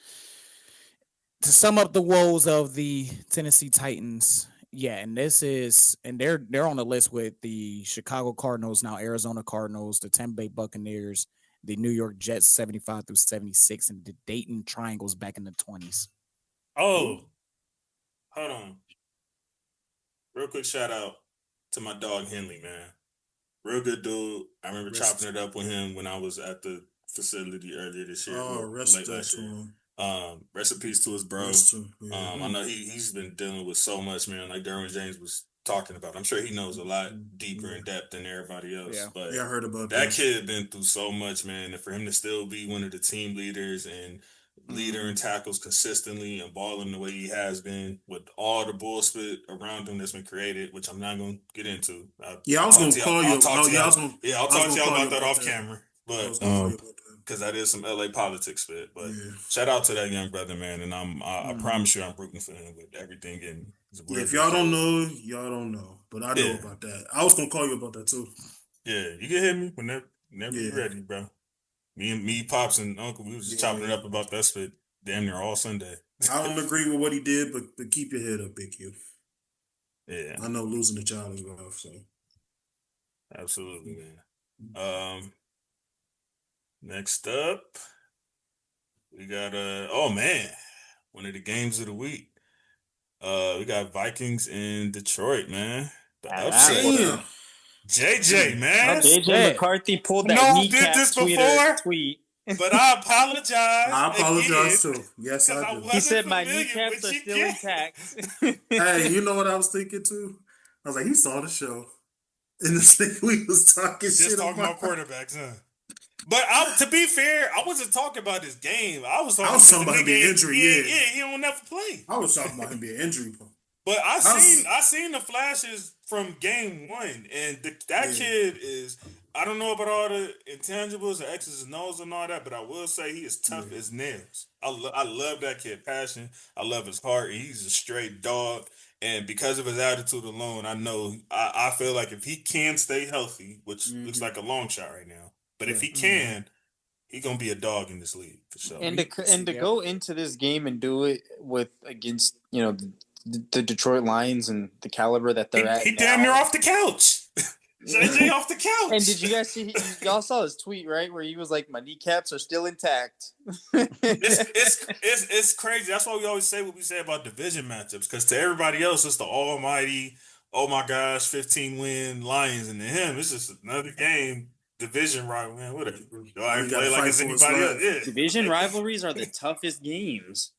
to sum up the woes of the Tennessee Titans. Yeah, and they're on the list with the Chicago Cardinals, now Arizona Cardinals, the Tampa Bay Buccaneers, the New York Jets 75 through 76, and the Dayton Triangles back in the 20s. Oh, hold on. Real quick shout out to my dog Henley, man. Real good dude. I remember chopping it up with him when I was at the facility earlier this year. Rest in peace to his bro. I know he's been dealing with so much, man. Like Derwin James was talking about. I'm sure he knows a lot deeper in depth than everybody else. Yeah. But I heard about that kid been through so much, man. And for him to still be one of the team leaders and leader in tackles consistently and balling the way he has been with all the bullshit around him that's been created, which I'm not going to get into. I was going to call you. I'll talk to y'all about that off camera. But because that is some LA politics bit. But shout out to that young brother, man. And I promise you I'm rooting for him with everything. And if y'all don't know, y'all don't know. But I know about that. I was going to call you about that too. Yeah, you can hit me whenever you're ready, bro. Me, Pops, and Uncle, we was just chopping it up about that spit damn near all Sunday. I don't agree with what he did, but keep your head up, Big Q. Yeah. I know losing a child is rough, so. Absolutely, man. Next up, we got one of the games of the week. We got Vikings in Detroit, man. Damn. JJ, man. JJ McCarthy pulled that kneecap tweet. But I apologize. I apologize too. Yes, I do. He said my kneecaps are still intact. Hey, you know what I was thinking too? I was like, he saw the show. And this thing we was talking just shit talking about quarterbacks, huh? But to be fair, I wasn't talking about his game. I was talking about him being injury. Yeah, he don't never play. I was talking about him being injury. But I seen the flashes from game one, and that kid is. I don't know about all the intangibles, the X's and O's and all that, but I will say he is tough as nails. I love that kid passion. I love his heart. He's a straight dog, and because of his attitude alone, I feel like if he can stay healthy, which looks like a long shot right now, but if he can, he's gonna be a dog in this league for sure. And to go into this game and do it against the Detroit Lions and the caliber that they're at. He damn near off the couch. JJ off the couch. And did you guys see? Y'all saw his tweet, right? Where he was like, "My kneecaps are still intact." It's crazy. That's why we always say what we say about division matchups. Because to everybody else, it's the almighty, oh my gosh, 15-win Lions, and to him, it's just another game. Division rival, man. Whatever. I ain't play like it's anybody else. Yeah. Division rivalries are the toughest games.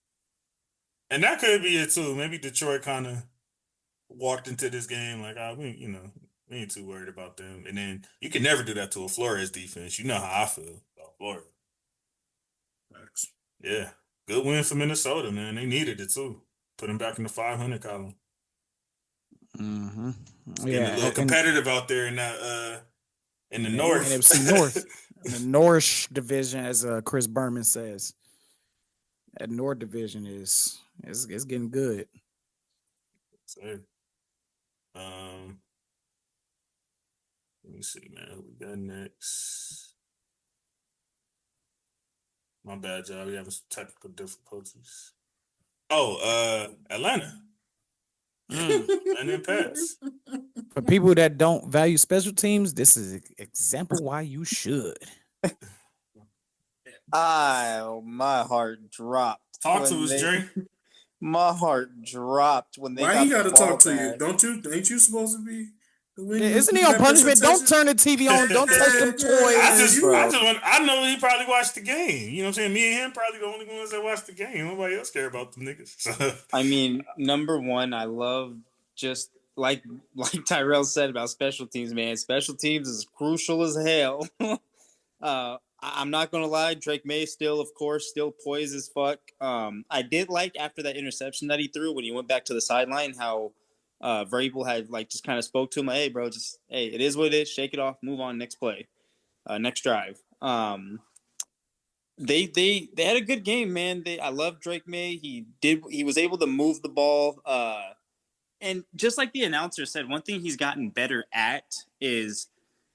And that could be it too. Maybe Detroit kind of walked into this game like, we ain't too worried about them. And then you can never do that to a Flores defense. You know how I feel about Florida. Thanks. Yeah, good win for Minnesota, man. They needed it too. Put them back in the 500 column. Mm-hmm. Yeah, a little competitive out there in that in the North. NFC North, the North division, as Chris Berman says. That North division is getting good. So, let me see, man. Who we got next? My bad, y'all. We having some technical difficulties. Oh, Atlanta. And then Pats. For people that don't value special teams, this is an example why you should. My heart dropped. Talk to us, Jay. My heart dropped when they. Why got he got to talk to back. you? Don't you? Ain't you supposed to be? Isn't he on punishment? Don't turn the TV on. Don't touch them toys. I know he probably watched the game. You know what I'm saying? Me and him probably the only ones that watched the game. Nobody else care about them niggas. So. I mean, number one, I love just like Tyrell said about special teams, man. Special teams is crucial as hell. I'm not gonna lie, Drake May still poised as fuck. I did like after that interception that he threw when he went back to the sideline how Vrabel had like just kind of spoke to him like, hey bro, it is what it is, shake it off, move on, next play, next drive. They had a good game, man. I love Drake May. He was able to move the ball. And just like the announcer said, one thing he's gotten better at is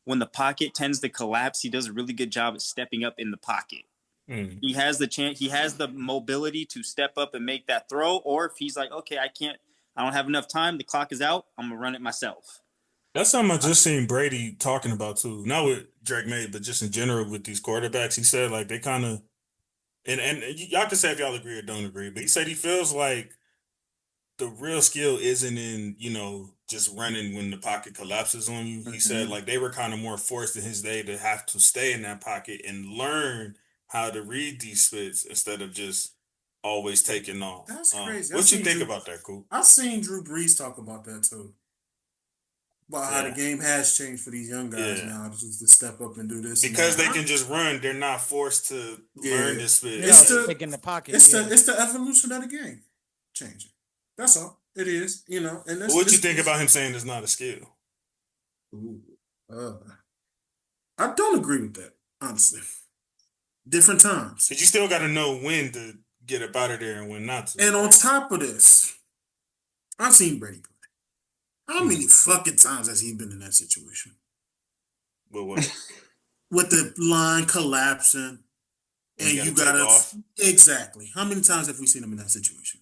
when the pocket tends to collapse, he does a really good job at stepping up in the pocket. He has the chance, he has the mobility to step up and make that throw. Or if he's like, okay, I don't have enough time, the clock is out, I'm gonna run it myself. That's something I just seen Brady talking about too. Not with Drake May, but just in general with these quarterbacks. He said like they kind of, and y'all can say if y'all agree or don't agree, but he said he feels like the real skill isn't in, just running when the pocket collapses on you. He said like they were kind of more forced in his day to have to stay in that pocket and learn how to read these splits instead of just always taking off. That's crazy. What you think about that, Cool? I've seen Drew Brees talk about that too. About how the game has changed for these young guys now just to step up and do this. Because they can just run, they're not forced to learn this split. It's the pocket. It's the evolution of the game changing. That's all it is, And that's, what you think about him saying it's not a skill? I don't agree with that, honestly. Different times. Because you still got to know when to get up out of there and when not to. And on top of this, I've seen Brady play. How many fucking times has he been in that situation? With what? With the line collapsing, and you gotta exactly. How many times have we seen him in that situation?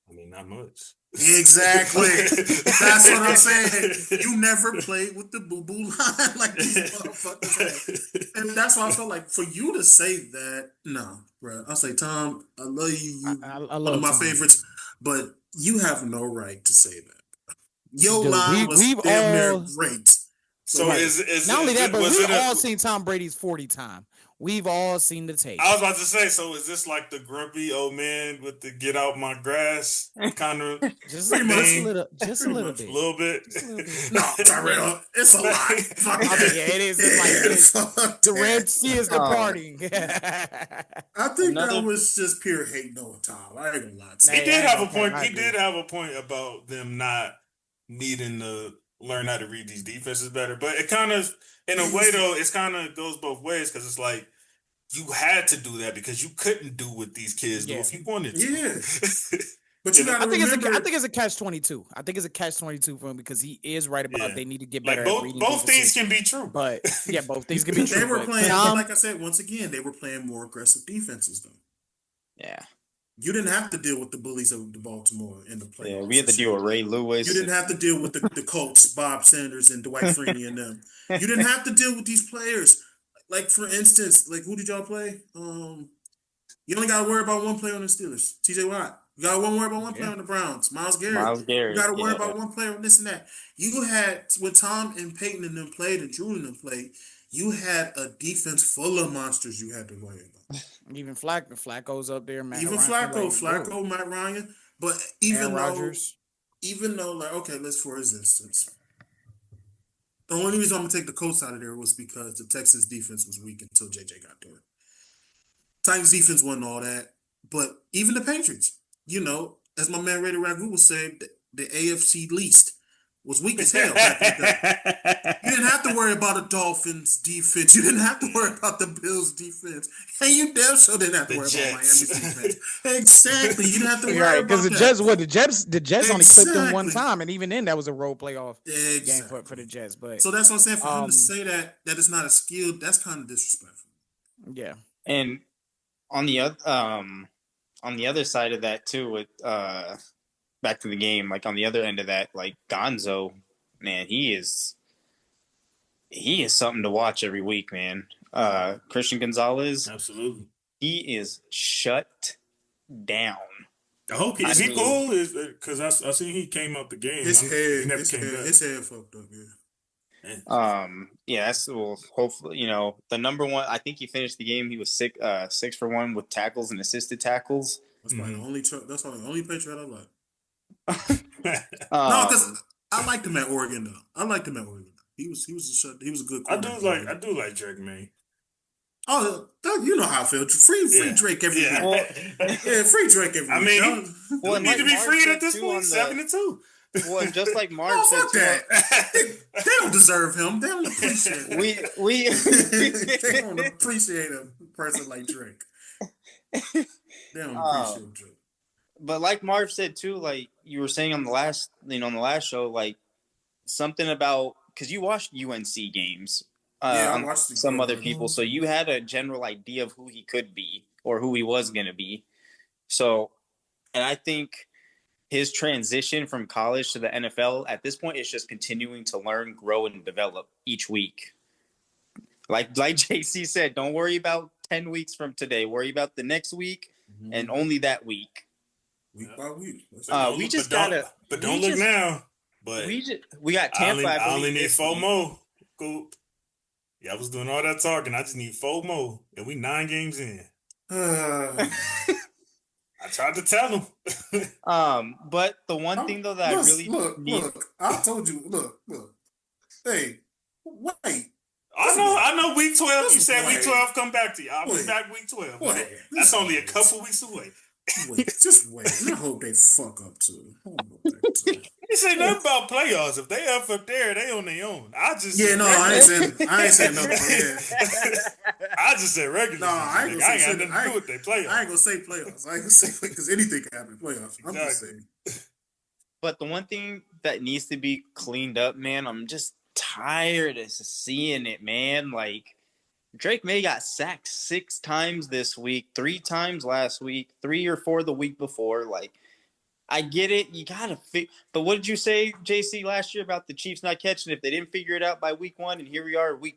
I mean, not much. Exactly. That's what I'm saying. You never played with the boo-boo line like these motherfuckers have. And that's why I felt like for you to say that, no, bro. I'll say, Tom, I love you. I one love of my Tom. favorites, but you have no right to say that. Your line was damn near great. So is not only that, but we've all seen Tom Brady's 40 time. We've all seen the tape. I was about to say, so is this like the grumpy old man with the get out my grass kind of just a little bit. A little bit. No, Tyrell, it's a lot. It is. It's like the Red Sea is departing. I think that was just pure hate no Tom. I ain't gonna lie to you. He did have a point. He did have a point about them not needing to learn how to read these defenses better. But it kind of, in a way though, it's kind of goes both ways because it's like you had to do that because you couldn't do what these kids do if you wanted to. Yeah. But you gotta remember. I think it's a catch-22. I think it's a catch-22 for him because he is right about they need to get better at reading. Both things can be true. But both things can be true. They were playing, like I said, once again, they were playing more aggressive defenses though. Yeah. You didn't have to deal with the bullies of the Baltimore in the playoffs. Yeah, we had to deal with Ray Lewis. You didn't have to deal with the Colts, Bob Sanders and Dwight Freeney and them. You didn't have to deal with these players. Like, for instance, who did y'all play? You only got to worry about one player on the Steelers, TJ Watt. You got to worry about one player on the Browns, Myles Garrett. You got to worry about one player on this and that. You had, when Tom and Peyton and them played and Drew and them played, you had a defense full of monsters you had to worry about. Even Flacco's up there, Matt Flacco, Matt Ryan. But even though, okay, let's for instance, the only reason I'm gonna take the Colts out of there was because the Texans defense was weak until JJ got there. Titans defense wasn't all that, but even the Patriots, as my man Raider Ragu was saying, the AFC least was weak as hell back in the day. You didn't have to worry about the Dolphins defense. You didn't have to worry about the Bills defense. And you damn sure didn't have to worry about Miami's defense. Exactly. You didn't have to worry about because the Jets only clipped them one time, and even then that was a road playoff game for the Jets. But so that's what I'm saying. For him to say that it's not a skill, that's kind of disrespectful. Yeah. And on the other side of that too, with back to the game, like on the other end of that, like Gonzo, man, he is something to watch every week, man. Christian Gonzalez, absolutely. he is shut down. I hope is he cool? Is because I seen he came out the game. His he never his came back. His head fucked up. Yeah. Yeah, that's well. Hopefully, the number one. I think he finished the game. He was 6 for 1 with tackles and assisted tackles. That's probably the only. That's probably the only Patriot I like. No, because I liked him at Oregon though. He was a good. I do like Drake, man. Oh, you know how I feel. Free Drake every week. Well, free Drake every week. I mean, we need to be freed at this point. 7-2. Well, just like Mark said, they don't deserve him. They don't appreciate him. They don't appreciate a person like Drake. They don't appreciate Drake. But like Marv said too, like you were saying on the last show, like something about because you watched UNC games. I watched some other people, so you had a general idea of who he could be or who he was going to be. So, and I think his transition from college to the NFL at this point is just continuing to learn, grow, and develop each week. Like JC said, don't worry about 10 weeks from today. Worry about the next week and only that week. Week by week. We just gotta. But don't look now. But we got Tampa. I only need 4 more. Cool. Yeah, I was doing all that talking. I just need 4 more, and we 9 games in. I tried to tell him. But the one thing though that I really need. Look. I told you. Look. Hey, wait. I know. Week 12. You said week 12 come back to you. I'll be back week 12. That's only a couple weeks away. Just wait. I hope they fuck up too. You say nothing about playoffs. If they up there, they on their own. I ain't saying nothing. Yeah. I just said regular. No, I ain't gonna say nothing to do with their playoffs. I ain't gonna say playoffs. I ain't gonna say because anything can happen in playoffs. I'm just saying. But the one thing that needs to be cleaned up, man, I'm just tired of seeing it, man. Like Drake May got sacked 6 times this week, 3 times last week, 3 or 4 the week before. Like, I get it. You got to but what did you say, JC, last year about the Chiefs not catching it? If they didn't figure it out by week 1, and here we are, week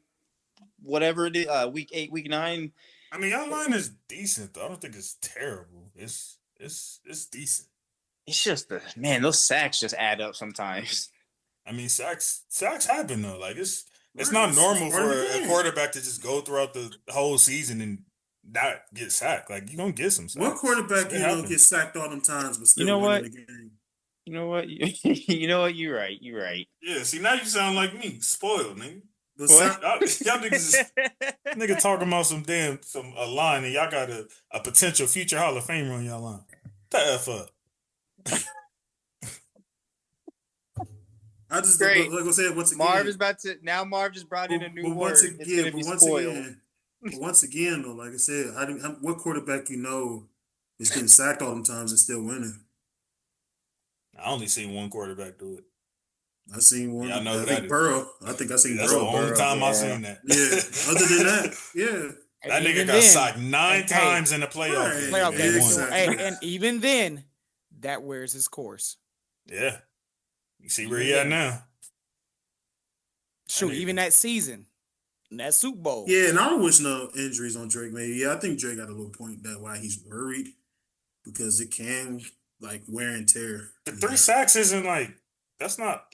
8, week 9. I mean, our line is decent, though. I don't think it's terrible. It's decent. It's just, those sacks just add up sometimes. I mean, sacks happen, though. Like, it's not normal for a quarterback to just go throughout the whole season and not get sacked. Like, you're going to get some sacks. What quarterback get sacked all them times but still win the game? You know what? You're right. Yeah, see, now you sound like me. Spoiled, nigga. Y'all nigga talking about some line and y'all got a potential future Hall of Famer on y'all line. The F up. I just like I said once again. Marv just brought in a new word. Once again, though, like I said, what quarterback is getting sacked all the times and still winning? I only seen one quarterback do it. I seen one. Yeah, I know I think Burrow. I think I seen That's Burrow. That's the only time I seen that. Yeah. Other than that, yeah. That nigga got sacked 9 times in the playoff game. Exactly. And even then, that wears his course. Yeah. You see where he at now. Shoot, even that season, that Super Bowl. Yeah, and I don't wish no injuries on Drake. Maybe I think Drake got a little point that why he's worried because it can wear and tear. The 3 sacks isn't that's not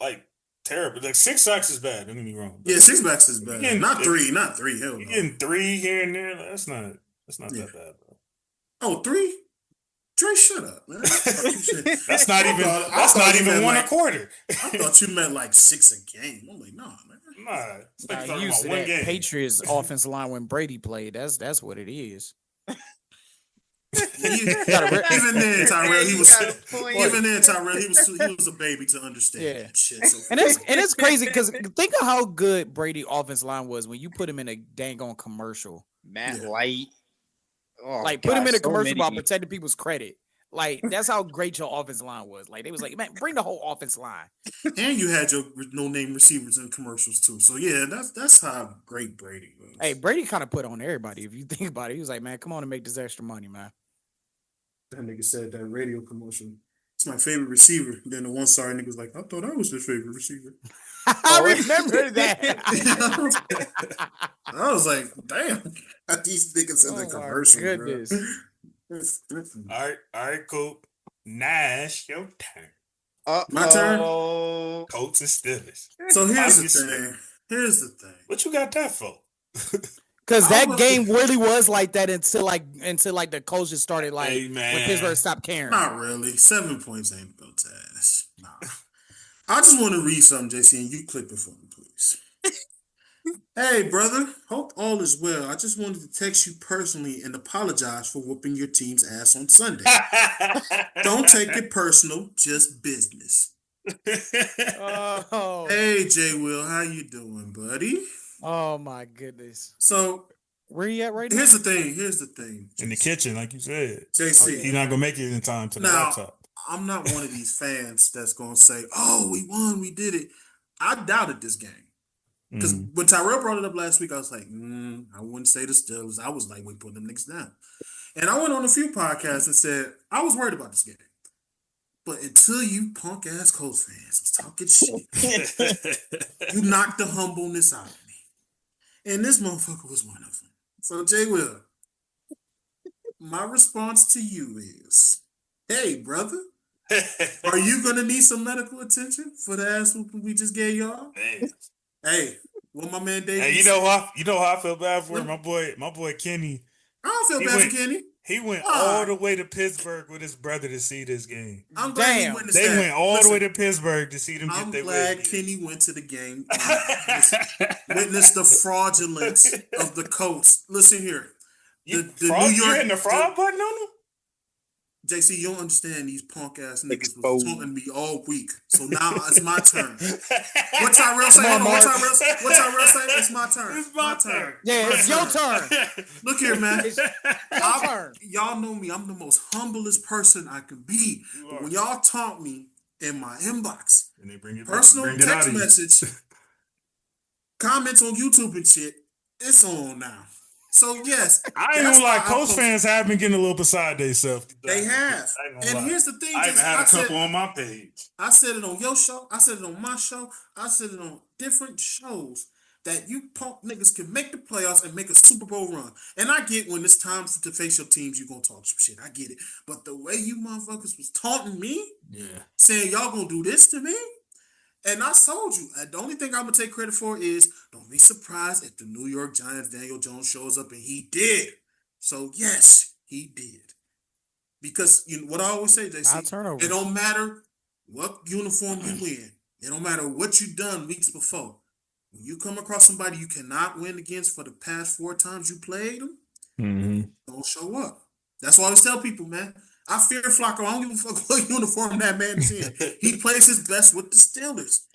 terrible. 6 sacks is bad. Don't get me wrong. Yeah, 6 sacks is bad. Not three. Hell no. Getting 3 here and there. That's not that bad, bro. Oh, 3? Dre, shut up, man. That's not even one a quarter. I thought you meant 6 a game. I'm like, nah, man. Nah, used to that game. Patriots offensive line when Brady played. That's what it is. Even then, Tyrell, he was a baby to understand that shit. So and it's crazy because think of how good Brady offensive line was when you put him in a dang on commercial. Matt White. Oh, put him in a commercial about protecting people's credit. That's how great your offensive line was. They was like, man, bring the whole offensive line. And you had your no-name receivers in commercials too. So yeah, that's how great Brady was. Hey, Brady kind of put on everybody. If you think about it, he was like, man, come on and make this extra money, man. That nigga said that radio commercial. It's my favorite receiver. Then the one sorry nigga was like, I thought I was his favorite receiver. I remember that. I was like, damn. These niggas in the commercial, goodness. bro. All right, cool. Nash, your turn. My turn? Colts and Steelers. So here's the thing. What you got that for? Because that game really was like that until the Colts just started when Pittsburgh stopped caring. Not really. 7 points ain't built to ass. Nah. I just want to read something, JC, and you clip it for me, please. Hey, brother. Hope all is well. I just wanted to text you personally and apologize for whooping your team's ass on Sunday. Don't take it personal, just business. Oh. Hey, J. Will, how you doing, buddy? Oh my goodness. So where you at right now? Here's the thing. JC. In the kitchen, like you said. JC. You're not gonna make it in time to the laptop. I'm not one of these fans that's gonna say, "Oh, we won, we did it." I doubted this game because when Tyrell brought it up last week, I was like, I wouldn't say the Steelers. I was like, we put them niggas down. And I went on a few podcasts and said I was worried about this game. But until you punk ass Colts fans was talking shit, you knocked the humbleness out of me. And this motherfucker was one of them. So, Jay Will, my response to you is, hey, brother, are you going to need some medical attention for the ass whooping we just gave y'all? Hey, what my man David Hey, you know how I feel bad for him? My boy Kenny. I don't feel bad for Kenny. He went all the way to Pittsburgh with his brother to see this game. I'm glad he witnessed that. They went all the way to Pittsburgh to see them get their way. I'm glad Kenny went to the game and witnessed the fraudulence of the Colts. Listen here. You're hitting the fraud button on them? JC, you don't understand these punk ass niggas was taunting me all week. So now it's my turn. What Tyrell say? What Tyrell say? It's my turn. It's my turn. Yeah, it's your turn. Look here, man. It's your turn. Y'all know me. I'm the most humblest person I can be. But when y'all taunt me in my inbox, and they bring it personal text message, comments on YouTube and shit, it's on now. So yes, I ain't gonna lie. Colts fans have been getting a little beside themselves. They have, and here's the thing: I even had a couple on my page. I said it on your show. I said it on my show. I said it on different shows that you punk niggas can make the playoffs and make a Super Bowl run. And I get when it's time to face your teams, you gonna talk some shit. I get it, but the way you motherfuckers was taunting me, saying y'all gonna do this to me. And I told you, the only thing I'm going to take credit for is don't be surprised if the New York Giants, Daniel Jones shows up, and he did. So, yes, he did. Because what I always say, JC, it don't matter what uniform you win. It don't matter what you done weeks before. When you come across somebody you cannot win against for the past 4 times you played them, don't show up. That's why I always tell people, man. I fear Flacco. I don't give a fuck what uniform that man is in. He plays his best with the Steelers.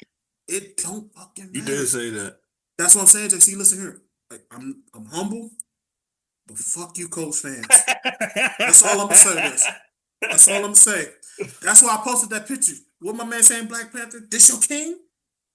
It don't fucking matter. You did say that. That's what I'm saying, JC. Listen here. I'm humble, but fuck you, Colts fans. That's all I'm gonna say. That's all I'm gonna say. That's why I posted that picture. What my man saying, Black Panther? This your king?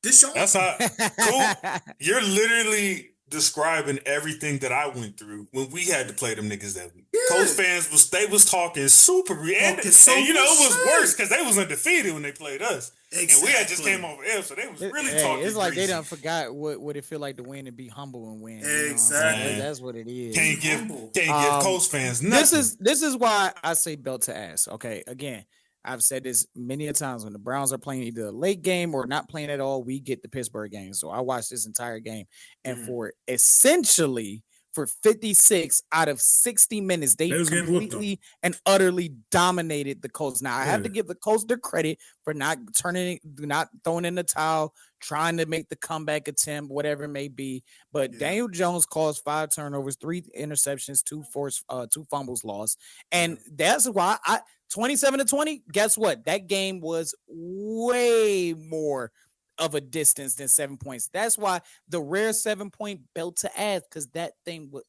This your? That's how. Cool. You're literally describing everything that I went through when we had to play them niggas that week. Yeah. Colts fans was talking super and it was worse because they was undefeated when they played us. Exactly. And we had just came over L, so they was really talking. It's like crazy. They done forgot what it feel like to win and be humble and win. Exactly. You know that's what it is. Can't give Colts fans nothing. This is why I say belt to ass. Okay, again, I've said this many a times when the Browns are playing either a late game or not playing at all, we get the Pittsburgh game. So I watched this entire game. And for essentially for 56 out of 60 minutes, they completely and utterly dominated the Colts. Now, I have to give the Colts their credit for not throwing in the towel, trying to make the comeback attempt, whatever it may be. But Daniel Jones caused 5 turnovers, 3 interceptions, 2 fumbles lost. And that's why 27-20, guess what? That game was way more of a distance than 7 points. That's why the rare 7-point belt to ass, because that thing would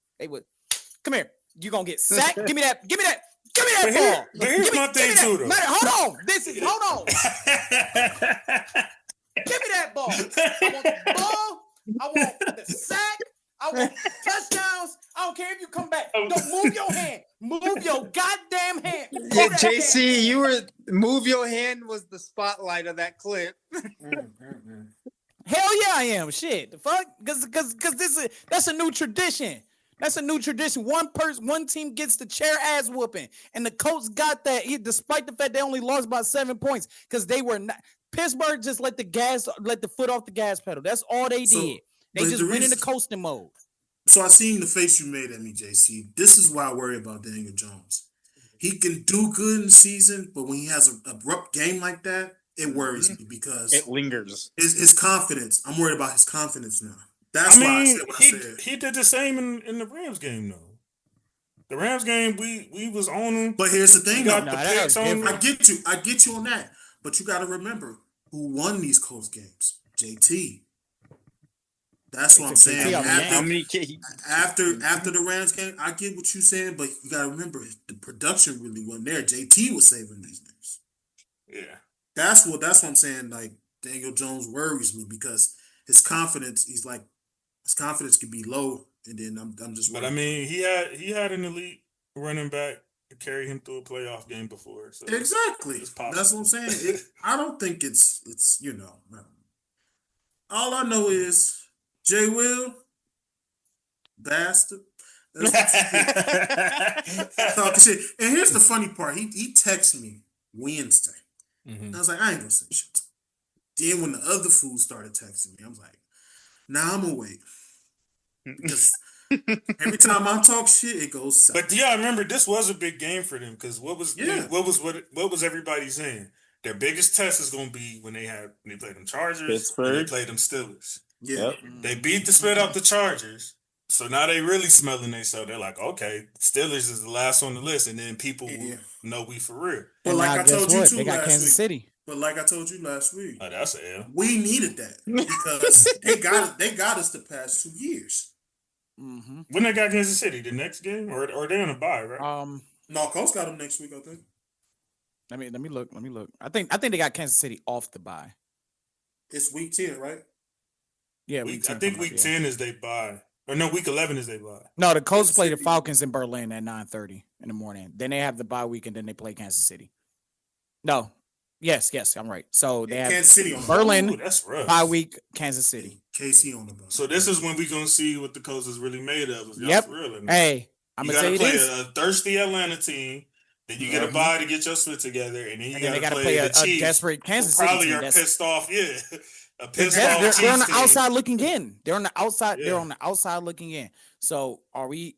come here. You're gonna get sacked. Give me that ball. But here's my thing too, though. Hold on. Give me that ball. I want the ball. I want the sack. I want touchdowns. I don't care if you come back. Don't move your hand. Move your goddamn hand. Yeah, JC, you were Move your hand was the spotlight of that clip. Hell yeah, I am. Shit, the fuck, because that's a new tradition. That's a new tradition. One team gets the chair ass whooping, and the Colts got that. Despite the fact they only lost by 7 points, because they were not. Pittsburgh just let the foot off the gas pedal. That's all they did. They just went into coasting mode. So I seen the face you made at me, JC. This is why I worry about Daniel Jones. He can do good in the season, but when he has an abrupt game like that, it worries me because it lingers. His confidence. I'm worried about his confidence now. That's why I said what I said. He did the same in the Rams game though. The Rams game, we was on him. But here's the thing, though. I get you on that. But you got to remember who won these close games. JT. That's what I'm saying. After the Rams game, I get what you're saying, but you got to remember the production really wasn't there. JT was saving these things. Yeah. That's what I'm saying. Like, Daniel Jones worries me because his confidence, his confidence could be low, and then I'm just worried. But I mean, he had an elite running back to carry him through a playoff game before. So exactly. That's what I'm saying. I don't think it's all I know is Jay Will, bastard. Talking shit. And here's the funny part. He texted me Wednesday. Mm-hmm. I was like, I ain't gonna say shit. Then when the other fools started texting me, I was like, nah, I'm gonna wait. Because every time I talk shit, it goes south. But yeah, I remember this was a big game for them because what was everybody saying? Their biggest test is gonna be when they played them Chargers, Pittsburgh, and they played them Steelers. Yeah, they beat the spit out the Chargers, so now they really smelling themselves. They're like, okay, Steelers is the last on the list, and then people will know we for real. But like I told you too, they got Kansas City. But like I told you last week, that's an L. We needed that because they got us the past 2 years. Mm-hmm. When they got Kansas City, the next game, or they on a bye, right? No, Colts got them next week, I think. Let me look. I think they got Kansas City off the bye. It's week 10, right? Yeah, week 10. I think week 10 is they bye. Or no, week 11 is they bye. No, the Colts play the Falcons in Berlin at 9:30 in the morning. Then they have the bye week, and then they play Kansas City. No. Yes, I'm right. So they have Kansas City on Berlin. Ooh, that's rough. Bye week, Kansas City. KC on the bye. So this is when we're gonna see what the Colts is really made of. Yep. Hey, I'm gonna tell you this: you gotta play a thirsty Atlanta team. Then you get a bye to get your split together, and then you gotta play the a Chiefs, desperate Kansas City probably team. are pissed off. Yeah, a pissed they're, off. They're on the team. outside looking in. They're on the outside. Yeah. They're on the outside looking in. So are we?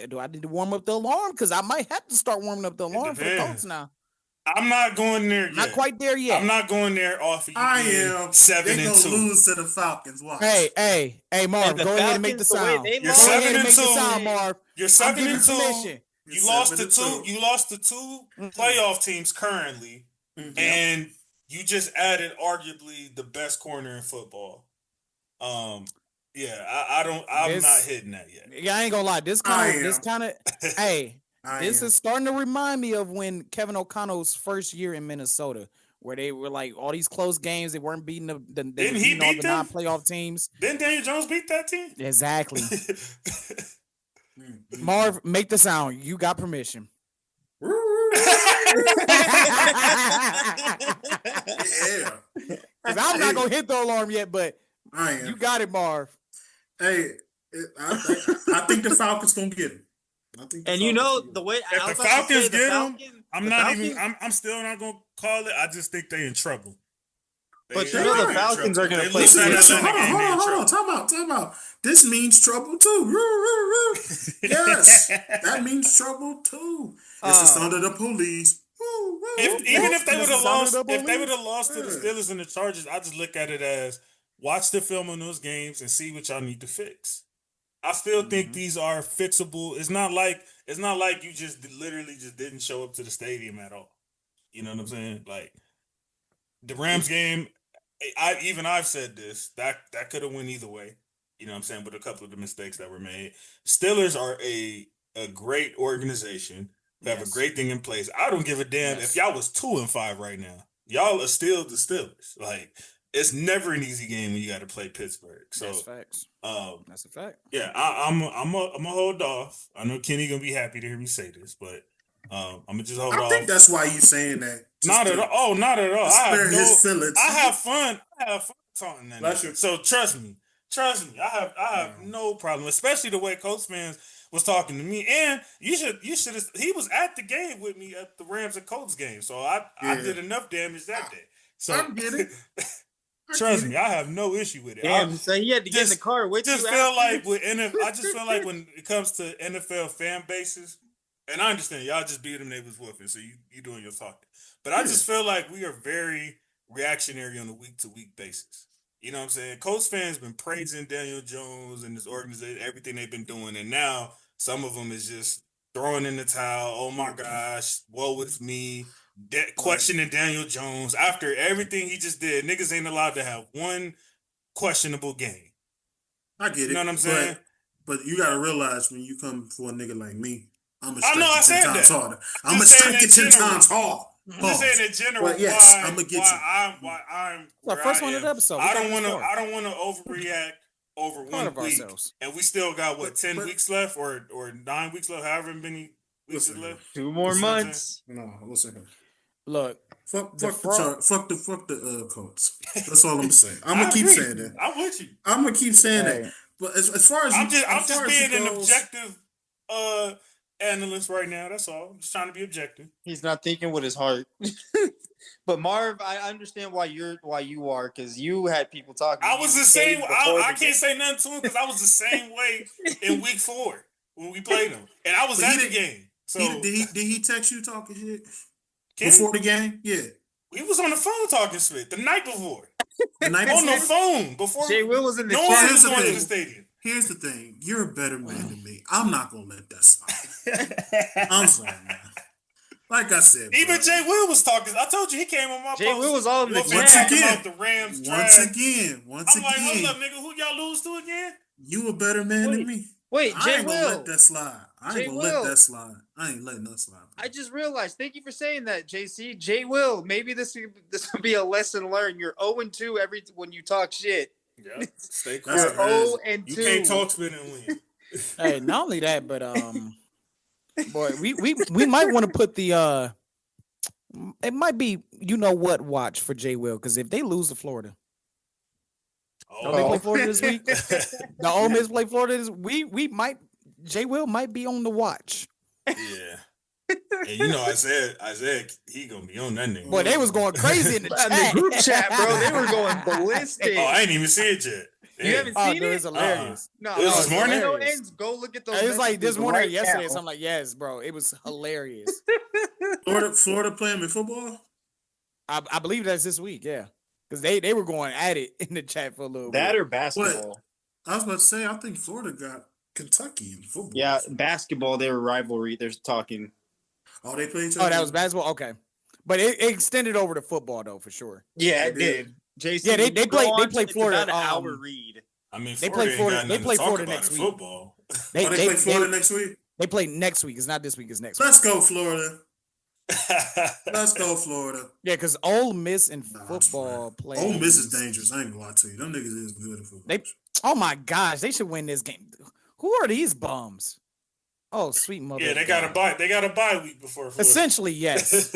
Do I need to warm up the alarm? Because I might have to start warming up the alarm for the Colts now. I'm not going there yet. Not quite there yet. I'm not going there off of you. I am 7-2. They gonna lose to the Falcons. Watch. Hey, Marv, go ahead and make the sound. You're 7-2, Marv. You're 7-2. You lost to two. You lost to two playoff teams currently, and you just added arguably the best corner in football. Yeah, I'm not hitting that yet. Yeah, I ain't gonna lie. This kind of, hey. This is starting to remind me of when Kevin O'Connell's first year in Minnesota, where they were like all these close games. They weren't beating the non-playoff teams. Didn't Daniel Jones beat that team? Exactly. Marv, make the sound. You got permission. Yeah. I'm not going to hit the alarm yet, but you got it, Marv. Hey, I think the Falcons going to get him. And you know the way if the Falcons get him, I'm still not gonna call it. I just think they in trouble. But you know the Falcons are gonna play. Hold on, time out. This means trouble too. Yes, that means trouble too. This is under the police. Even if they would have lost to the Steelers and the Chargers, I just look at it as watch the film on those games and see what y'all need to fix. I still think these are fixable. It's not like you just literally just didn't show up to the stadium at all. You know what I'm saying? Like the Rams game, I've said this, that could have went either way. You know what I'm saying? But a couple of the mistakes that were made. Steelers are a great organization. They have a great thing in place. I don't give a damn if y'all was 2-5 right now. Y'all are still the Steelers. Like it's never an easy game when you got to play Pittsburgh. So that's facts. That's a fact. Yeah, I'm a hold off. I know Kenny gonna be happy to hear me say this, but I'm gonna just hold I off. think that's why you saying that. Not at all. Oh, not at all. Spare his feelings. I have fun. Talking that. Nigga. So trust me. I have no problem, especially the way Colts fans was talking to me. And you should. He was at the game with me at the Rams and Colts game, so I did enough damage that day. So I get it. Trust me, I have no issue with it. Damn, so he had to get in the car with you. I just feel like when it comes to NFL fan bases, and I understand y'all just beat them, they was whooping, so you doing your talking. But I just feel like we are very reactionary on a week-to-week basis. You know what I'm saying? Colts fans been praising Daniel Jones and this organization, everything they've been doing, and now some of them is just throwing in the towel. Oh my gosh, woe is me. Questioning Daniel Jones after everything he just did. Niggas ain't allowed to have one questionable game. I get it. You know what I'm saying? But you gotta realize when you come for a nigga like me, I'm gonna strike you 10 times harder. I'm gonna strike you 10 times hard. I'm just saying in general. But yes, I'm gonna get you. Well, first one of the episode. I don't want to overreact over 1 week, and we still got 10 weeks left or 9 weeks left. However many weeks is left. 2 more months. No, listen. Look, fuck the Colts. That's all I'm gonna say. I'm gonna keep saying that. I'm with you. I'm gonna keep saying that. But as far as I'm just being an objective analyst right now. That's all. I'm just trying to be objective. He's not thinking with his heart. But Marv, I understand why you are, because you had people talking. I was the same. I can't say nothing to him because I was the same way in week 4 when we played him, and I was at the game. So did he text you talking shit before the game? Yeah, he was on the phone talking shit the night before. On the phone before Jay Will was in the no one was going to the stadium. Here's the thing: you're a better man than me. I'm not gonna let that slide. I'm sorry, man. Like I said, even Jay Will was talking. I told you he came on my Jay post. Will was all in the once again. The Rams once again. I'm like, hold up, nigga. Who y'all lose to again? You a better man than me. Wait, I ain't gonna let that slide. I ain't letting that slide. I just realized. Thank you for saying that, JC. Jay Will. Maybe this will be a lesson learned. You're 0-2 when you talk shit. Yeah, stay cool. You're 0-2. You can't talk spit and win. Hey, not only that, but boy, we might want to put the it might be watch for Jay Will, because if they lose to Florida. Don't they play Florida this week? The Ole Miss play Florida this week. Jay Will might be on the watch. Yeah. And Isaiah, he gonna be on that nigga. Boy, they was going crazy in the chat. The group chat, bro. They were going ballistic. Oh, I ain't even see it yet. You haven't seen it? It's hilarious. No, it was this morning. Go look at those. It was like this morning or yesterday. Now. So I'm like, yes, bro. It was hilarious. Florida playing with football? I believe that's this week. Yeah, because they were going at it in the chat for a little bit. That or basketball. I was about to say, I think Florida got Kentucky in football. Yeah, basketball. They were rivalry. They're talking. Oh, they played each other? Oh, that was basketball? Okay. But it extended over to football, though, for sure. Yeah, it did. Jason, yeah, they play Florida. About an hour read. I mean, they play Florida. They play Florida next week. Football. They play Florida next week? They play next week. It's not this week. It's next Let's week. Go, Florida. Let's go, Florida. Yeah, because Ole Miss in football play. Ole Miss is dangerous. I ain't gonna lie to you. Them niggas is good at football. Oh, my gosh. They should win this game. Who are these bums? Oh, sweet mother. Yeah, they got a bye. They got a bye week before Florida. Essentially, yes.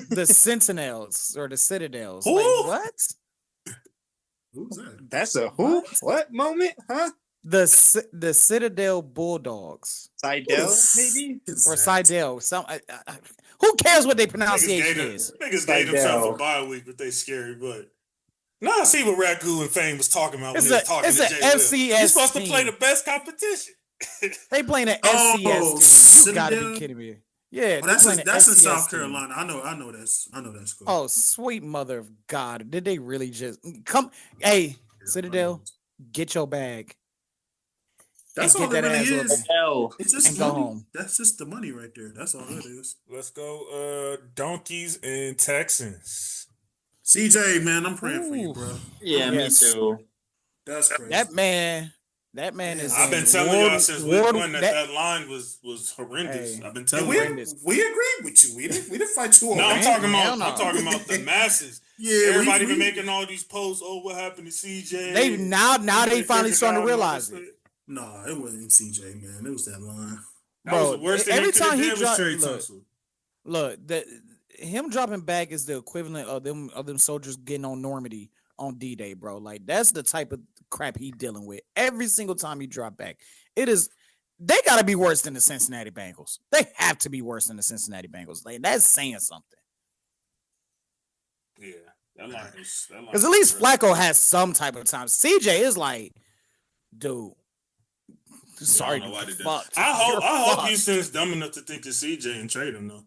The Sentinels or the Citadels. Who? Like, what? Who's that? That's a who? What moment? Huh? The Citadel Bulldogs. Seidel, maybe? Or Seidel. Who cares what they pronunciation is? Niggas gave themselves a bye week, but they scary, but now I see what Ragu and Fame was talking about when they was talking to Jay Will. FCS You're supposed to play the best competition. They playing an FCS team. You gotta be kidding me. Yeah, that's in South Carolina. I know that's cool. Oh, sweet mother of God. Did they really just come? Hey, Citadel, get your bag. That's all that really is. It's just and money. Go home. That's just the money right there. That's all that is. Let's go Donkeys and Texans. CJ, man, I'm praying for you, bro. Yeah, me too. That's crazy. That man is. I've been telling y'all since week one that line was horrendous. I've been telling you. We agreed with you. We didn't fight you on that. I'm talking about the masses. Yeah, everybody been making all these posts. Oh, what happened to CJ? They they finally starting to realize it. No, it wasn't CJ, man. It was that line. Bro, every time he dropped, Look, him dropping back is the equivalent of them soldiers getting on Normandy on D-Day, bro. Like that's the type of crap he dealing with every single time he drop back. They gotta be worse than the Cincinnati Bengals. They have to be worse than the Cincinnati Bengals. Like that's saying something. Yeah, that line because at least Flacco has some type of time. CJ is like, dude. Sorry, I don't know why they did. I hope Houston's dumb enough to think of CJ and trade him though.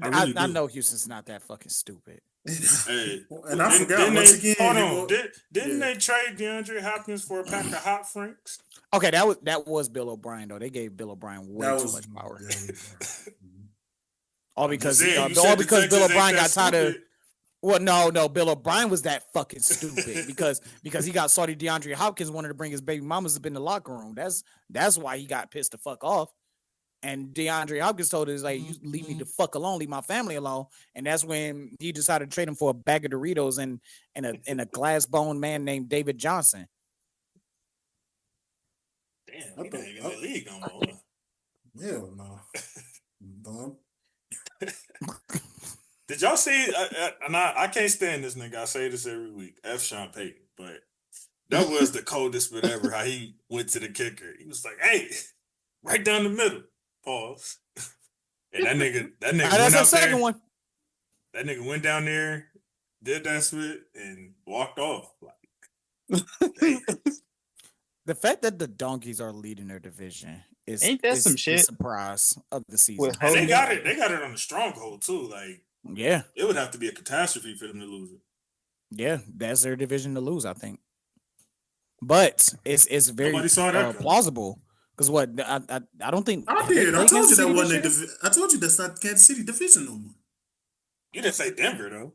I know Houston's not that fucking stupid. Hey, and I forgot once again. Hold on, didn't they trade DeAndre Hopkins for a pack of hot franks? Okay, that was Bill O'Brien though. They gave Bill O'Brien way too much power. all because Bill O'Brien got tired of. Well, no, Bill O'Brien was that fucking stupid because he got salty. DeAndre Hopkins wanted to bring his baby mamas up in the locker room. That's why he got pissed the fuck off. And DeAndre Hopkins told us, like, you leave me the fuck alone, leave my family alone. And that's when he decided to trade him for a bag of Doritos and a glass bone man named David Johnson. Damn, he ain't in the league no more. Hell no. Dumb. Did y'all see? And I can't stand this nigga. I say this every week. F. Sean Payton, but that was the coldest bit ever. How he went to the kicker. He was like, "Hey, right down the middle." Pause. And that nigga that's went out the second there. one. That nigga went down there, did that spit, and walked off. Like, the fact that the Donkeys are leading their division is some shit? The surprise of the season. and they got it. They got it on the stronghold too. Like, yeah, it would have to be a catastrophe for them to lose it. Yeah, that's their division to lose, I think. But it's very plausible. Because what I don't think I did. I told you that wasn't. I told you that's not Kansas City division no more. You didn't say Denver though.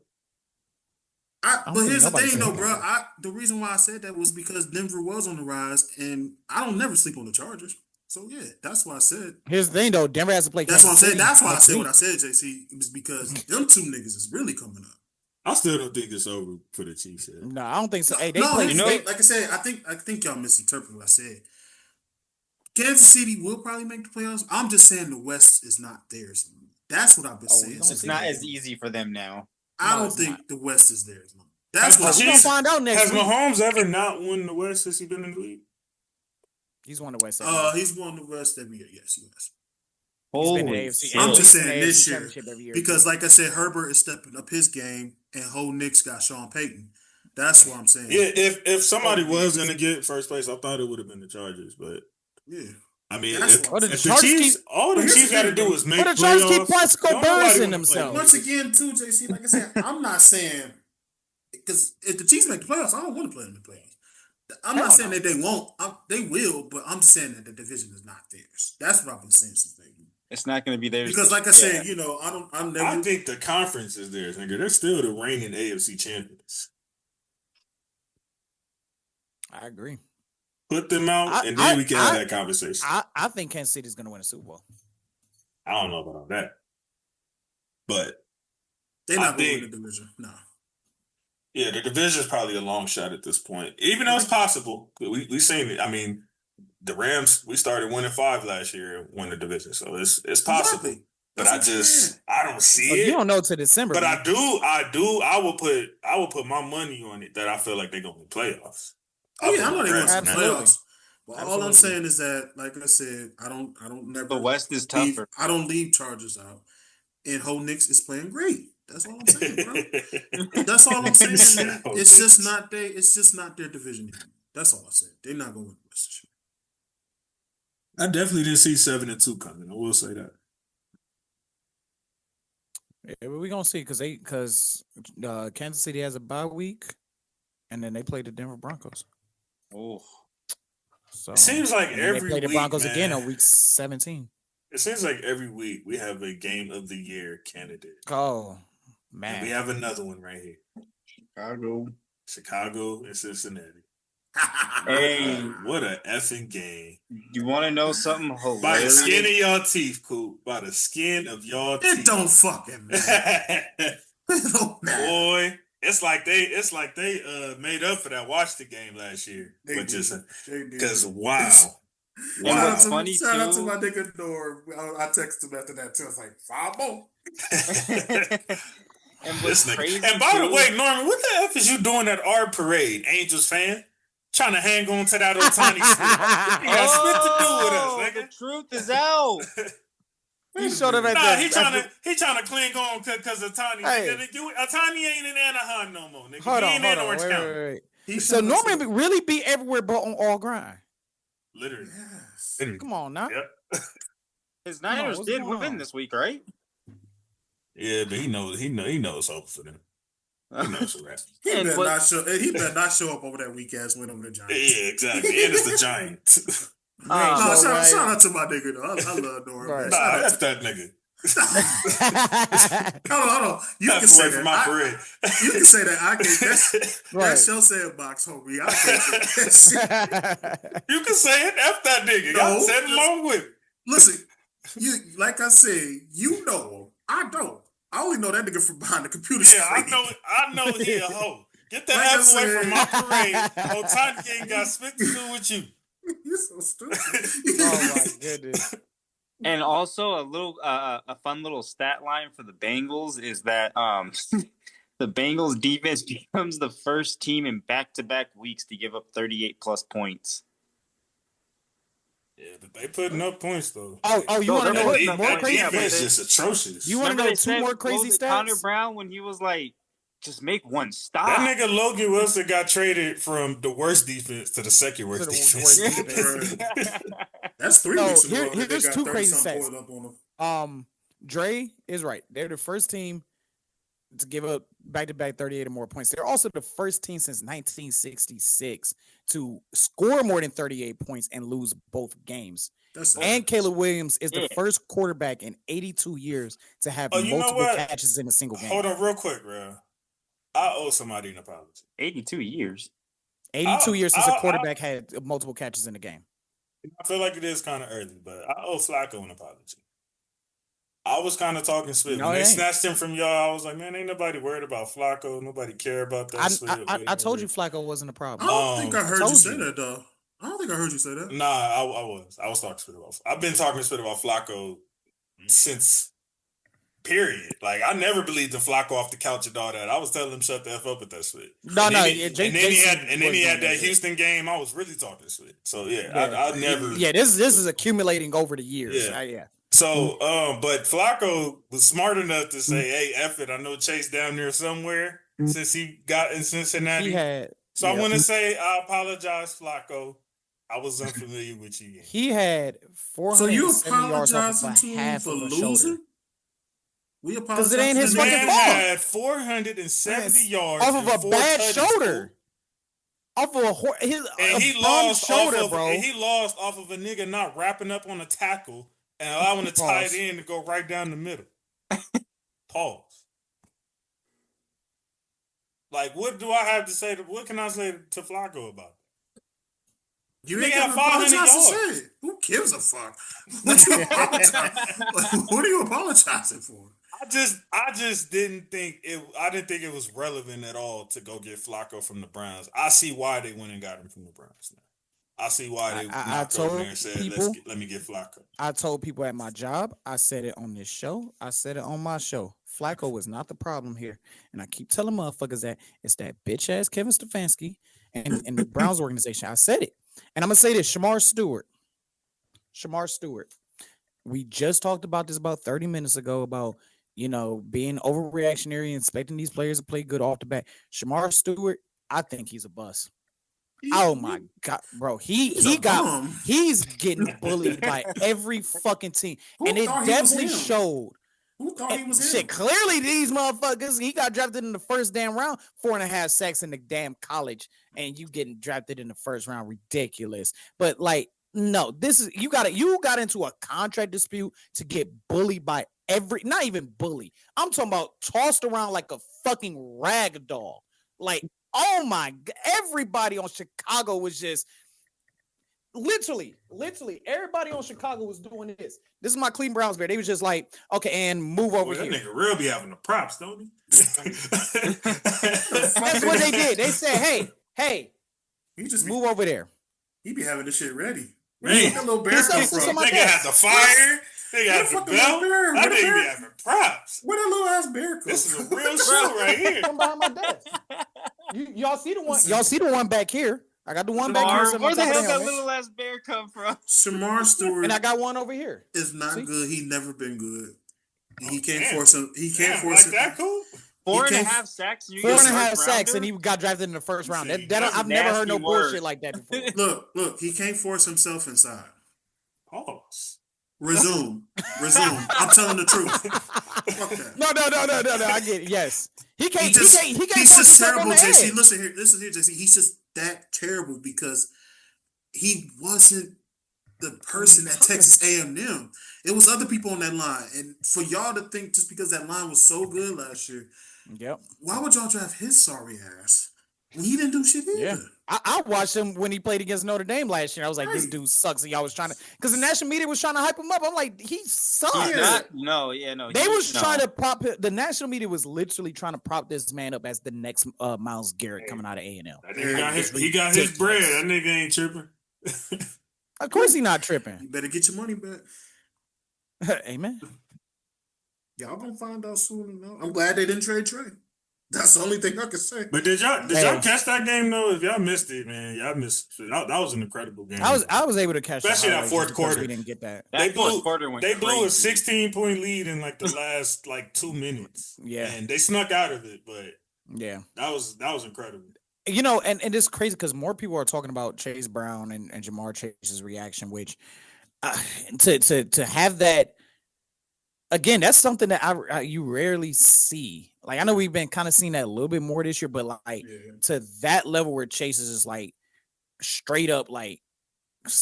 But here's the thing, though, bro. The reason why I said that was because Denver was on the rise, and I don't never sleep on the Chargers. So yeah, that's why I said. Here's the thing, though. Denver has to play. That's what I'm saying. That's why I said what I said, JC. It was because them two niggas is really coming up. I still don't think it's over for the Chiefs. Here. No, I don't think so. Hey, like I said, I think y'all misinterpreted what I said. Kansas City will probably make the playoffs. I'm just saying the West is not theirs. That's what I've been saying. It's not as easy for them now. I don't think the West is theirs. That's what we're gonna find out next week. Has Mahomes ever not won the West since he's been in the league? He's won the West. He's won the West every year. Yes, he has. I'm just saying this year because, like I said, Herbert is stepping up his game, and Whole Knicks got Sean Payton. That's what I'm saying. Yeah, if somebody was going to get first place, I thought it would have been the Chargers, but yeah. I mean, if the Chiefs, all the Chiefs got to do is make playoffs. The Chargers keep Plaxico Burress in themselves. Once again, too, JC, like I said, I'm not saying because if the Chiefs make the playoffs, I don't want to play in the playoffs. I'm not saying that they won't. They will, but I'm just saying that the division is not theirs. That's what I've been saying since they. It's not going to be theirs because, like I said, I think the conference is theirs, nigga. They're still the reigning AFC champions. I agree. Put them out, and then we can have that conversation. I think Kansas City is going to win a Super Bowl. I don't know about that, but they're not going to win the division. No. Yeah, the division is probably a long shot at this point, even though it's possible. We seen it. I mean, the Rams, we started winning 5 last year and won the division, so it's possible. Exactly. But I don't see it. You don't know till December. But man. I will put my money on it that I feel like they're going to playoffs. I know they're going to playoffs. But all I'm saying is that, like I said, I don't never. The West is tougher. I don't leave Chargers out, and Whole Knicks is playing great. That's all I'm saying, bro. That's all I'm saying. Man. It's just not their division anymore. That's all I said. They're not going to win the rest of the year. I definitely didn't see 7-2 coming. I will say that. Yeah, but we're gonna see because Kansas City has a bye week, and then they play the Denver Broncos. Oh, so it seems like every they play the Broncos week, again on week 17. It seems like every week we have a game of the year candidate. Oh man, and we have another one right here. Chicago and Cincinnati. Hey, what a effing game! You want to know something hilarious? By the skin of y'all teeth, Coop. By the skin of y'all teeth. It don't fucking matter. Boy, it's like they made up for that Washington game last year. Because wow. Shout out to my nigga Norm. I texted him after that too. I was like, 5 more. And what's crazy and by the way, Norman, what the F is you doing at our parade, Angels fan? Trying to hang on to that Ohtani slip. You got shit to do with us, nigga. The truth is out. He showed up at nah, that. He trying to cling on because Ohtani. Hey. Ohtani ain't in Anaheim no more, nigga. Hold he on, ain't in Orange County. Wait. So Norman really be everywhere but on all grind. Literally. Yes. Literally. Come on now. Yep. His Niners did win this week, right? Yeah, but he knows hope for them. He knows the rest. He better not show up over that weak ass win over the Giants. Yeah, exactly. And it's the Giants. Shout out to my nigga though. I love Norm. Right. Nah, that's that nigga. Hold on. You can say that. My parade. You can say that. I can. That's your sandbox, homie. I can. You can say it. F that nigga. No, Y'all said it along with it. Listen, you like I said, you know him. I don't. I only know that nigga from behind the computer screen. I know he a hoe. Get the F away from my parade. Ohtani ain't got shit to do with you. You're so stupid. Oh my goodness. And also a fun little stat line for the Bengals is that the Bengals defense becomes the first team in back-to-back weeks to give up 38 plus points. Yeah, but they putting up points though. You want to know what more crazy? Defense is just atrocious. You want to know 2 more crazy stats? Connor Brown when he was like, just make one stop. That nigga Logan Wilson got traded from the worst defense to the second worst defense. That's 3 weeks ago. Here's 2 crazy stats. Dre is right. They're the first team to give up back-to-back 38 or more points. They're also the first team since 1966 to score more than 38 points and lose both games. And Caleb Williams is the first quarterback in 82 years to have multiple catches in a single game. Hold on real quick, bro. I owe somebody an apology. 82 years. 82 years since a quarterback had multiple catches in a game. I feel like it is kind of early, but I owe Flacco an apology. I was kind of talking spit. When they snatched him from y'all, I was like, man, ain't nobody worried about Flacco. Nobody care about that. I told you Flacco wasn't a problem. I don't think I heard you say that, though. I don't think I heard you say that. Nah, I was talking spit about I've been talking spit about Flacco since period. Like, I never believed in Flacco off the couch and all that. I was telling him shut the F up with that shit. And then he had that Houston game. I was really talking shit. So, I never... Yeah, this is accumulating over the years. Yeah. So, but Flacco was smart enough to say, hey, F it. I know Chase down there somewhere since he got in Cincinnati. I want to say I apologize, Flacco. I was unfamiliar with you. He had 470 yards off of half of a shoulder. We apologize. Because it ain't his fucking fault. He had 470 yards off of a bad shoulder. Off of he lost shoulder, bro. And he lost off of a nigga not wrapping up on a tackle and allowing the tight end to go right down the middle. Pause. Like, what do I have to say? What can I say to Flacco about it? You ain't got 500 yards. Who gives a fuck? What are you apologizing for? I just didn't think it. I didn't think it was relevant at all to go get Flacco from the Browns. I see why they went and got him from the Browns now. I see why they knocked over there and said, let me get Flacco. I told people at my job, I said it on this show, I said it on my show. Flacco was not the problem here. And I keep telling motherfuckers that it's that bitch ass Kevin Stefanski and the Browns organization. I said it. And I'm going to say this, Shamar Stewart. We just talked about this about 30 minutes ago about, being overreactionary and expecting these players to play good off the bat. Shamar Stewart, I think he's a bust. Oh my God, bro. He's getting bullied by every fucking team. And it definitely showed. Who thought he was shit, clearly these motherfuckers, he got drafted in the first damn round, 4.5 sacks in the damn college, and you getting drafted in the first round, ridiculous. But no, this is you got into a contract dispute to get bullied by not even bully. I'm talking about tossed around like a fucking rag doll. Like, oh my God, everybody on Chicago was just literally everybody on Chicago was doing this. This is my Cleveland Browns bear. They was just like, okay, and move over here. That nigga real be having the props, don't he? That's what they did. They said, hey, he just move over there. He be having this shit ready. Man, that little bear come from? They got the fire. They got the belt. I didn't even have props. Where that little ass bear come? This is a real show right here. Come behind my desk. Y'all see the one? Y'all see the one back here? I got the one back here. Where the hell that little ass bear come from? Shamar Stewart. And I got one over here. Is not good. He never been good. He can't force him. He can't force him. That cool? 4.5 sacks. 4.5 sacks, and he got drafted in the first round. I've never heard no bullshit like that before. Look. He can't force himself inside. Pause. Resume. I'm telling the truth. Fuck that. No. I get it. Yes, he can't. He can't. He's just terrible, JC. Listen here, JC. He's just that terrible because he wasn't the person at Texas A&M. It was other people on that line, and for y'all to think just because that line was so good last year, why would y'all draft his sorry ass when he didn't do shit either? Yeah. I watched him when he played against Notre Dame last year. I was like, this dude sucks. And y'all was trying to, because the national media was trying to hype him up. I'm like, he sucks. No. They was trying to prop him. The national media was literally trying to prop this man up as the next Myles Garrett coming out of A&M. He got his bread. That nigga ain't tripping. Of course he not tripping. You better get your money back. Amen. Y'all gonna find out soon enough. I'm glad they didn't trade Trey. That's the only thing I can say. But did y'all catch that game though? If y'all missed it, man, y'all missed it. That was an incredible game. I was able to catch, especially that fourth quarter. We didn't get that. They blew a 16-point lead in like the last 2 minutes. Yeah, and they snuck out of it, but yeah, that was incredible. You know, and it's crazy because more people are talking about Chase Brown and Jamar Chase's reaction, which to have that. Again, that's something that you rarely see. Like, I know we've been kind of seeing that a little bit more this year, but to that level where Chase is just like straight up like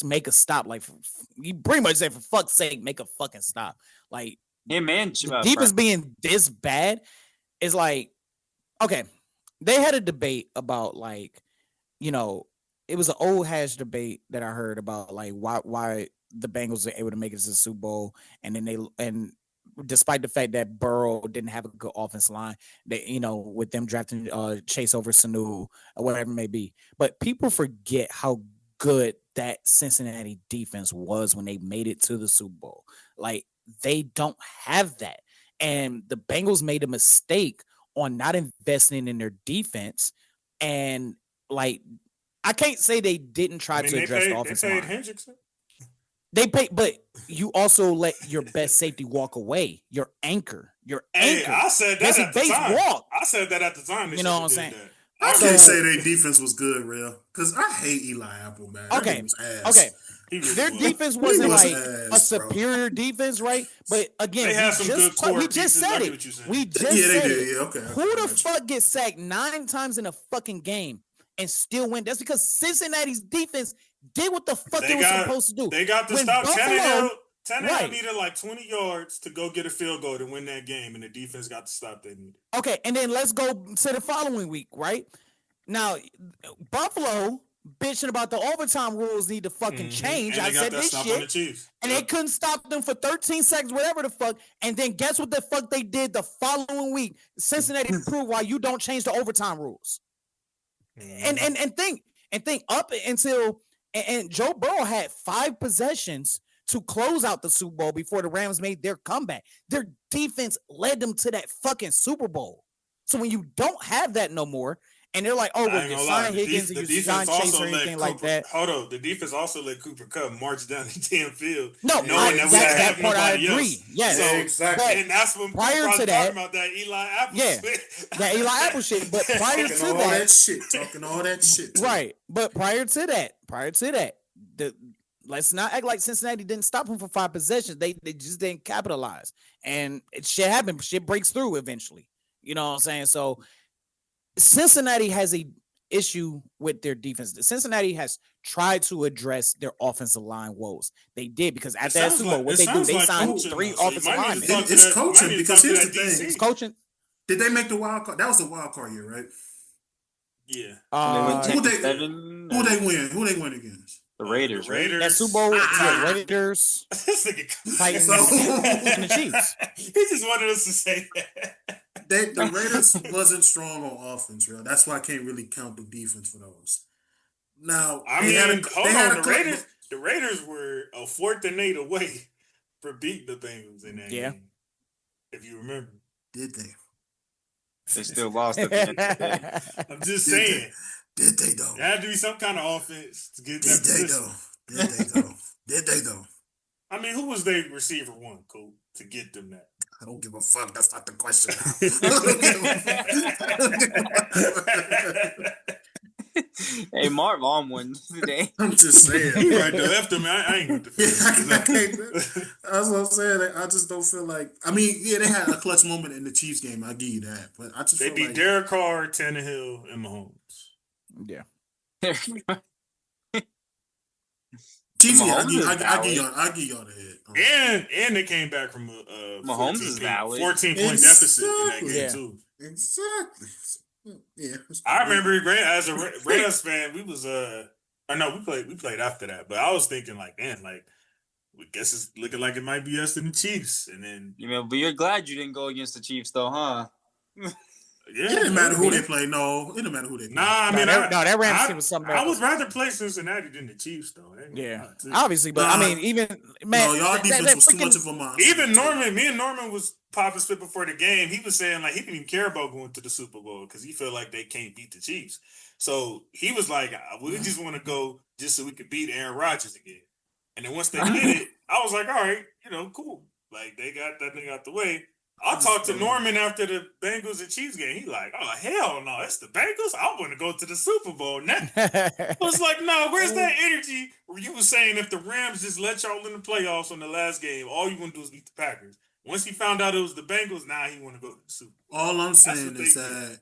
make a stop. Like, you pretty much say, for fuck's sake, make a fucking stop. Like, defense being this bad is like, okay, they had a debate about like, you know, it was an old hash debate that I heard about like why the Bengals are able to make it to the Super Bowl, and then despite the fact that Burrow didn't have a good offensive line, they, you know, with them drafting Chase over Sanu or whatever it may be. But people forget how good that Cincinnati defense was when they made it to the Super Bowl. Like, they don't have that. And the Bengals made a mistake on not investing in their defense. And, like, I can't say they didn't try to address the offensive line. Hendrickson. They pay, but you also let your best safety walk away. Your anchor. Hey, I said that at the time. I said that at the time. You know what I'm saying? I can't say their defense was good, real, because I hate Eli Apple, man. Okay. Their defense wasn't like a superior defense, right? But again, we just said it. We just said it. Yeah, okay. Who the fuck gets sacked 9 times in a fucking game and still win? That's because Cincinnati's defense did what the fuck they was supposed to do. They got to stop Tannehill. Tannehill needed like 20 yards to go get a field goal to win that game, and the defense got to stop that needed. Okay, and then let's go to the following week, right? Now, Buffalo bitching about the overtime rules need to fucking change. I said this shit. And they couldn't stop them for 13 seconds, whatever the fuck. And then guess what the fuck they did the following week? Cincinnati proved why you don't change the overtime rules. And think up until and Joe Burrow had 5 possessions to close out the Super Bowl before the Rams made their comeback. Their defense led them to that fucking Super Bowl. So when you don't have that no more, and they're like, oh, well, you sign Higgins and you sign Chase or anything like that. Hold on. The defense also let Cooper Kupp march down the damn field. No, that part I agree. Else. Yes. So, exactly. And that's when prior to that, talking about that Eli Apple shit. That Eli Apple shit. But prior to talking all that shit. Right. But prior to that, let's not act like Cincinnati didn't stop them for 5 possessions. They just didn't capitalize. And shit happened. Shit breaks through eventually. You know what I'm saying? So Cincinnati has a issue with their defense. Cincinnati has tried to address their offensive line woes. They did, because at that Super Bowl, what they do, they signed 3 offensive linemen. It's coaching, because here's the thing. It's coaching. Did they make the wild card? That was the wild card year, right? Yeah. Who they win against? The Raiders. That Super Bowl, Raiders, Titans, and the Chiefs. He just wanted us to say that. The Raiders wasn't strong on offense, real. That's why I can't really count the defense for those. Now, the the Raiders were a 4th and 8 away from beating the Bengals in that game. If you remember. Did they? They still lost at the end of the day. I'm just saying. Did they though? There had to be some kind of offense to get that position. Did they though? I mean, who was their receiver one, Cole, to get them that? I don't give a fuck. That's not the question. Hey, Marv on one today. I'm just saying. He right there after me. I ain't going to defend. That's what I'm saying. I just don't feel like. I mean, yeah, they had a clutch moment in the Chiefs game. I give you that, but I just they feel beat like Derek Carr, Tannehill, and Mahomes. Yeah. Chiefs. I give y'all the head. And they came back from a Mahomes is valid. 14-point deficit in that game too. Exactly. Yeah, I remember as a Raiders fan, we was we played after that, but I was thinking like, damn, like we guess it's looking like it might be us and the Chiefs, and then but you're glad you didn't go against the Chiefs though, huh? Yeah, it didn't matter who they play. No, it didn't matter who they play. Nah, I mean, that Rams team was something else. I would rather play Cincinnati than the Chiefs, though. Obviously, but I mean, even man, y'all defense was too much of a monster. Even me and Norman was popping spit before the game. He was saying like he didn't even care about going to the Super Bowl because he felt like they can't beat the Chiefs. So he was like, we just want to go just so we could beat Aaron Rodgers again. And then once they did it, I was like, all right, cool. Like they got that thing out the way. I talked to Norman after the Bengals and Chiefs game. He like, oh, hell no, it's the Bengals? I want to go to the Super Bowl now. I was like, no, where's that energy where you were saying if the Rams just let y'all in the playoffs on the last game, all you want to do is beat the Packers. Once he found out it was the Bengals, now he want to go to the Super Bowl. All I'm saying is that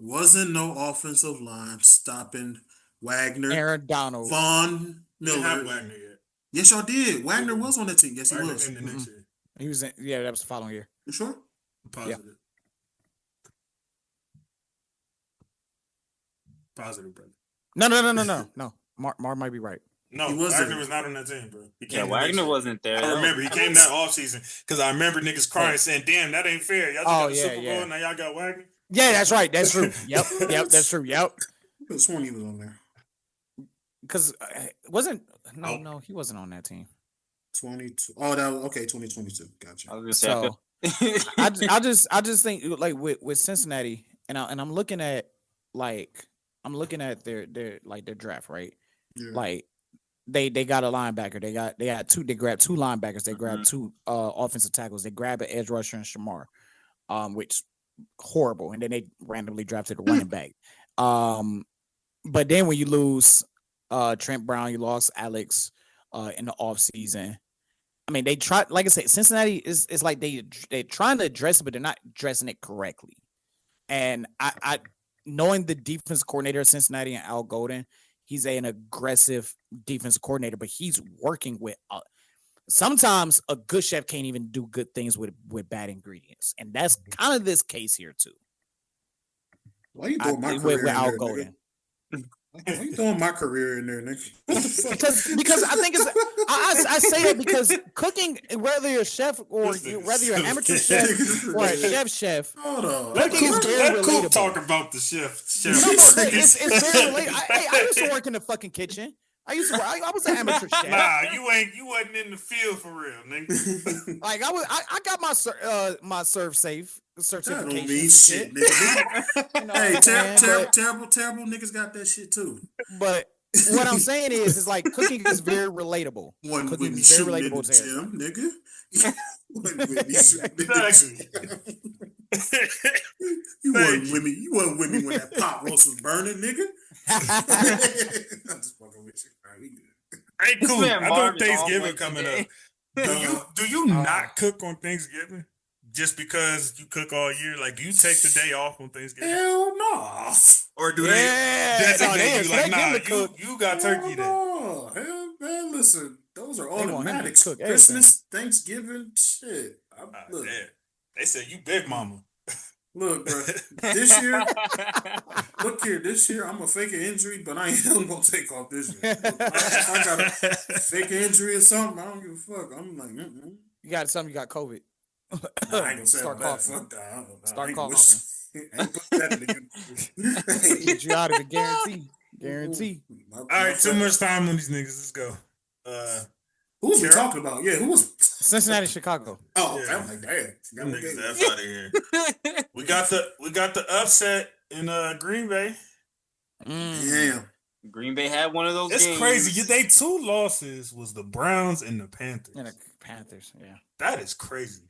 wasn't no offensive line stopping Wagner, Aaron Donald, Von Miller. Didn't have Wagner yet. Yes, y'all did. Wagner was on that team. Yes, he was. In the next year. He was in, that was the following year. You sure? Positive. Yeah. Positive, brother. No. Mark might be right. No, Wagner was not on that team, bro. Wagner wasn't there. I remember he came that offseason because I remember niggas crying saying, damn, that ain't fair. Y'all just got the Super Bowl, now y'all got Wagner? Yeah, that's right. That's true. Yep, that's true. Yep. I could have sworn he was on there. Because no, he wasn't on that team. 22. Oh, that was okay. 2022. Gotcha. I was gonna say, I just think like with Cincinnati, and I'm looking at their draft, right? Yeah. Like they got a linebacker. They grabbed two linebackers. They grabbed two offensive tackles. They grabbed an edge rusher and Shamar, which horrible. And then they randomly drafted a running back. But then when you lose Trent Brown, you lost Alex in the offseason. I mean, they try, like I said, Cincinnati is like they're trying to address it, but they're not addressing it correctly. And I knowing the defense coordinator of Cincinnati and Al Golden, he's an aggressive defense coordinator, but he's working with sometimes a good chef can't even do good things with bad ingredients, and that's kind of this case here too. Why you throwing my career with Al Golden? Why you throwing my career in there, nigga? because I think I say that because cooking, whether you're a chef or whether you're an amateur chef or a chef, hold on. Let Coop talk about the chef. It's very relatable. I used to work in the fucking kitchen. I was an amateur chef. Nah, you wasn't in the field for real, nigga. Like I got my serve safe certification. That don't mean shit, nigga. Hey, terrible niggas got that shit too. But what I'm saying is like cooking is very relatable. Cooking is very relatable to him, nigga. You wasn't with me when that pot roast was burning, nigga. I'm just fucking with you. All right, hey, cool. I know Thanksgiving coming up. Do you not cook on Thanksgiving just because you cook all year? Like, do you take the day off on Thanksgiving? Hell no. Or do they designate you like, nah, you got turkey day? No, hell, man, listen, those are automatics. Christmas, Thanksgiving, shit. Look. They said you big mama. Look, bro, this year, I'm going to fake an injury, but I ain't going to take off this year. Look, if I got a fake an injury or something, I don't give a fuck. I'm like, You got something, you got COVID. Nah, I ain't going to say Start coughing. Start coughing. I ain't put that in the Get you out of it, guarantee. All right, too much time on these niggas. Let's go. Who was we talking about? Yeah, who was Cincinnati, Chicago. Oh, Yeah. I'm like, damn. Them niggas the F out of here. We got the upset in Green Bay. Damn. Green Bay had one of those It's games. crazy. They 2 losses was the Browns and the Panthers. And the Panthers, yeah. That is crazy.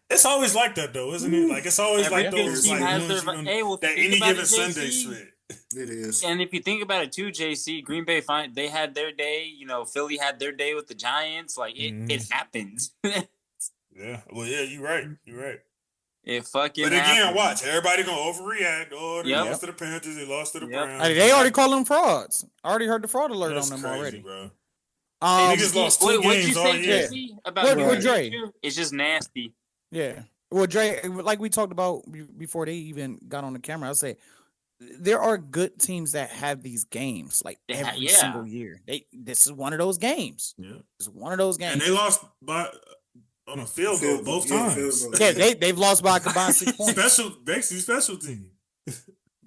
It's always like that though, isn't it? Like it's always Every like those team like has ones their- you hey, well, that think any about given it, Sunday JC. shit. It is. And if you think about it too, JC, Green Bay they had their day. You know, Philly had their day with the Giants. Like it happens. Yeah. Well, yeah, you're right. You're right. It fucking. But again, happens. watch. Everybody gonna overreact. Oh, they Yep. lost to the Panthers. They lost to the Yep. Browns. Hey, they already call them frauds. I already heard the fraud alert That's on them crazy, already. bro. Um, Niggas lost 2 What'd you games all say, year. JC, about What, Dre? It's just nasty. Yeah. Well, Dre, like we talked about before they even got on the camera, I'll say there are good teams that have these games like every single year. This is one of those games. Yeah. It's one of those games. And they lost by on a field goal both times. Yeah, they've lost by a combined 6 points. Special team.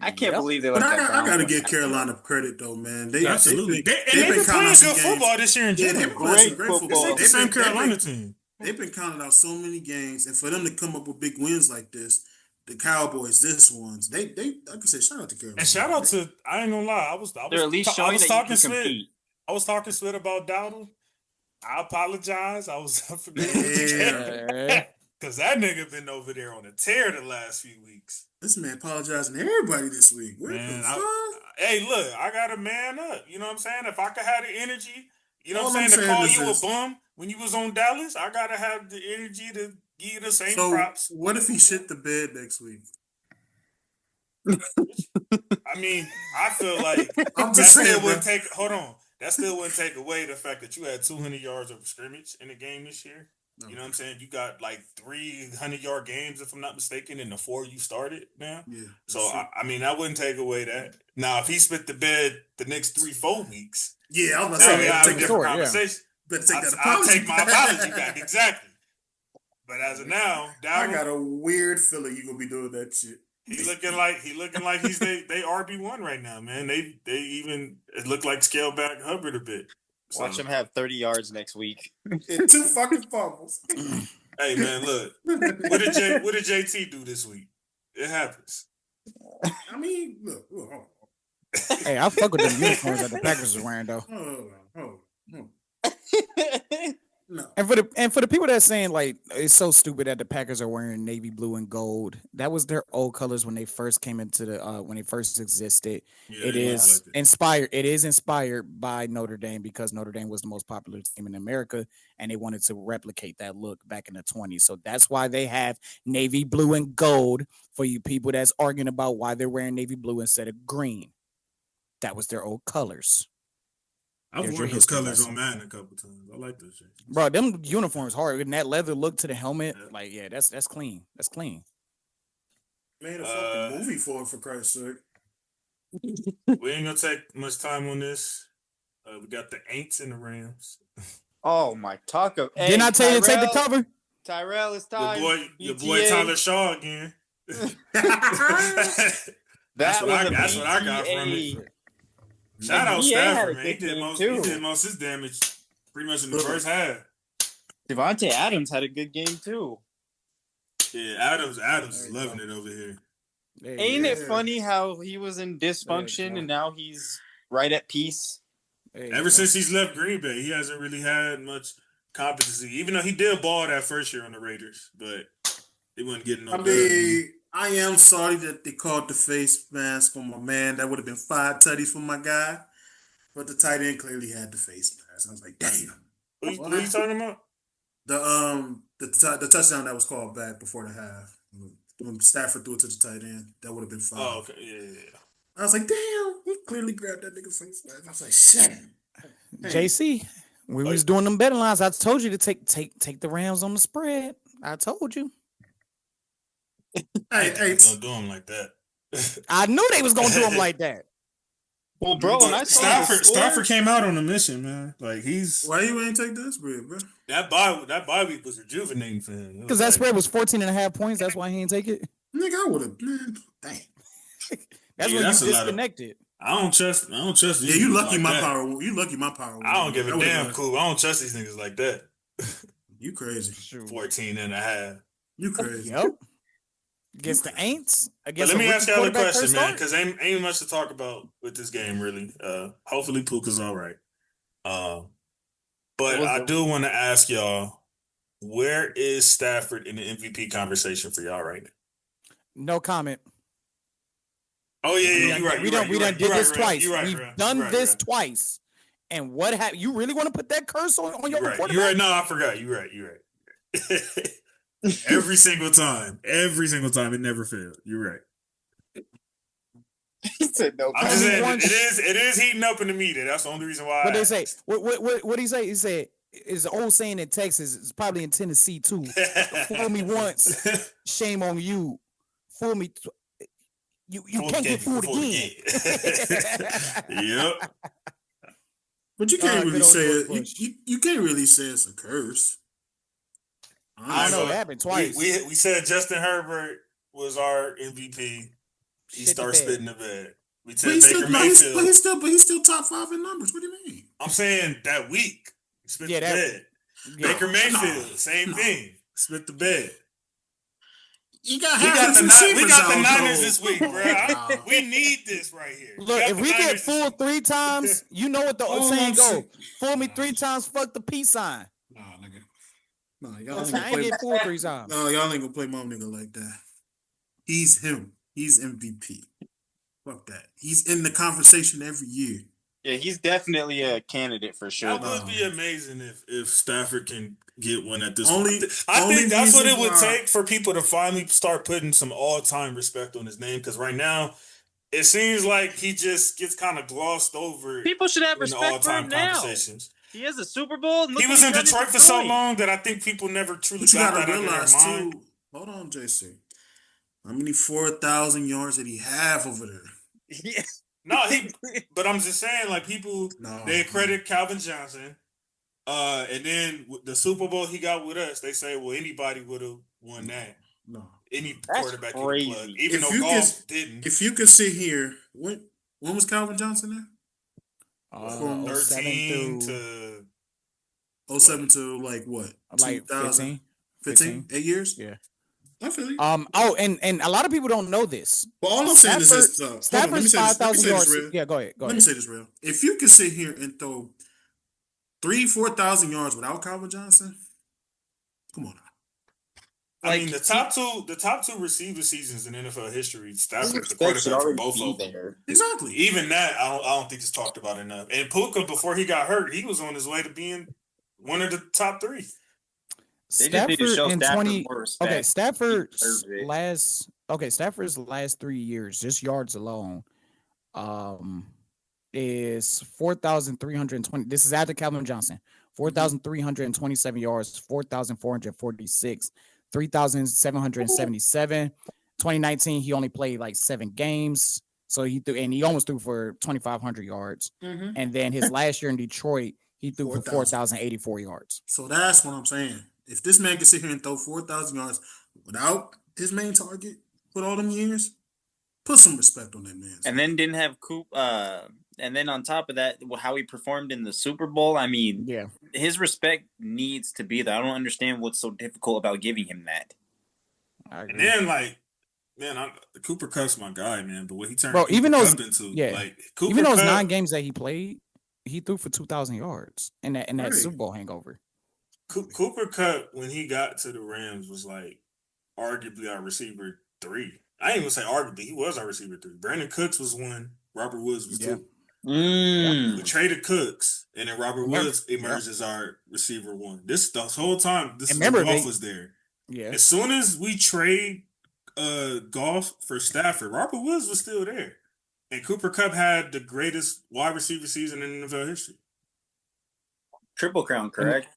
I can't believe they But let I that got to down. give Carolina credit though, man. Absolutely. They've They've been counting playing out some good games. football this year in Yeah, general. they've been playing some great Great football. It's like the same Carolina been, team. They've been counting out so many games, and for them to come up with big wins like this, the Cowboys, this ones, they like I said, shout out to Carolina. And shout out to I ain't gonna lie, They're at least showing that you can compete. I was talking shit about Dowdle. I apologize. I was Yeah. because that nigga been over there on a tear the last few weeks. This man apologizing to everybody this week. What Man, the fuck? hey, look, I got to man up. You know what I'm saying? If I could have the energy, you know All what I'm saying, to I'm call saying you is a bum when you was on Dallas, I gotta have the energy to give you the same So props. what if he shit the bed next week? I mean, I feel like I'm that just still saying, wouldn't bro. take. Hold on, that still wouldn't take away the fact that you had 200 yards of scrimmage in the game this year. You know what I'm saying? You got like 300-yard games, if I'm not mistaken, in the 4 you started now. Yeah. So I mean, I wouldn't take away that. Now, if he split the bed the next 3-4 weeks, yeah, I was now about we to have say, a take different yeah. conversation. better take that I'll apology. take my apology back, exactly. But as of now, I Dowdle, got a weird feeling you gonna be doing that shit. he looking like he's they RB1 right now, man. They even it looked like scale back Hubbard a bit. So, Watch him have 30 yards next week. And 2 fucking fumbles. hey man, look, what did JT do this week? It happens. I mean, look, hold on. Hey, I fuck with them uniforms that the Packers are wearing though. Hold on. No. And for the people that's saying like it's so stupid that the Packers are wearing navy blue and gold, that was their old colors when they first came into the when they first existed. Yeah, It they is look like it. inspired. It is inspired by Notre Dame because Notre Dame was the most popular team in America, and they wanted to replicate that look back in the 20s. So that's why they have navy blue and gold for you people that's arguing about why they're wearing navy blue instead of green. That was their old colors. I've There's worn your those history colors lesson. on Madden a couple times. I like those shit. Bro, them uniforms hard. And that leather look to the helmet, Yeah. like, yeah, that's clean. That's clean. Made a fucking movie for Christ's sake. We ain't gonna take much time on this. We got the Aints and the Rams. Oh my taco! Hey, Didn't I tell you to take the Tyrell- cover? Tyrell, it's time. Your boy BTA. Tyler Shaw again. That That's what was a I got from BTA. it. Shout out BTA had a Stafford, man. He good did game, most. too. He did most of his damage pretty much in the first half. Devontae Adams had a good game too. Yeah, Adams is loving it over here. Ain't it funny how he was in dysfunction and now he's right at peace? Ever since he's left Green Bay, he hasn't really had much competency. Even though he did ball that first year on the Raiders, but he wasn't getting no I good. mean, I am sorry that they called the face mask for my man. That would have been 5 tutties for my guy. But the tight end clearly had the face mask. I was like, damn. Who you talking about? The touchdown that was called back before the half. When Stafford threw it to the tight end, that would have been 5. Oh, okay, yeah. I was like, damn, he clearly grabbed that nigga's face mask. I was like, shit. JC, we was doing them betting lines. I told you to take the Rams on the spread. I told you. Hey, Don't do him like that. I knew they was gonna do them like that. Well, bro, when I saw the Stafford came out on a mission, man. Like why you ain't take that spread, bro? that bye week was rejuvenating for him. Because that spread was 14.5 points. That's why he didn't take it. Nigga, I would have, man, damn. That's Yeah, when that's you a lot of- disconnected. I don't trust. These Yeah, you niggas lucky like my that. power. You lucky my power. I don't give a damn. Cool. I don't trust these niggas like that. You crazy. 14.5. You crazy. Yep. Against the Aints. But let me ask y'all a question, man, because ain't much to talk about with this game, really. Hopefully Puka's all right. But I do want to ask y'all, where is Stafford in the MVP conversation for y'all right now? No comment. Oh yeah, you're right. We done did this twice. We've done this twice. And what happened? You really want to put that curse on your quarterback? You're right. No, I forgot. You're right. Every single time, it never failed. You're right. He said no. I'm just saying, it is heating up in the media. That's the only reason why. What they say? What did he say? He said it's an old saying in Texas. It's probably in Tennessee too. Fool me once, shame on you. Fool me. You can't get fooled again. Yep. But you can't really say it. You can't really say it's a curse. I know it happened twice. We said Justin Herbert was our MVP. He starts spitting the bed. We said Baker Mayfield. But he's still top 5 in numbers. What do you mean? I'm saying that week. He spit the bed. Yeah. Baker Mayfield, same thing. Spit the bed. We got the Niners this week, bro. We need this right here. Look, if we get fooled 3 times, you know what the old saying go. Fool me 3 times, fuck the peace sign. Nah, nigga. No, y'all ain't get fooled 3 times. No, y'all ain't gonna play my nigga like that. He's him. He's MVP. Fuck that. He's in the conversation every year. Yeah, he's definitely a candidate for sure. That would be amazing if Stafford can get one at this point. I think that's what it would take for people to finally start putting some all-time respect on his name, because right now it seems like he just gets kind of glossed over. People should have respect for him now. He has a Super Bowl. He was in Detroit for so long that I think people never truly got that under their mind. Hold on, JC. How many 4,000 yards did he have over there? Yeah. No, but I'm just saying, like, people, they credit Calvin Johnson. And then the Super Bowl he got with us, they say, well, anybody would have won that. No. Any quarterback in the plug, even though Goff didn't. If you could sit here, when was Calvin Johnson there? From 13 to 07 to like what? Like 15? 8 years? Yeah. I feel you. And a lot of people don't know this. But all I'm saying is this. Stafford's 5,000 yards. Yeah, go ahead. Let me say this real. If you can sit here and throw 4,000 yards without Calvin Johnson, come on now. I mean, the top two receiver seasons in NFL history, Stafford's the quarterback for both of them. Exactly. Even that, I don't think it's talked about enough. And Puka, before he got hurt, he was on his way to being one of the top 3. Stafford's last 3 years, just yards alone, is 4,320. This is after Calvin Johnson. 4,327 yards, 4,446, 3,777. 2019, he only played like 7 games, so he almost threw for 2,500 yards. Mm-hmm. And then his last year in Detroit, he threw for 4,084 yards. So that's what I'm saying. If this man can sit here and throw 4,000 yards without his main target for all them years, put some respect on that man. And then didn't have Coop. And then on top of that, how he performed in the Super Bowl. I mean, yeah, his respect needs to be there. I don't understand what's so difficult about giving him that. And then, like, man, Cooper Kupp's my guy, man. But what he turned even those 9 games that he played, he threw for 2,000 yards in that Super Bowl hangover. Cooper Kupp, when he got to the Rams, was like arguably our receiver 3. I ain't even say arguably, he was our receiver 3. Brandon Cooks was 1. Robert Woods was 2. We traded Cooks, and then Robert Woods emerged as our receiver 1. The whole time, Goff was there. Yeah. As soon as we trade Goff for Stafford, Robert Woods was still there. And Cooper Kupp had the greatest wide receiver season in NFL history. Triple Crown, correct?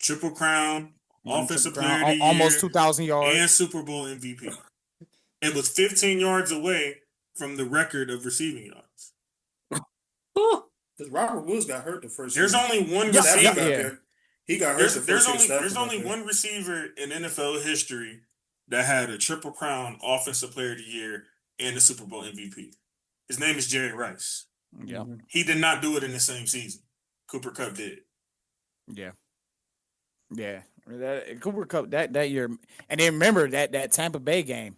Triple Crown, Offensive Player of the Year, almost 2,000 yards, and Super Bowl MVP. It was 15 yards away from the record of receiving yards. Because Robert Woods got hurt the first year. There's only one receiver. He got hurt the first year. There's only one receiver in NFL history that had a Triple Crown, Offensive Player of the Year, and a Super Bowl MVP. His name is Jerry Rice. Yeah. He did not do it in the same season. Cooper Kupp did. Yeah. Yeah. Cooper Kupp that year. And then remember that Tampa Bay game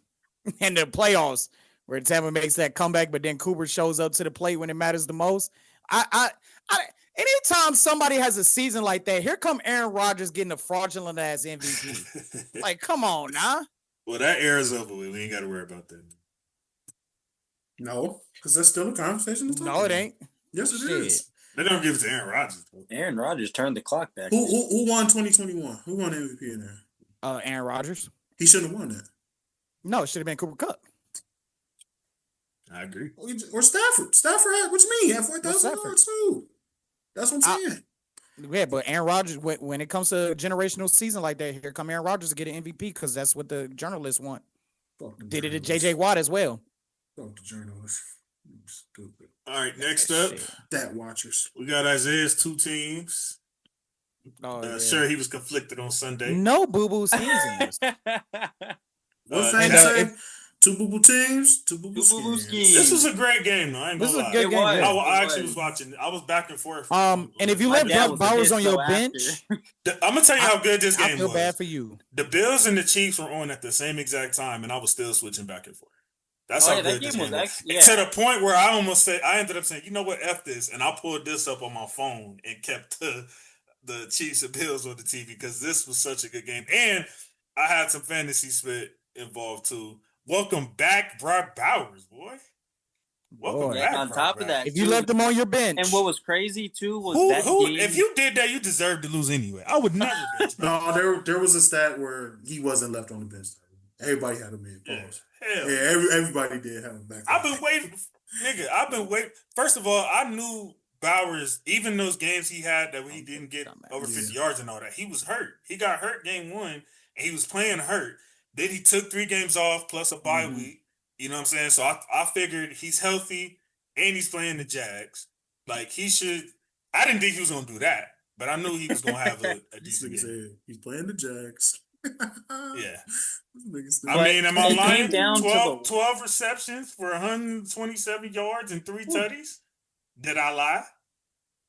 and the playoffs where Tampa makes that comeback, but then Cooper shows up to the plate when it matters the most. Anytime somebody has a season like that, here come Aaron Rodgers getting a fraudulent ass MVP. Like, come on now. Well, that era's over with. We ain't got to worry about that. No, because that's still a conversation. No, it ain't. Yes, it is. They don't give it to Aaron Rodgers. Aaron Rodgers turned the clock back. Who won 2021? Who won MVP in there? Aaron Rodgers. He shouldn't have won that. No, it should have been Cooper Kupp. I agree. Or Stafford. Stafford had, what you mean? He had 4,000 yards too. That's what I'm saying. Yeah, but Aaron Rodgers, when it comes to a generational season like that, here come Aaron Rodgers to get an MVP because that's what the journalists want. Did it at J.J. Watt as well. Fuck the journalists. Stupid. All right, next up, That watchers. we got Isaiah's two teams. Sure, he was conflicted on Sunday. No boo-boo seasons. What's that say? Two boo-boo teams, two boo-boo schemes. This was a great game, though. I ain't gonna lie. Good game. I actually was watching. I was back and forth. And if you let Brock Bowers on your bench, I'm gonna tell you how good this game was. I feel bad for you. The Bills and the Chiefs were on at the same exact time, and I was still switching back and forth. That's how good this game was. To the point where I ended up saying, you know what, F this, and I pulled this up on my phone and kept the Chiefs and Bills on the TV because this was such a good game, and I had some fantasy spit involved too. Welcome back, Brock Bowers, boy. Welcome back. On top of that, if you left him on your bench, and what was crazy too was that game. If you did that, you deserved to lose anyway. I would never. No, there was a stat where he wasn't left on the bench. Everybody had him in. Everybody did have him back. I've been waiting. First of all, I knew Bowers, even those games he had that he didn't get over 50 yards and all that, he was hurt. He got hurt game 1, and he was playing hurt. Then he took 3 games off plus a bye week. You know what I'm saying? So I figured he's healthy and he's playing the Jags. Like, he should. I didn't think he was going to do that, but I knew he was going to have a decent game. He's playing the Jags. Yeah. I mean, am I lying? 12 receptions for 127 yards and 3 tutties? Did I lie?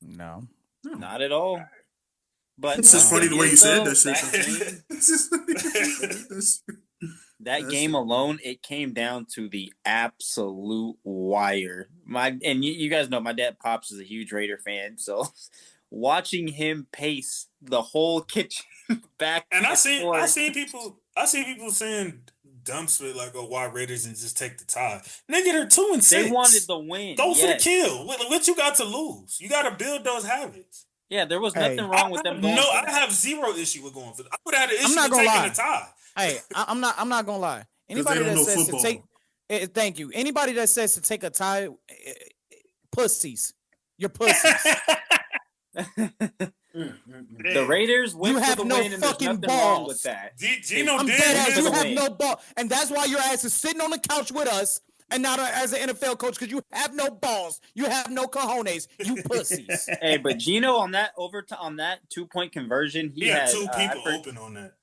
No. Not at all. But it's just funny the way you said that shit. That game alone, it came down to the absolute wire. You guys know my dad Pops is a huge Raider fan, so watching him pace the whole kitchen back and I seen people saying dumb shit like, "Oh, why Raiders and just take the tie?" Nigga, they're 2-6. They wanted the win. Go for the kill. What you got to lose? You got to build those habits. Yeah, there was nothing wrong with them. I have zero issue with going for. I would have an issue with taking the tie. Hey, I'm not gonna lie. Anybody that says to take, thank you. Anybody that says to take a tie, pussies. You're pussies. The Raiders went for the win, and there's nothing wrong with that. Gino did. You have no ball, and that's why your ass is sitting on the couch with us. And not as an NFL coach, because you have no balls, you have no cojones, you pussies. Hey, but Gino on that 2-point conversion, he had 2 people open on that.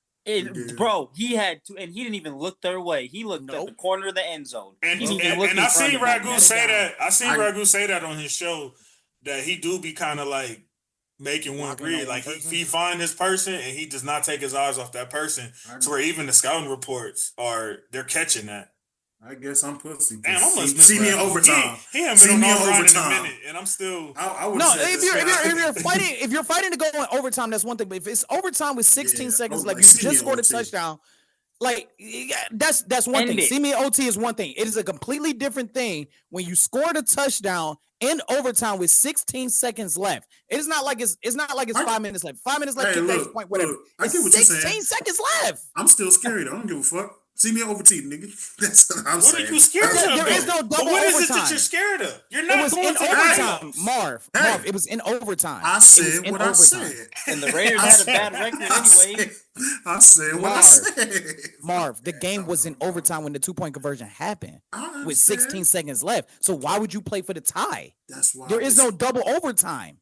Bro, he had 2, and he didn't even look their way. He looked at the corner of the end zone. And I seen Ragu say that. I seen Ragu say that on his show that he do be kind of like making one read, like he find his person and he does not take his eyes off that person, to where even the scouting reports they're catching that. I guess I'm pussy. Damn, see me in overtime. He hasn't been on overtime in a minute, and I'm still. If you're fighting to go in overtime, that's one thing. But if it's overtime with 16 seconds left, you just scored a touchdown. Like, that's one thing. See me in OT is one thing. It is a completely different thing when you scored a touchdown in overtime with 16 seconds left. It's not like it's 5 minutes left. 5 minutes left. Point, whatever. I get what you're saying. 16 seconds left. I'm still scared. I don't give a fuck. See me over T, nigga. That's what I'm saying. What are you scared of? There is no double overtime. What is it that you're scared of? You're not going to overtime. Marv, it was in overtime. I said what I said. And the Raiders had a bad record anyway. I said what I said. Marv, the game was in overtime when the 2-point conversion happened with 16 seconds left. So why would you play for the tie? That's why. There is no double overtime.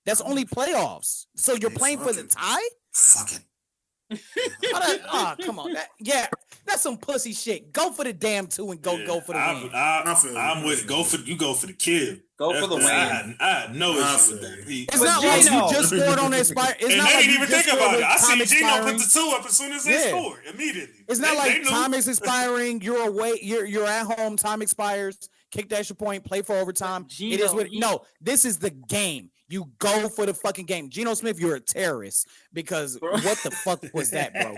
That's only playoffs. So you're playing for the tie? Fuck it. Come on. That's some pussy shit. Go for the damn 2 and go for the win. I'm with it. Go for the kill. Go for the win. I had no issue with that. It's not like you just scored on expire. It's and not they like didn't even think about it. I seen Gino expiring. put the 2 up as soon as they scored immediately. It's not like time is expiring. You're away. You're at home. Time expires. Kick the extra point. Play for overtime. Gino, it is what. No, this is the game. You go for the fucking game. Geno Smith, you're a terrorist because what the fuck was that, bro?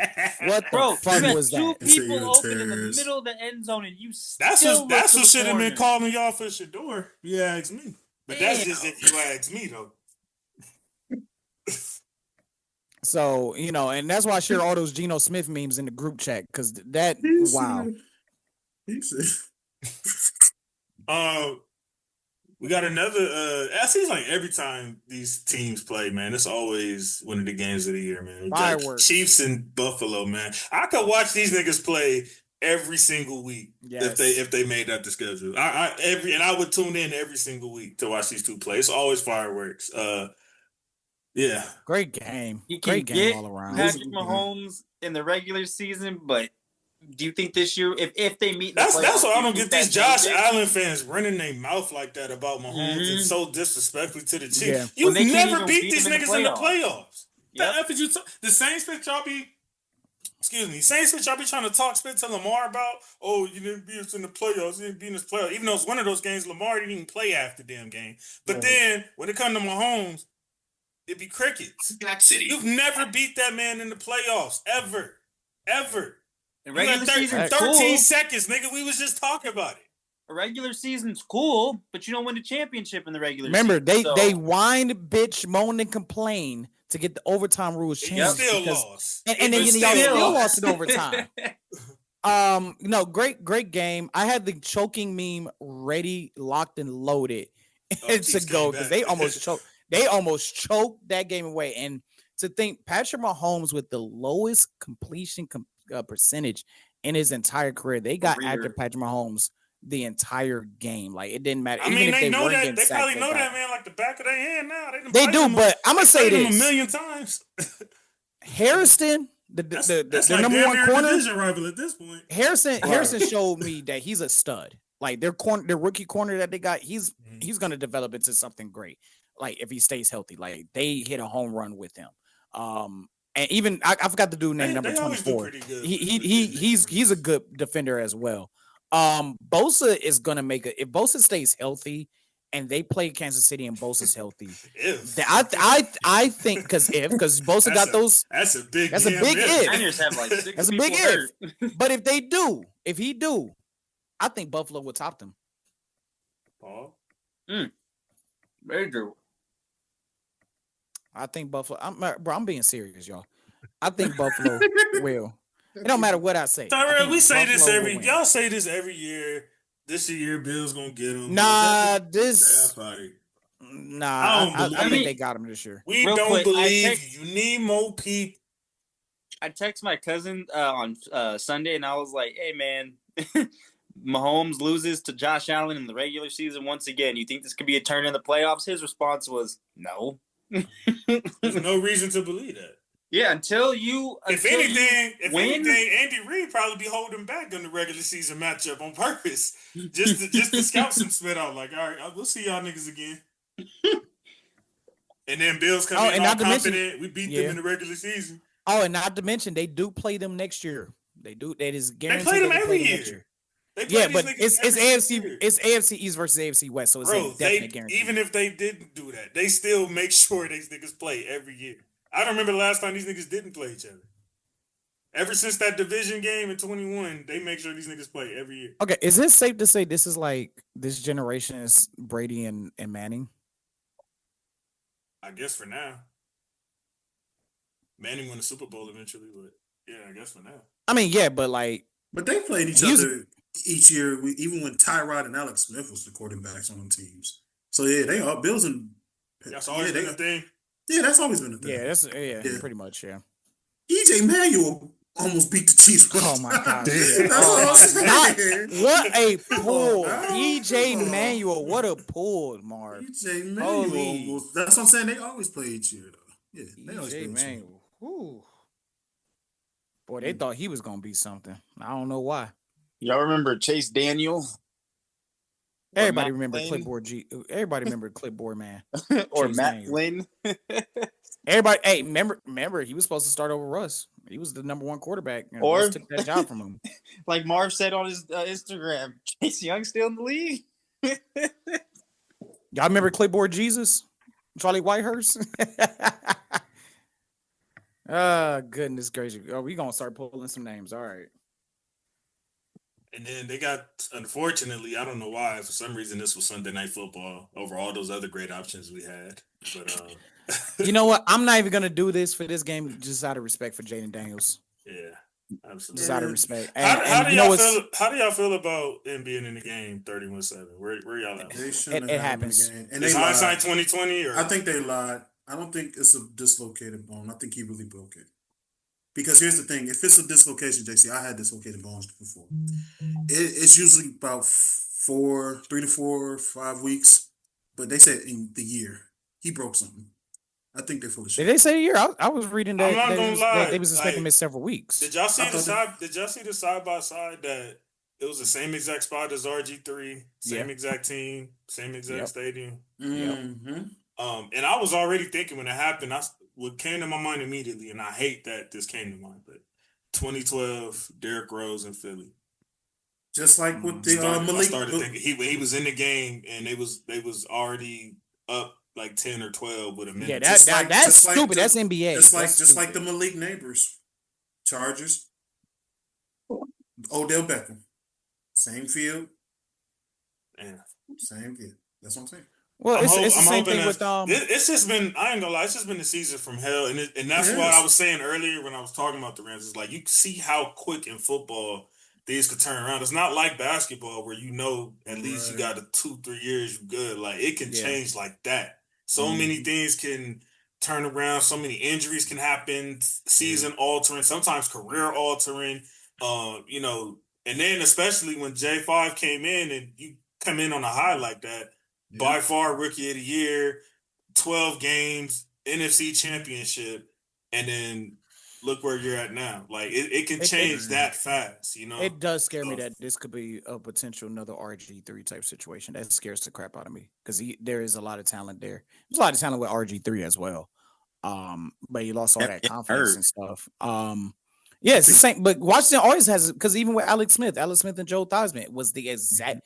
What the fuck was that? Two people open in the middle of the end zone and you That's what should have been calling y'all for Shador. You ask me. But that's just if you ask me, though. So, and that's why I share all those Geno Smith memes in the group chat because that, wow. We got another. It seems like every time these teams play, man, it's always one of the games of the year, man. Fireworks. Chiefs and Buffalo, man. I could watch these niggas play every single week if they made up the schedule. I would tune in every single week to watch these two play. It's always fireworks. Yeah, great game. Great game all around. Patrick Mahomes in the regular season, but. Do you think this year, if they meet, that's why I don't get these Josh Allen fans running their mouth like that about Mahomes and so disrespectful to the Chiefs. Yeah. You never beat these niggas in the playoffs. Yep. The Saints that y'all be, Saints that y'all be trying to talk spit to Lamar about. Oh, you didn't beat us in the playoffs. You didn't beat us in the playoffs. Even though it's one of those games, Lamar didn't even play half the damn game. But then when it comes to Mahomes, it'd be crickets. Black City. You've never beat that man in the playoffs ever. The regular season's 13 cool. seconds, nigga. We was just talking about it. A regular season's cool, but you don't win the championship in the regular season. Remember, they whined, bitch, moaned, and complained to get the overtime rules changed. Still lost. And then y'all still lost in overtime. Great game. I had the choking meme ready, locked, and loaded to go because they almost choked. They almost choked that game away. And to think Patrick Mahomes with the lowest completion percentage in his entire career, they got after Patrick Mahomes the entire game. Like it didn't matter. I mean, they know that. They probably know that man like the back of their hand now. They do, but I'm gonna say this a million times. Harrison, the like number one corner, division rival at this point. Harrison showed me that he's a stud. Like their rookie corner that they got, he's gonna develop into something great. Like if he stays healthy, like they hit a home run with him. And even I forgot the dude named number 24. He's a good defender as well. Bosa is gonna make it if Bosa stays healthy and they play Kansas City and Bosa's healthy. I think because Bosa got those. That's a big if. Have like 6 that's a big hurt. If. But if he do, I think Buffalo will top them. Paul. Very true. I think Buffalo. I'm being serious, y'all. I think Buffalo will. It don't matter what I say. Tyrell, we say this y'all say this every year. This year, Bill's gonna get them. Nah, I think they got him this year. We don't believe you. You need more people. I text my cousin on Sunday, and I was like, "Hey, man." Mahomes loses to Josh Allen in the regular season once again. You think this could be a turn in the playoffs? His response was, no. There's no reason to believe that. Yeah, until you. If anything, Andy Reid probably be holding back on the regular season matchup on purpose, just to scout some spit out. Like, all right, we'll see y'all niggas again. And then Bills come in all confident. We beat them in the regular season. Oh, and not to mention they do play them next year. They do. That is guaranteed. They play them every year. Yeah, but it's AFC East versus AFC West, so it's a definite guarantee. Even if they didn't do that, they still make sure these niggas play every year. I don't remember the last time these niggas didn't play each other. Ever since that division game in 21, they make sure these niggas play every year. Okay, is it safe to say this is like this generation is Brady and Manning? I guess for now. Manning won the Super Bowl eventually, but yeah, I guess for now. I mean, yeah, but like, but they played each other each year, even when Tyrod and Alex Smith was the quarterbacks on them teams. So yeah, they are Bills and that's always been a thing. Yeah, that's always been a thing. Yeah, that's pretty much, yeah. EJ Manuel almost beat the Chiefs. Oh my god! That's what a pull, EJ Manuel! What a pull, Marv. EJ Manuel. That's what I'm saying. They always play each year, though. Yeah, they always play Manuel. Ooh. Boy, they thought he was gonna be something. I don't know why. Y'all remember Chase Daniel? Everybody remember Clipboard G. Everybody remember Clipboard Man. Or Chase Matt Daniel. Flynn? Everybody, hey, remember he was supposed to start over Russ. He was the number one quarterback, and Or- Russ took that job from him. Like Marv said on his Instagram, Chase Young still in the league? Y'all remember Clipboard Jesus? Charlie Whitehurst? Goodness gracious. Oh, we gonna start pulling some names. All right. And then they got, unfortunately, I don't know why, for some reason this was Sunday Night Football over all those other great options we had. But You know what? I'm not even gonna do this for this game just out of respect for Jaden Daniels. yeah, absolutely. Just out of respect. How do you know y'all what's- feel? How do y'all feel about them being in the game 31-7? Where y'all at? They shouldn't It have had him in the happens. game. And Is they hindsight lied. 2020 or I think they lied. I don't think it's a dislocated bone. I think he really broke it. Because here's the thing: if it's a dislocation, JC, I had dislocated bones before. It's usually about 3 to 4, 5 weeks. But they said in the year he broke something. I think they're full of shit. Did they say a year? I was reading that I'm not gonna lie. they was expecting Like, him in several weeks. Did y'all see I the thought side? Did y'all see the side by side that it was the same exact spot as RG3, same Yeah. exact team, same exact Yep. stadium? Mm-hmm. And I was already thinking when it happened, what came to my mind immediately, and I hate that this came to mind, but 2012, Derrick Rose in Philly. Just like with the I Malik. started thinking he was in the game and they was already up like 10 or 12 with a minute. Yeah, Just like- that's just like stupid. the- That's NBA. Just like That's just like the stupid. Malik neighbors, Chargers, Odell Beckham, same field, Yeah. same field. That's what I'm saying. Well, it's the same hoping thing with it's just been, I ain't gonna lie, it's just been the season from hell, and that's It why is. I was saying earlier when I was talking about the Rams, is like you see how quick in football these could turn around. It's not like basketball where at least you got 2-3 years you good. Like it can Yeah. change like that. So many things can turn around. So many injuries can happen. Season altering, sometimes career altering. And then especially when J5 came in and you come in on a high like that. By far, rookie of the year, 12 games, NFC championship, and then look where you're at now. Like it can change that fast, you know. It does scare me that this could be a potential another RG3 type situation. That scares the crap out of me because there is a lot of talent there. There's a lot of talent with RG3 as well. But he lost all that confidence and stuff. Yeah, it's the same. But Washington always has, because even with Alex Smith and Joe Theismann was the exact.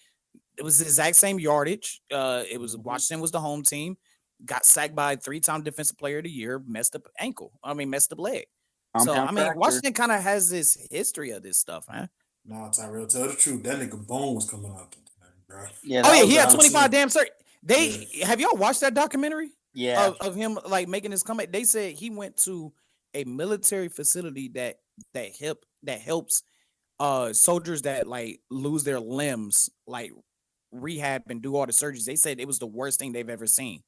It was the exact same yardage. It was Washington was the home team. Got sacked by 3-time defensive player of the year. Messed up leg. So I mean, Washington kind of has this history of this stuff, man. Nah, Tyrell, tell the truth. That nigga bone was coming out, bro. Yeah. Oh yeah, he had was 25 damn cert. Have y'all watched that documentary? Yeah. Of him like making his comeback. They said he went to a military facility that helps soldiers that like lose their limbs, like rehab and do all the surgeries. They said it was the worst thing they've ever seen.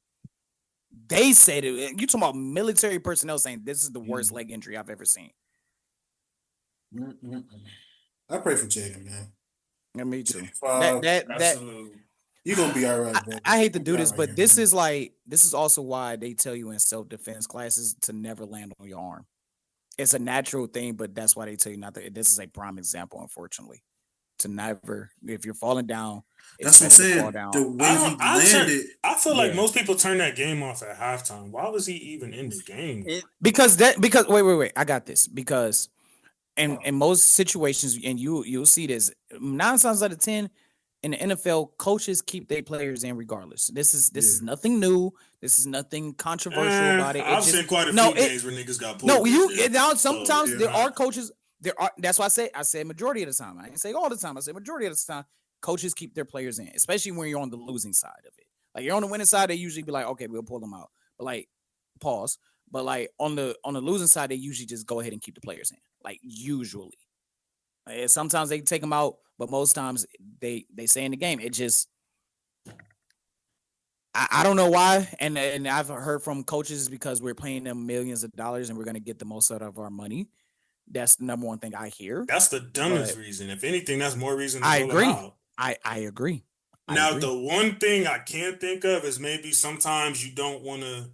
They said it. You talking about military personnel saying this is the worst leg injury I've ever seen. I pray for Jaden, man. Yeah, me too. That Absolutely. you're gonna be all right, bro. I hate to do this, but this is is also why they tell you in self-defense classes to never land on your arm. It's a natural thing, but that's why they tell you not to. This is a prime example, unfortunately, to never. If you're falling down, That's what I'm saying. The way he landed, I feel like most people turn that game off at halftime. Why was he even in the game? Because wait, I got this. Because in most situations, and you'll see this 9 times out of 10 in the NFL, coaches keep their players in regardless. This is nothing new. This is nothing controversial about it. I've seen quite a few days where niggas got pulled. Sometimes there are coaches. That's why I said majority of the time. I didn't say all the time. I said majority of the time. Coaches keep their players in, especially when you're on the losing side of it. Like you're on the winning side, they usually be like, okay, we'll pull them out. But like, pause. But like on the losing side, they usually just go ahead and keep the players in. Like usually, sometimes they take them out, but most times they stay in the game. It just, I don't know why, and I've heard from coaches because we're paying them millions of dollars and we're gonna get the most out of our money. That's the number one thing I hear. That's the dumbest reason. If anything, that's more reason to I pull agree. him out. I agree. Now, the one thing I can't think of is maybe sometimes you don't want to,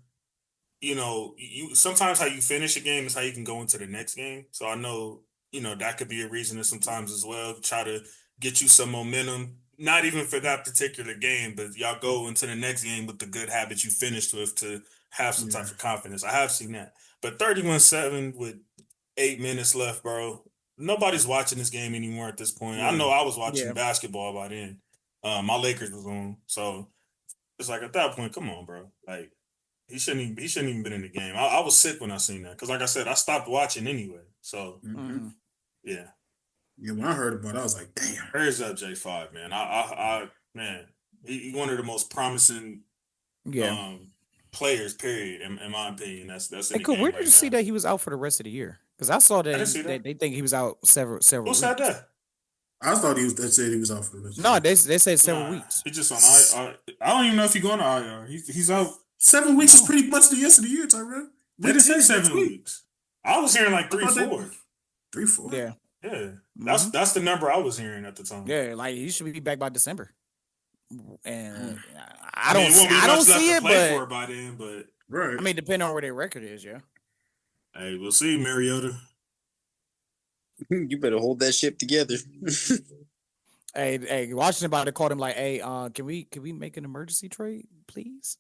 you sometimes how you finish a game is how you can go into the next game. So I know that could be a reason sometimes as well. Try to get you some momentum. Not even for that particular game, but y'all go into the next game with the good habits you finished with to have some type of confidence. I have seen that. But 31-7 with 8 minutes left, bro. Nobody's watching this game anymore at this point. I know I was watching basketball by then. My Lakers was on. So it's like at that point, come on, bro. Like he shouldn't even been in the game. I was sick when I seen that. Because like I said, I stopped watching anyway. So yeah. Yeah, when I heard about it, I was like, damn. Prayers up, J5, man. Man, he one of the most promising players, period, in my opinion. That's in the game where did you see now. that he was out for the rest of the year? Because I saw that they think he was out several Who weeks. said that? I thought they said he was out for the rest. No, they said several weeks. He's just on IR. I don't even know if he's going to IR. He's out. 7 weeks is pretty much the yes of the year, Tyrell. They didn't say 7 weeks. I was hearing like 3-4. 3-4. Yeah. Yeah. That's the number I was hearing at the time. Yeah, like he should be back by December. And I don't see it, but by then, but right. I mean, depending on where their record is, Hey, we'll see, Mariota. You better hold that ship together. Hey, Washington about to call him like, hey, can we make an emergency trade, please?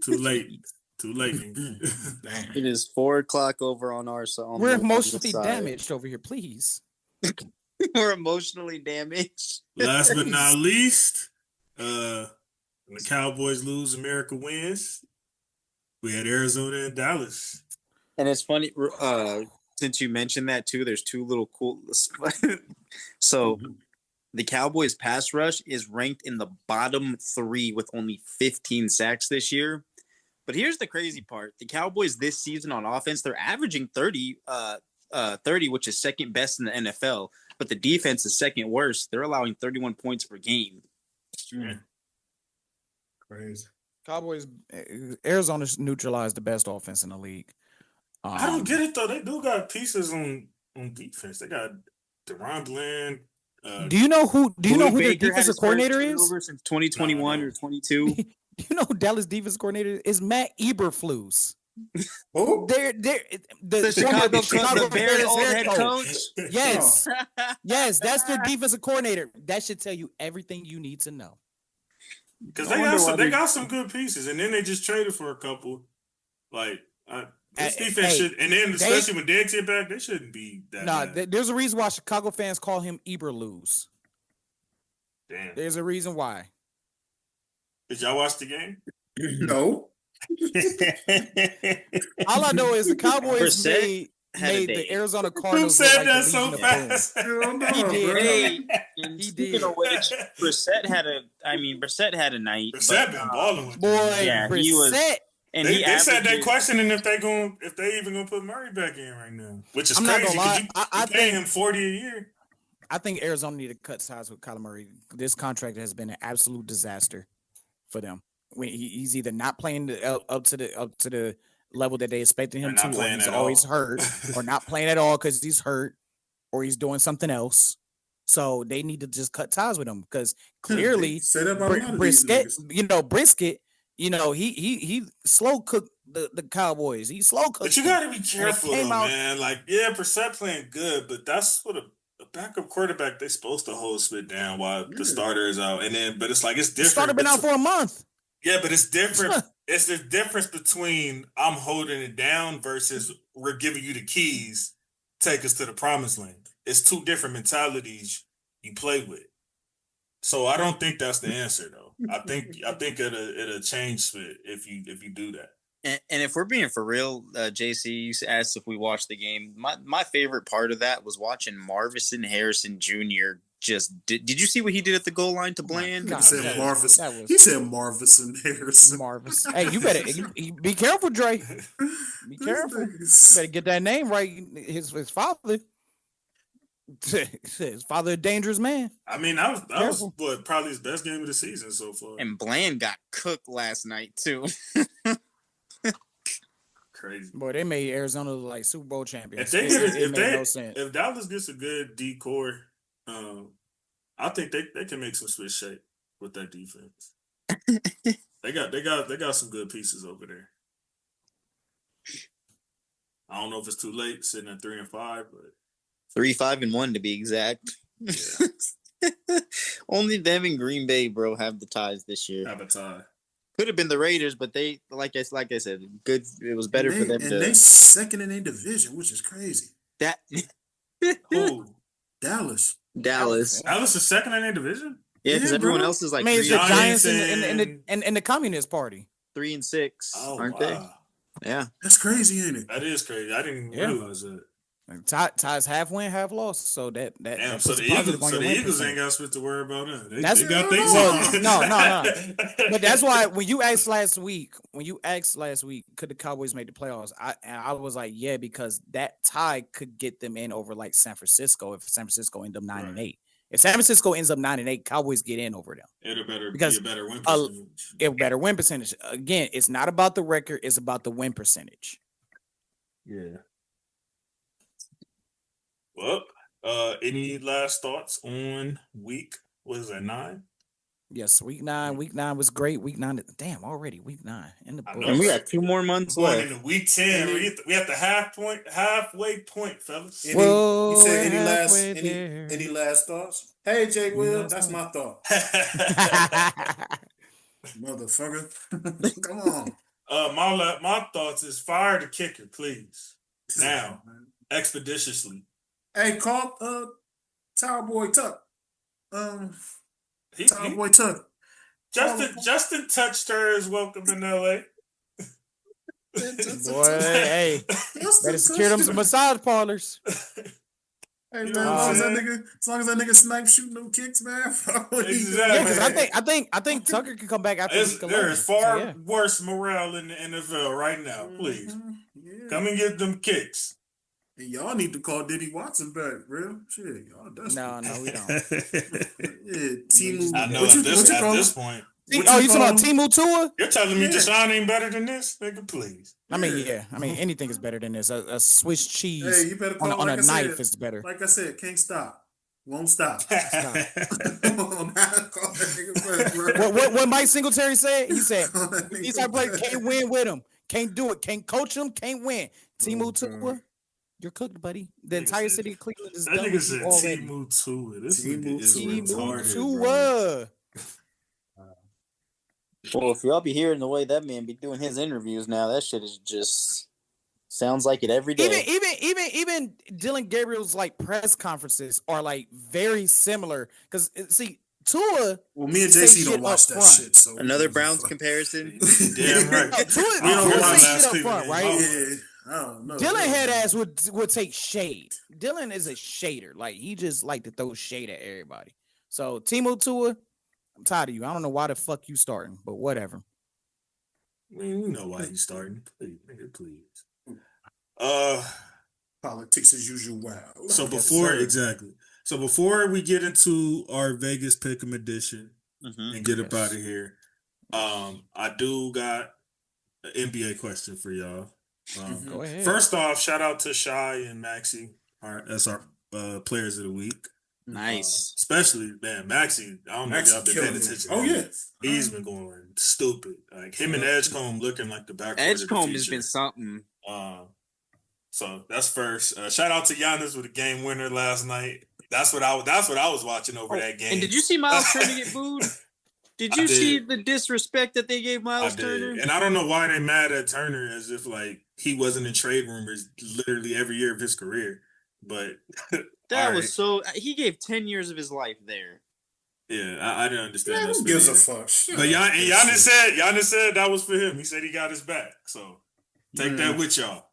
Too late. It is 4:00 over on our side. We're emotionally damaged over here, please. We're emotionally damaged. Last but not least, when the Cowboys lose, America wins. We had Arizona and Dallas. And it's funny, since you mentioned that too, there's two little cool. So the Cowboys pass rush is ranked in the bottom 3 with only 15 sacks this year. But here's the crazy part. The Cowboys this season on offense, they're averaging 30, which is second best in the NFL. But the defense is second worst. They're allowing 31 points per game. Yeah. Crazy. Cowboys, Arizona's neutralized the best offense in the league. I don't get it though. They do got pieces on defense. They got DeRon Bland. Do you know who their defensive coordinator is? Since 2021 or 22. Do you know who Dallas defensive coordinator is? Matt Eberflus. Oh, They're the Chicago Bears old head coach. Yes, yes, that's their defensive coordinator. That should tell you everything you need to know. Because they got some good pieces, and then they just traded for a couple. Like this defense should, and then especially when Diggs get back, they shouldn't be that. No, there's a reason why Chicago fans call him Eberflus. Damn, there's a reason why. Did y'all watch the game? No. All I know is the Cowboys made the Arizona Cardinals. Who said that so fast? He did. He did. Brissett had a night. Brissett been balling with Brissett. He was. And they said they're questioning if they even gonna put Murray back in right now, which is crazy because you pay him $40 a year. I think Arizona need to cut ties with Kyler Murray. This contract has been an absolute disaster for them. When he's either not playing up to the level that they expected him to, or he's always hurt, or not playing at all because he's hurt, or he's doing something else. So they need to just cut ties with him because clearly Brisket, he slow cooked the Cowboys. He slow cooked. But you got to be careful, though, man. Like, Brissett playing good, but that's what a backup quarterback they're supposed to hold spit down while the starter is out. But it's like it's different. The starter been out for a month. Yeah, but it's different. It's the difference between I'm holding it down versus we're giving you the keys, take us to the promised land. It's two different mentalities you play with. So I don't think that's the answer, though. I think it'll change if you do that. And if we're being for real, JC asked if we watched the game. My favorite part of that was watching Marvin Harrison Jr. Did you see what he did at the goal line to Bland? He said Marvin Harrison. Marvin. Hey, you better be careful, Dre. Be careful. Better get that name right. His father. His father, a dangerous man. I mean, that was probably his best game of the season so far. And Bland got cooked last night too. Crazy. Boy, they made Arizona look like Super Bowl champions. If Dallas gets a good D core, I think they can make some switch shape with that defense. they got some good pieces over there. I don't know if it's too late sitting at 3-5, but 3-5-1 to be exact. Only them and Green Bay, bro, have the ties this year. Have a tie. Could have been the Raiders, but they, like I said, good. It was better for them. And they second in their division, which is crazy. That Who? Dallas. Dallas is second in their division? Yeah, because everyone else is like. I mean, it's the Giants and in the Communist Party. 3-6, aren't they? Yeah, that's crazy, ain't it? That is crazy. I didn't realize that. Ties half win, half loss. So that Damn, so the Eagles ain't got to worry about that. They got things on. No. But that's why when you asked last week, could the Cowboys make the playoffs? I was like, yeah, because that tie could get them in over like San Francisco if San Francisco ends up 9-8. If San Francisco ends up 9-8, Cowboys get in over them. It'll be a better win percentage. Better win percentage. Again, it's not about the record; it's about the win percentage. Yeah. Well, any last thoughts on week? What is that, 9? Yes, week 9. Week 9 was great. Week 9, damn, already week 9 in the book. And we got 2 more months left. Into week 10, we at the halfway point, fellas. You said any last thoughts? Hey, Jay Will, that's my thought. Motherfucker, come on. My thoughts is fire the kicker, please. Now, expeditiously. Hey, call Cowboy Tuck. Cowboy Tuck. Justin touched her is welcome in LA. Boy, hey, better secure them some massage parlors. Hey man, as long as that nigga snipe shooting them kicks, man. Exactly. Yeah, because I think Tucker can come back after. There is far worse morale in the NFL right now. Please come and get them kicks. And y'all need to call Diddy Watson back, real shit. Y'all No, we don't. Yeah, Timu. I know at this point. You talking about Timu Tua? You're telling me Deshaun ain't better than this, nigga? Please. I mean, anything is better than this. A Swiss cheese you better call, on a knife is better. Like I said, can't stop. Won't stop. What Mike Singletary said? He said these type of players can't win with him. Can't do it. Can't coach them. Can't win. Timu Tua. You're cooked, buddy. The entire city of Cleveland is done with you already. Timu Tua. This nigga is retarded, Tua. Well, if y'all be hearing the way that man be doing his interviews now, that shit is just sounds like it every day. Even Dylan Gabriel's like press conferences are like very similar. Because see, Tua. Well, me and JC don't watch that shit. So another Browns comparison. Damn right. Tua say shit up front, right? Yeah. I don't know. Dylan head ass would take shade. Dylan is a shader. Like he just like to throw shade at everybody. So Timu Tua, I'm tired of you. I don't know why the fuck you starting, but whatever. I mean, you know why he's starting. Please, nigga, please. Politics as usual. Wow. So before we get into our Vegas Pick'em edition and get up out of here, I do got an NBA question for y'all. Go ahead. First off, shout out to Shy and Maxie as our players of the week. Nice. Especially, man, Maxie. I don't know if y'all been paying attention. Oh, yeah. He's been going stupid. Like him and Edgecombe looking like the back. Edgecombe has been something. So that's first. Shout out to Giannis with a game winner last night. That's what I was watching over that game. And did you see Miles Turner get booed? Did you see the disrespect that they gave Miles Turner? And I don't know why they mad at Turner as if like he wasn't in trade rumors literally every year of his career. But that was so. He gave 10 years of his life there. Yeah, I didn't understand that. Who gives a fuck? But Giannis said that was for him. He said he got his back. So take that with y'all.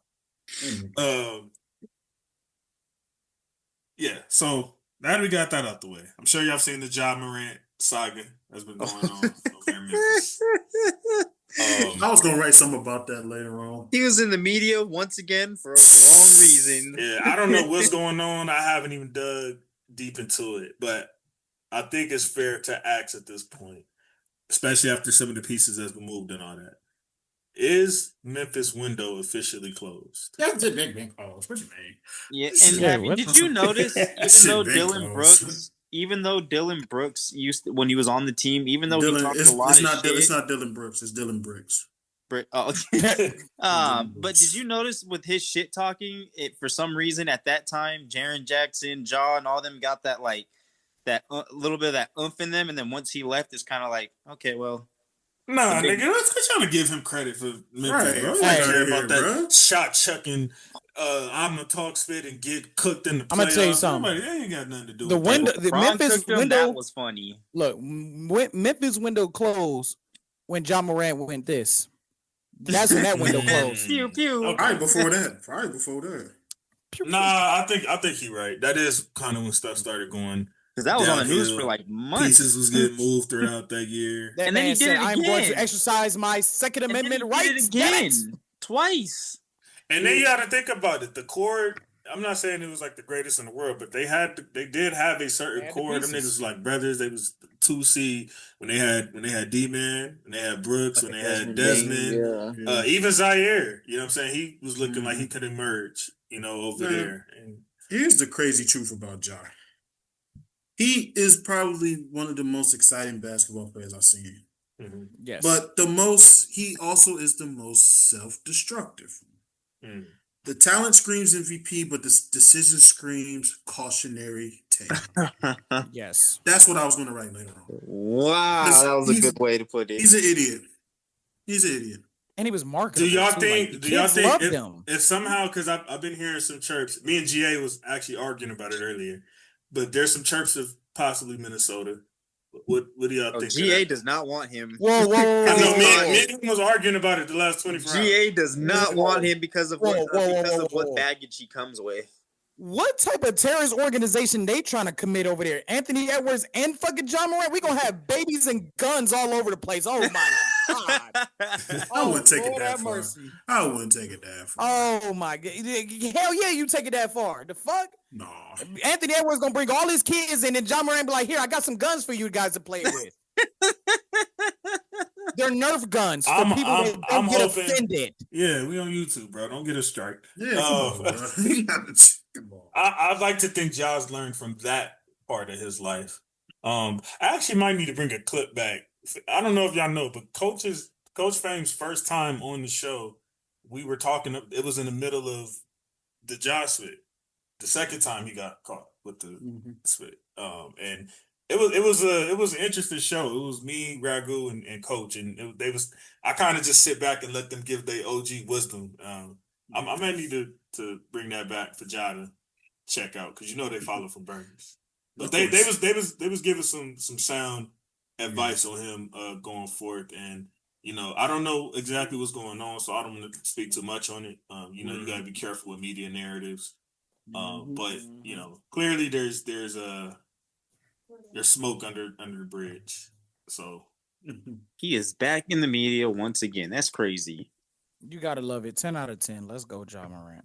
Yeah. So now we got that out the way. I'm sure y'all seen the Ja Morant saga that's been going on over in Memphis. I was gonna write something about that later on. He was in the media once again for the wrong reason. Yeah, I don't know what's going on. I haven't even dug deep into it, but I think it's fair to ask at this point, especially after some of the pieces that's been moved and all that. Is Memphis window officially closed? That's a big closed. What you mean? Yeah, and did you notice even though Dylan Brooks used to, when he was on the team, even though he talked a lot of shit. It's not Dylan Brooks. It's Dylan Brooks. But did you notice with his shit talking, it for some reason at that time, Jaren Jackson, Jaw, and all them got that like that little bit of that oomph in them, and then once he left, it's kind of like, okay, well, nah, nigga, let's trying to give him credit for Right, bro. Like, Hey, about that bro. shot chucking. I'm gonna talk spit and get cooked in the playoffs. I'm gonna tell you something. Nobody, they ain't got nothing to do The with window, that. the Ron Memphis cooked him, window. that was funny. Look, Memphis window closed when John Morant went this. That's when that window closed. Pew pew. Okay. Probably before that. Nah, I think he right. That is kind of when stuff started going. Because that was on the news downhill. for like months. Pieces was getting moved throughout that year. That And then man he did said, it "I'm going to again. exercise my Second And then Amendment he did rights." it damn it. again, twice. And then you got to think about it. The core. I'm not saying it was like the greatest in the world, but they did have a certain They had the core. Them pieces. niggas was like brothers. They was 2C when they had D-Man, when they had Brooks, when they had Desmond, Yeah. even Zaire. You know what I'm saying? He was looking like he could emerge. Over Yeah. there. And Here's the crazy truth about Ja. He is probably one of the most exciting basketball players I've seen. Yes, But he also is the most self-destructive. mm. The talent screams MVP, but the decision screams cautionary tale. yes. That's what I was going to write later on. Wow, that was a good way to put it. He's an idiot. He's an idiot. And he was marketable. Do y'all too. think? Like, Do y'all kids think loved if, him? if somehow? Because I've been hearing some chirps. Me and GA was actually arguing about it earlier, but there's some chirps of possibly Minnesota. What do y'all think? GA does not want him. Whoa, whoa, I know. whoa, Me and him was arguing about it the last 24 hours. GA does not want him because of what whoa. baggage he comes with. What type of terrorist organization they trying to commit over there? Anthony Edwards and fucking John Morant? We gonna have babies and guns all over the place. Oh my god! I wouldn't take it Lord that have far. mercy. I wouldn't take it that far. Oh my god! Hell yeah, you take it that far? The fuck? No. Anthony Edwards gonna bring all his kids in, and John Morant be like, "Here, I got some guns for you guys to play with." They're Nerf guns for people that don't get offended. Yeah, we on YouTube, bro. Don't get a strike. Yeah, come on. I'd like to think Jaws learned from that part of his life. I actually might need to bring a clip back. I don't know if y'all know, but Coach Fame's first time on the show, we were talking. It was in the middle of the Jaws spit. The second time he got caught with the spit, and it was an interesting show. It was me, Ragu, and Coach, and I kind of just sit back and let them give their OG wisdom. I might need to bring that back for Ja to check out, because they follow from Burners. But they was giving some sound advice on him going forth, and I don't know exactly what's going on, so I don't want to speak too much on it. You gotta be careful with media narratives. But clearly there's smoke under the bridge. So he is back in the media once again. That's crazy. You gotta love it. 10 out of 10. Let's go, John Morant.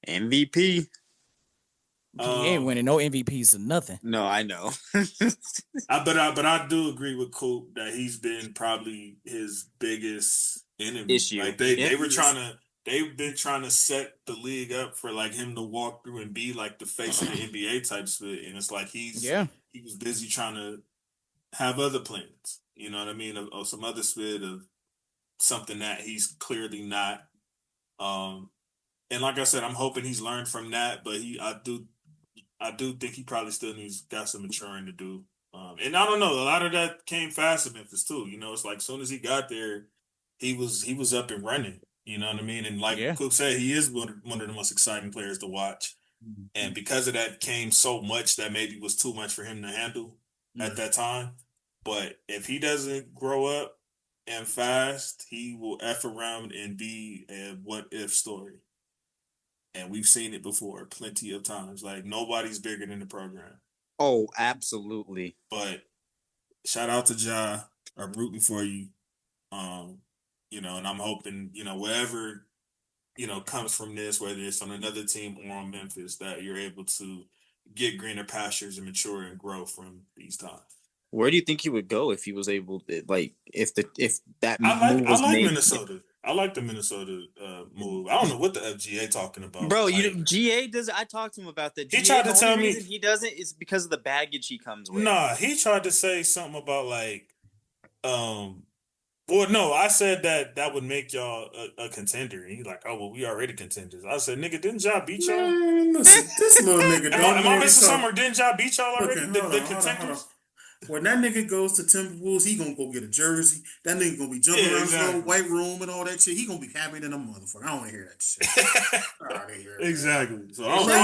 MVP. He ain't winning no MVPs or nothing. No, I know. But I do agree with Coop that he's been probably his biggest enemy. Issue. Like they've been trying to set the league up for like him to walk through and be like the face of the NBA type split, and it's like he was busy trying to have other plans. You know what I mean? Of some other split of something that he's clearly not. And like I said, I'm hoping he's learned from that, but I do think he probably still got some maturing to do. And I don't know, a lot of that came fast in Memphis too. It's like as soon as he got there, he was up and running. You know what I mean? And like Coop said, he is one of the most exciting players to watch. And because of that came so much that maybe was too much for him to handle at that time. But if he doesn't grow up and fast, he will F around and be a what if story. And we've seen it before plenty of times. Like, nobody's bigger than the program. Oh, absolutely. But shout out to Ja. I'm rooting for you. And I'm hoping, whatever, comes from this, whether it's on another team or on Memphis, that you're able to get greener pastures and mature and grow from these times. Where do you think he would go if he was able to, if that move was made? Minnesota. I like the Minnesota move. I don't know what the FGA talking about. Bro, GA does. I talked to him about that. He tried to tell me he doesn't. It's because of the baggage he comes with. Nah, he tried to say something about Well, no, I said that would make y'all a contender. And you like, oh, well, we already contenders. I said, nigga, didn't y'all beat y'all? Man, listen, this little nigga Am I missing something, or didn't y'all beat y'all already? Okay, The contenders? When that nigga goes to Timberwolves, he gonna go get a jersey. That nigga gonna be jumping around his little white room and all that shit. He gonna be happy than a motherfucker. I don't want to hear that shit. Exactly. So I don't know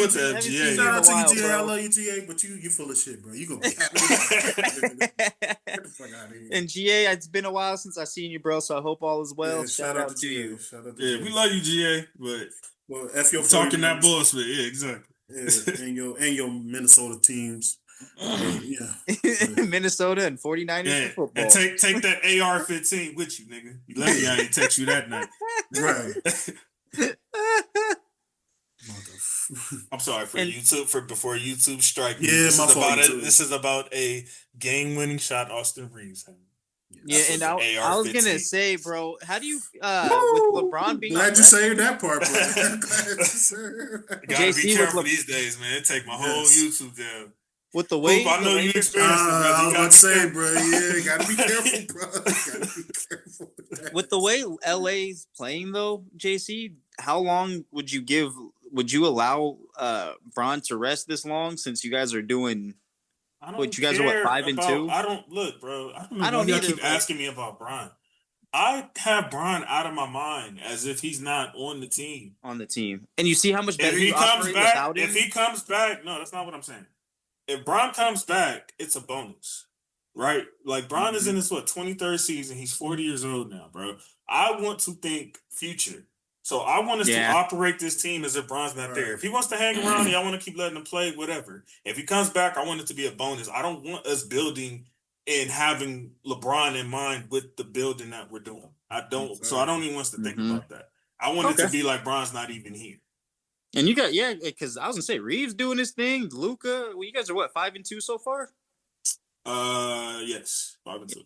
what the FGA. Shout out to you, GA. I love you, GA, but you full of shit, bro. You gonna be happy. Get the fuck out of here. And GA, it's been a while since I seen you, bro. So I hope all is well. Yeah, shout out to you. Shout out to Yeah, GA. we love you, GA, but well, F your talking that friends. bullshit. Yeah, exactly. Yeah, and your Minnesota teams. Yeah. Minnesota and 49ers for football. And take that AR-15 with you, nigga. You lucky I ain't text you that night. Right. I'm sorry for YouTube before YouTube strike me. Yeah, This is about a game-winning shot Austin Reeves had. Yeah, and I was gonna say, bro, how do you with LeBron being? Glad you saved that part, bro. Gotta be careful these days, man. It take my whole YouTube down. With the way I know you experienced it, brother. I was about to say, bro, yeah, gotta be careful, bro. Gotta be careful with the way LA's playing, though, JC, how long would you give? Would you allow Bron to rest this long? Since you guys are doing, what you guys are 5-2? I don't look, bro. I don't either. Keep asking me about Bron. I have Bron out of my mind as if he's not on the team. And you see how much better he comes back. If he comes back, no, that's not what I'm saying. If Bron comes back, it's a bonus, right? Like Bron is in his 23rd season. He's 40 years old now, bro. I want to think future, so I want us to operate this team as if Bron's not there. If he wants to hang around, I want to keep letting him play, whatever. If he comes back, I want it to be a bonus. I don't want us building and having LeBron in mind with the building that we're doing. I don't. So I don't even want us to think about that. I want it to be like Bron's not even here. And you got because I was gonna say Reeves doing his thing, Luka. Well, you guys are 5-2 so far. Yes, 5-2.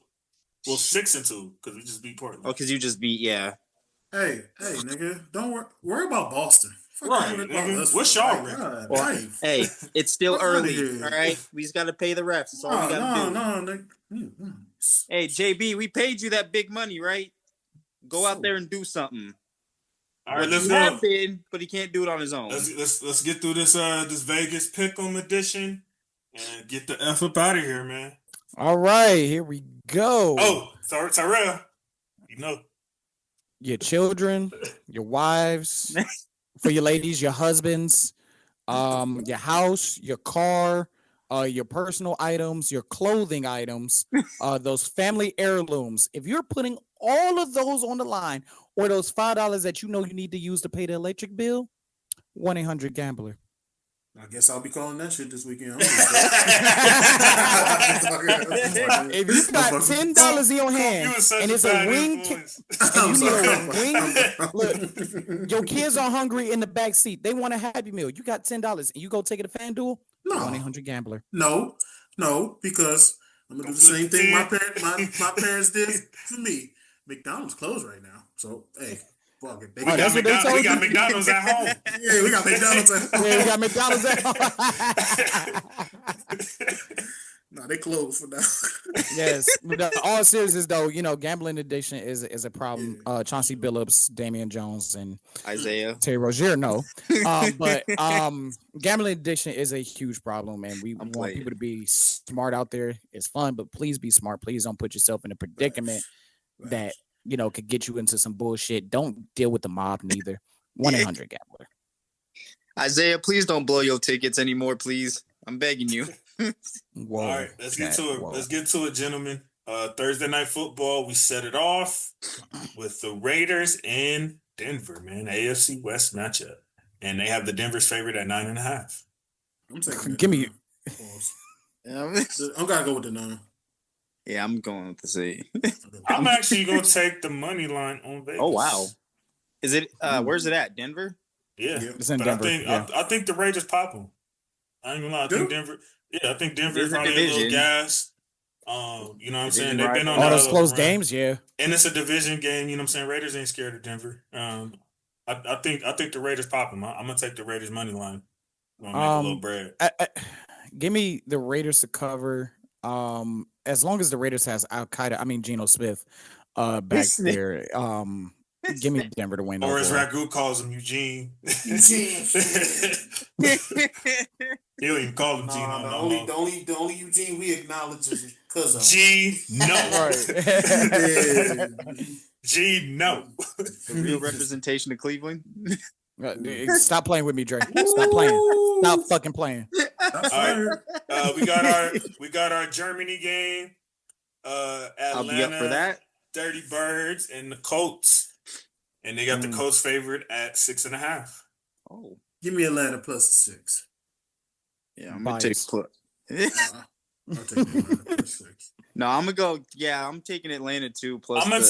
Well, 6-2 because we just beat Portland. Oh, because you just beat Hey, nigga, don't worry about Boston. Right, nigga. What's y'all record? Well, hey, it's still early. All right, we just got to pay the refs. That's all we got to do. No. Hey, JB, we paid you that big money, right? Go out there and do something. All right, let's go. But he can't do it on his own. Let's get through this Vegas Pick'em edition and get the F up out of here, man. All right, here we go. Oh, sorry, Tyrell. You know, your children, your wives, for your ladies, your husbands, your house, your car, your personal items, your clothing items, those family heirlooms. If you're putting all of those on the line, or those $5 that you know you need to use to pay the electric bill, 1-800-GAMBLER. I guess I'll be calling that shit this weekend. If you got $10 in your hand and it's a wing, and you need a wing, look, your kids are hungry in the back seat. They want a Happy Meal. You got $10 and you go take it to FanDuel. No, 1-800-GAMBLER. No, because I'm gonna do the same thing my parents did for me. McDonald's closed right now, so hey. We got McDonald's at home. Yeah, we got McDonald's at home. Yeah, we got McDonald's at home. No, they closed for now. Yes. All seriousness though, gambling addiction is a problem. Yeah. Chauncey Billups, Damian Jones, and Isaiah Terry Rozier, no. But gambling addiction is a huge problem, and we want people to be smart out there. It's fun, but please be smart. Please don't put yourself in a predicament that could get you into some bullshit. Don't deal with the mob neither. 1-800-GAMBLER. Isaiah, please don't blow your tickets anymore, please. I'm begging you. Whoa, all right, let's get to it. Let's get to it, gentlemen. Thursday night football. We set it off with the Raiders in Denver, man. AFC West matchup, and they have the Denver's favorite at 9.5. I'm taking. Give me. I'm gonna go with the 9. Yeah, I'm going with the C. I'm actually going to take the money line on Vegas. Oh, wow. Is it, where's it at? Denver? Yeah. It's in Denver. I think the Raiders pop them. I ain't going to lie. I think Denver is probably a little gas. You know what I'm saying? They've been on all those close games, yeah. And it's a division game, you know what I'm saying? Raiders ain't scared of Denver. I think the Raiders pop them. I'm going to take the Raiders money line. I'm going to make a little bread. Give me the Raiders to cover. As long as the Raiders has Geno Smith, back there, give me Denver to win. Or as Ragu calls him, Eugene. Eugene. He don't even call him Geno. The only Eugene we acknowledge is cousin. G no. G no. The real representation of Cleveland. Stop playing with me, Dre. Stop playing. Stop fucking playing. All right. We got our Germany game. Atlanta, I'll be up for that. Dirty Birds and the Colts. And they got the Colts favorite at 6.5. Oh. Give me Atlanta plus 6. Yeah, I'm gonna take I'll take Atlanta plus 6. No, I'm gonna go. Yeah, I'm taking Atlanta too. Plus, I'm gonna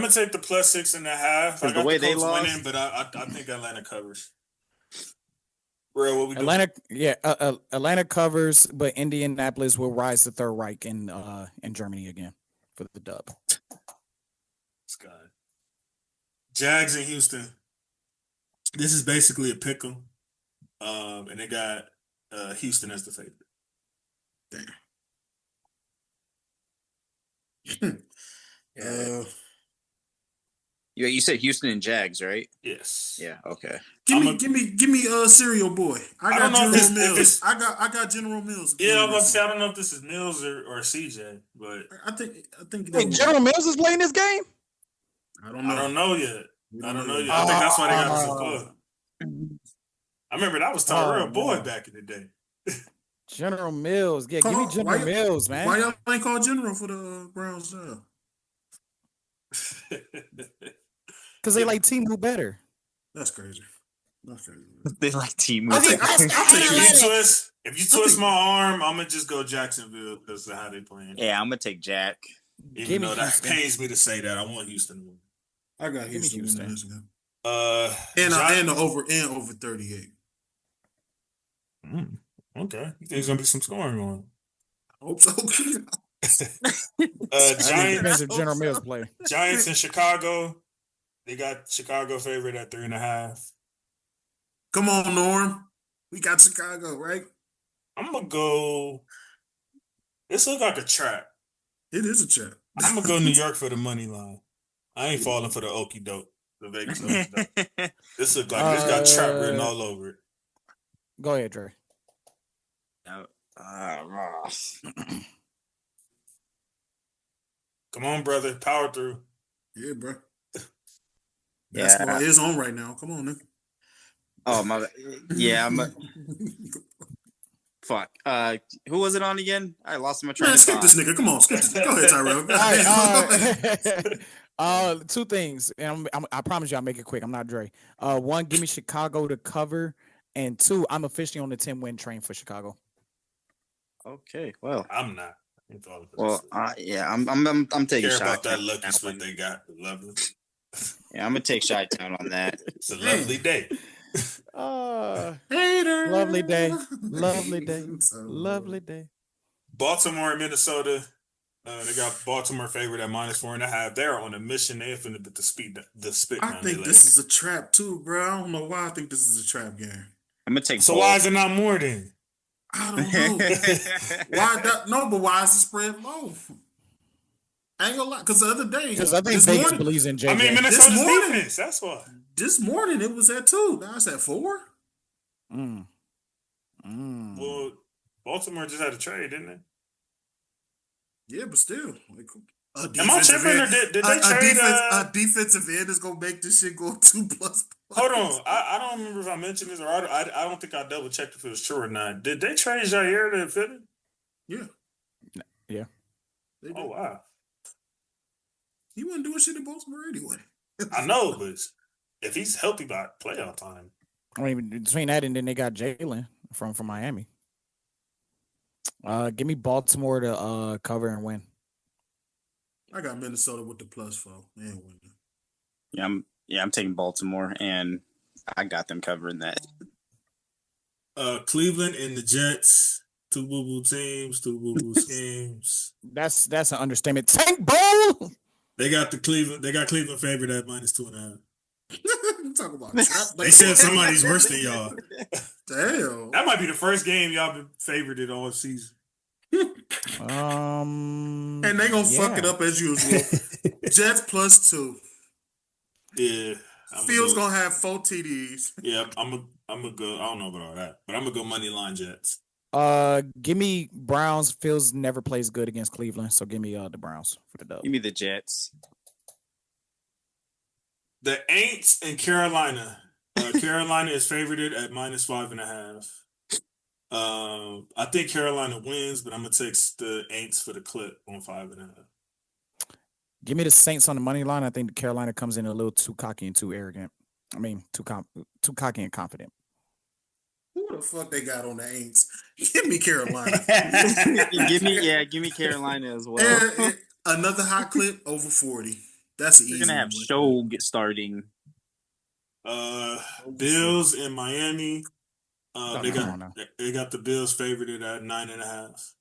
take the plus 6.5. I got the way the Colts they lost, winning, but I think Atlanta covers. Real, what we doing? Atlanta covers, but Indianapolis will rise the Third Reich in Germany again for the dub. Scott. Jags in Houston. This is basically a pick'em, and they got Houston as the favorite. Damn. You said Houston and Jags, right? Yes. Yeah. Okay. Give me Cereal Boy. I got General Mills. I got General Mills. Yeah, I was about to say I don't know if this is Mills or CJ, but I think Wait, General Mills is playing this game? I don't know yet. I think that's why they got this club. I remember that was Tyrell Boyd back in the day. General Mills. Yeah, give me General Mills, man. Why y'all ain't called General for the Browns now? Because they like Timu better. That's crazy. They like Timu. If you twist my arm, I'm gonna just go Jacksonville because of how they playing. Yeah, I'm gonna take Jack. Even though that pains me to say that, I want Houston to win. I got Houston. And over 38. Okay, you think there's gonna be some scoring on? I hope so. Giants. General Mills play. Giants in Chicago. They got Chicago favorite at 3.5. Come on, Norm. We got Chicago, right? I'm gonna go. This looks like a trap. It is a trap. I'm gonna go New York for the money line. I ain't falling for the okie doke. The Vegas okie doke. This looks like it's got trap written all over it. Go ahead, Dre. Come on, brother. Power through. Yeah, bro. Basketball is on right now. Come on, nigga. Oh my. Yeah, fuck. Who was it on again? I lost my train of thought. Skip this nigga. Come on, skip this nigga. Go ahead, Tyrell. All right, two things, and I promise you I'll make it quick. I'm not Dre. One, give me Chicago to cover, and two, I'm officially on the 10-win train for Chicago. Okay, well, I'm not. Well, yeah, I'm taking care Chi about that lucky split they got. Lovely. Yeah, I'm gonna take Chi-Town on that. It's a lovely day. Hater. Lovely day. Lovely day. Lovely day. Baltimore and Minnesota. They got Baltimore favorite at -4.5. They're on a mission. They're finna put the spit. I think this is a trap too, bro. I don't know why I think this is a trap game. I'm gonna take. So why is it not more then? I don't know. But why is the spread low? I ain't gonna lie, because the other day, because I think Vegas believes in JJ. I mean, Minnesota's defense. That's why. This morning it was at 2. Now it's at 4. Well, Baltimore just had a trade, didn't they? Yeah, but still, like, am I tripping or did they trade? A defensive end is gonna make this shit go 2+. Hold on, I don't remember if I mentioned this or I don't think I double checked if it was true or not. Did they trade Jair to Philly? Yeah. Oh wow. He wasn't doing shit in Baltimore anyway. I know, but if he's healthy by playoff time. I mean, between that and then they got Jalen from Miami. Give me Baltimore to cover and win. I got Minnesota with the +4 and winning. Yeah, I'm taking Baltimore, and I got them covering that. Cleveland and the Jets. 2 boo-boo teams, 2 boo-boo schemes. That's an understatement. Tank Bowl. They got Cleveland favorite at -2.5. Talk about trap. They said somebody's worse than y'all. Damn. That might be the first game y'all been favored all season. And they gonna fuck it up as usual. Jets +2. Yeah. Fields gonna have 4 TDs. Yeah, I'm a go. I don't know about all that, but I'm gonna go money line Jets. Give me Browns. Fields never plays good against Cleveland, so give me the Browns for the dub. Give me the Jets. The Aints in Carolina. Carolina is favorited at -5.5. I think Carolina wins, but I'm gonna take the Aints for the clip on 5.5. Give me the Saints on the money line. I think Carolina comes in a little too cocky and too arrogant. I mean, too cocky and confident. Who the fuck they got on the Aints? Give me Carolina. give me Carolina as well. And another hot clip over 40. That's an easy. You're gonna have show get starting. Bills in Miami. They got the Bills favored at 9.5.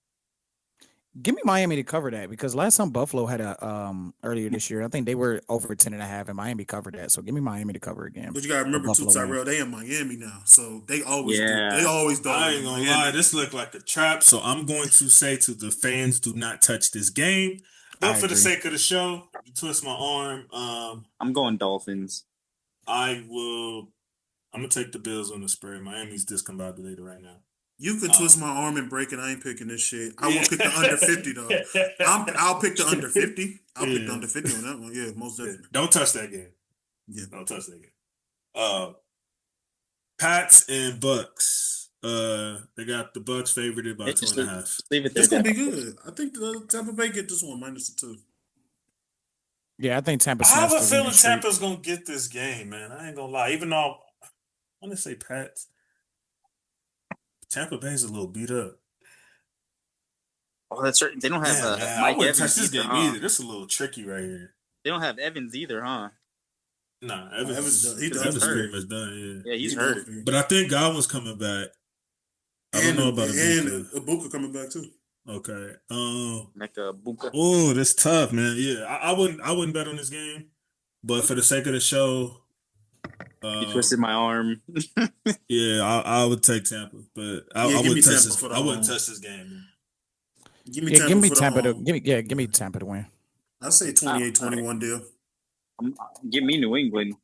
Give me Miami to cover that because last time Buffalo had a earlier this year, I think they were over 10.5 and Miami covered that. So give me Miami to cover again. But you gotta remember too, Tyrell, they in Miami now, so they always do. They always do. I ain't gonna lie, this looked like a trap. So I'm going to say to the fans, do not touch this game. But for the sake of the show, you twist my arm. I'm going Dolphins. I'm gonna take the Bills on the spread. Miami's discombobulated right now. You can twist my arm and break it. I ain't picking this shit. I will pick the under 50 though. I'll pick the under 50. I'll pick the under 50 on that one. Yeah, most definitely. Don't touch that game. Yeah, don't touch that game. Pats and Bucks. They got the Bucks favored by 2.5. It's gonna be good. I think the Tampa Bay get this one -2. Yeah, I think Tampa. I have a feeling Tampa's gonna get this game, man. I ain't gonna lie. Even though I want to say Pats. Tampa Bay's a little beat up. Oh, that's right. They don't have Mike Evans touch this game either. This is a little tricky right here. They don't have Evans either, huh? Nah, Evans done. Evans pretty much done. Yeah, he's hurt. But I think Godwin's coming back. I don't know about Ibuka coming back too. Okay. Ibuka. Oh, that's tough, man. Yeah, I wouldn't bet on this game, but for the sake of the show. You twisted my arm. Yeah, I would take Tampa, but I wouldn't touch this. I wouldn't touch this game. Man. Give me Tampa give me Tampa to win. I say 28-21 deal. Give me New England.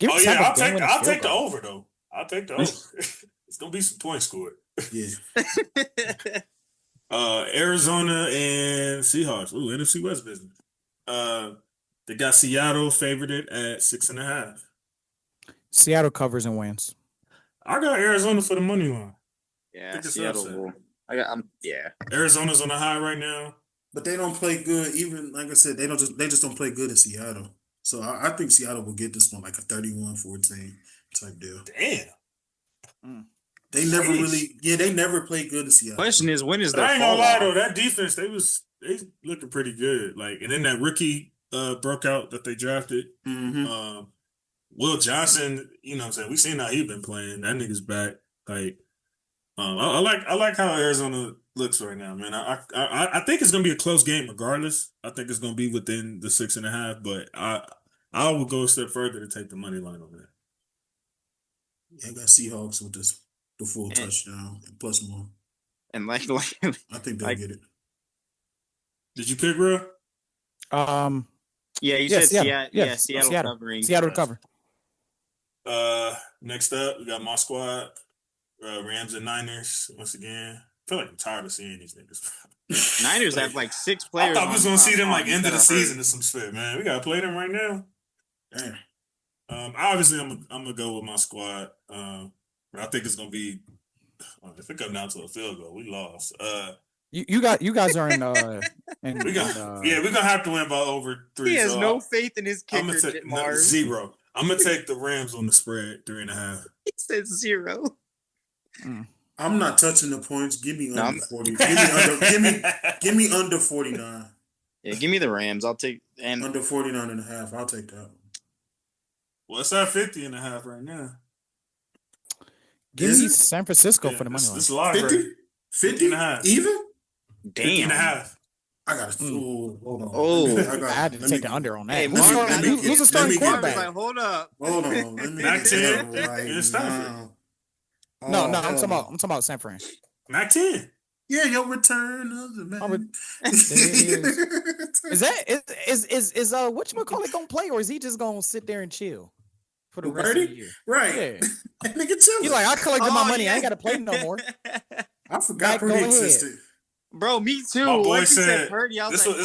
I'll take the over though. I'll take the over. It's gonna be some points scored. Yeah. Arizona and Seahawks. Ooh, NFC West business. They got Seattle favored at 6.5. Seattle covers and wins. I got Arizona for the money line. Yeah, Seattle. Arizona's on the high right now, but they don't play good. Even like I said, they just don't play good in Seattle. So I think Seattle will get this one like a 31-14 type deal. Damn. They never play good in Seattle. Question is, when is their I ain't gonna lie though, that defense they looking pretty good. Like, and then that rookie broke out that they drafted. Mm-hmm. Will Johnson, you know what I'm saying? We seen how he been playing. That nigga's back. Like, I like how Arizona looks right now, man. I think it's gonna be a close game regardless. I think it's gonna be within the 6.5, but I would go a step further to take the money line on that. Yeah, I got Seahawks with the full touchdown and plus more. And like I think they'll get it. Did you pick real? Yeah, you said Seattle covering. Seattle to cover. Next up, we got my squad, Rams and Niners. Once again, I feel like I'm tired of seeing these niggas. Niners have like 6 players. I thought we was gonna see them like end of the season or some shit, man. We gotta play them right now. Damn. Obviously, I'm gonna go with my squad. But I think it's gonna be. If it comes down to a field goal, we lost. You guys are in. We're gonna have to win by over 3. He has no faith in his kicker. 0. I'm gonna take the Rams on the spread 3.5. He said 0. I'm not touching the points. Give me under 40. Give me under 49. Yeah, give me the Rams. I'll take under 49.5. I'll take that. Well, it's at 50.5 right now. Give me San Francisco for the money line. It's live 50.5 even. Damn. 50.5. I got to. Hold on. Oh, I had to take the under on that. Hey, who's the starting quarterback? Like, hold on. Mac 10. No, I'm talking about San Fran. Mac 10. Yeah, your return of the man. Is that is whatchamacallit gonna play, or is he just gonna sit there and chill for the rest of the year? Right. Yeah. That nigga chilling. He's like, I collected my money. I ain't gotta play no more. I forgot Purdy existed. Bro, me too. My boy Once you said Purdy, I was this like,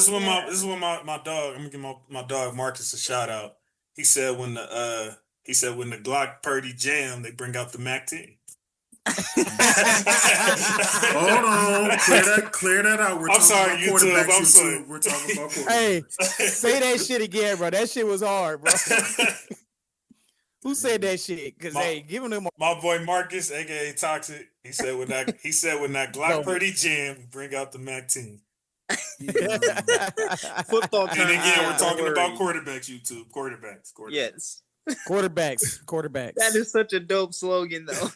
is when my dog. I'm gonna give my dog Marcus a shout out. He said when the Glock Purdy jam, they bring out the Mac 10. Hold on, clear that out. I'm sorry, YouTube. I'm sorry. We're talking about quarterbacks. Hey, say that shit again, bro. That shit was hard, bro. Who said that shit? Because hey, giving them my boy Marcus, aka Toxic. He said when that Glock Purdy jam, we bring out the Mac 10. Football time. And again, we're talking about quarterbacks. YouTube quarterbacks. Yes. Quarterbacks. That is such a dope slogan, though.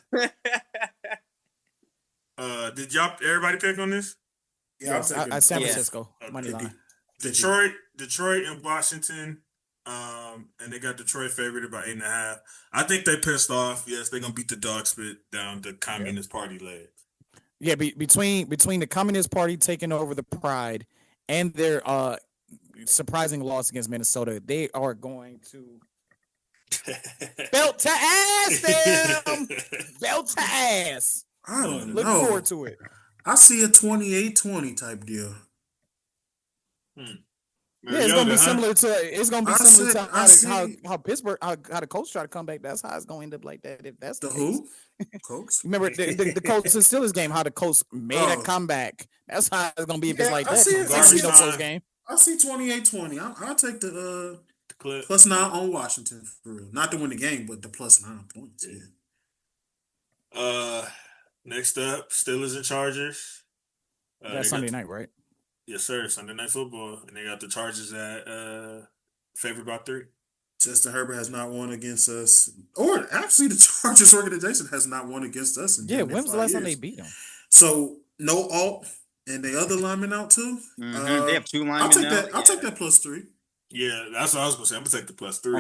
Did everybody pick on this? Yeah, I San Francisco. Money line. Detroit and Washington. And they got Detroit favored by 8.5. I think they pissed off. Yes, they're gonna beat the dog spit down the Communist Party leg. Yeah, between the Communist Party taking over the Pride and their surprising loss against Minnesota, they are going to belt to ass them. Belt to ass. I don't know. Look forward to it. I see a 28-20 type deal. Yeah, it's gonna be similar to how Pittsburgh how the Colts try to come back. That's how it's gonna end up like that. If that's the who Colts. Remember the Colts and Steelers game, how the Colts made a comeback. That's how it's gonna be if it's like that. I see no close game. I see 28-20. I'll take the +9 on Washington for real. Not to win the game, but the +9 points. Yeah. Next up, Steelers and Chargers. That's Sunday night, right? Yes, sir. Sunday Night Football, and they got the Chargers at favored by 3. Justin Herbert has not won against us, or actually, the Chargers organization has not won against us. When was the last time they beat them? So no alt, and the other linemen out too. Mm-hmm. They have 2 linemen now. I'll take that +3. Yeah, that's what I was gonna say. I'm gonna take the +3.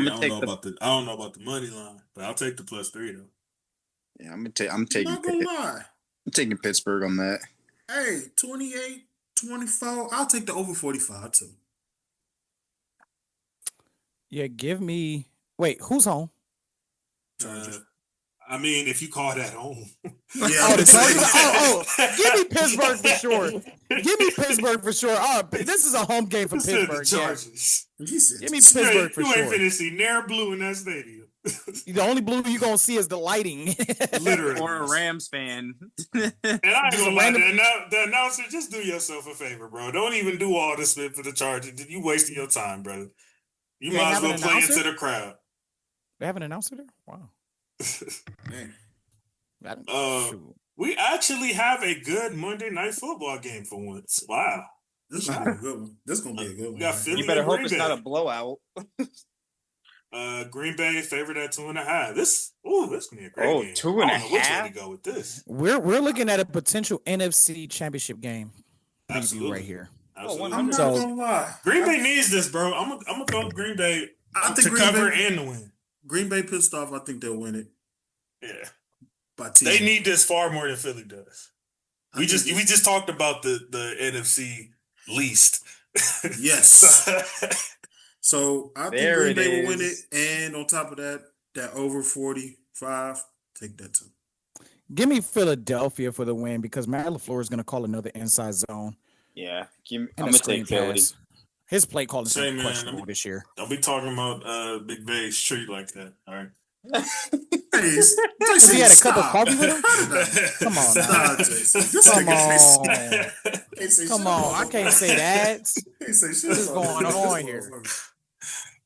I don't know about the money line, but I'll take the +3 though. Yeah, I'm taking. Not gonna lie. I'm taking Pittsburgh on that. Hey, 28-24. I'll take the over 45 too. Yeah, give me. Wait, who's home? I mean, if you call that home. Yeah. The Chargers. Give me Pittsburgh for sure. Give me Pittsburgh for sure. Oh, this is a home game for Pittsburgh. Chargers. Yeah. Give me Pittsburgh for sure. You ain't finna see near blue in that stadium. The only blue you're gonna see is the lighting. Literally. Or a Rams fan. And I ain't gonna lie, the announcer, just do yourself a favor, bro. Don't even do all this spit for the Chargers. You wasting your time, brother. You might as well play into the crowd. They have an announcer there? Wow. We actually have a good Monday Night Football game for once. Wow. This is gonna be a good one. This is gonna be a good one. You better hope it's not a blowout. Green Bay favored at 2.5. This gonna be a great game. 2.5. I don't know which way to go with this. We're looking at a potential NFC Championship game. Absolutely, right here. Absolutely. I'm not gonna lie. Green Bay needs this, bro. I'm gonna go Green Bay to cover and to win. Green Bay pissed off. I think they'll win it. Yeah. They need this far more than Philly does. We just talked about the NFC least. Yes. So I think Green Bay will win it, and on top of that over 45, take that too. Give me Philadelphia for the win because Matt LaFleur is going to call another inside zone. Yeah, I'm going to take Philly. His play calling is questionable this year. Don't be talking about Big Bay's street like that. All right. He had a cup of coffee with him. Come on, come on. I can't say that. What is going on here?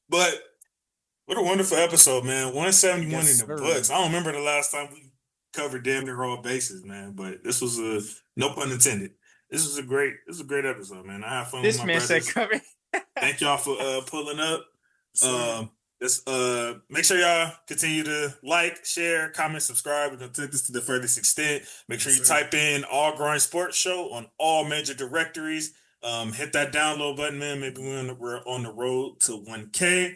But what a wonderful episode, man. 171 in the books. I don't remember the last time we covered damn near all bases, man. But this was no pun intended. This was a great episode, man. I had fun with my brothers. Said cover. Thank y'all for pulling up. Make sure y'all continue to like, share, comment, subscribe. We're gonna take this to the furthest extent. Make sure you type in All Grind Sports Show on all major directories. Hit that download button, man. Maybe we're on the road to 1K.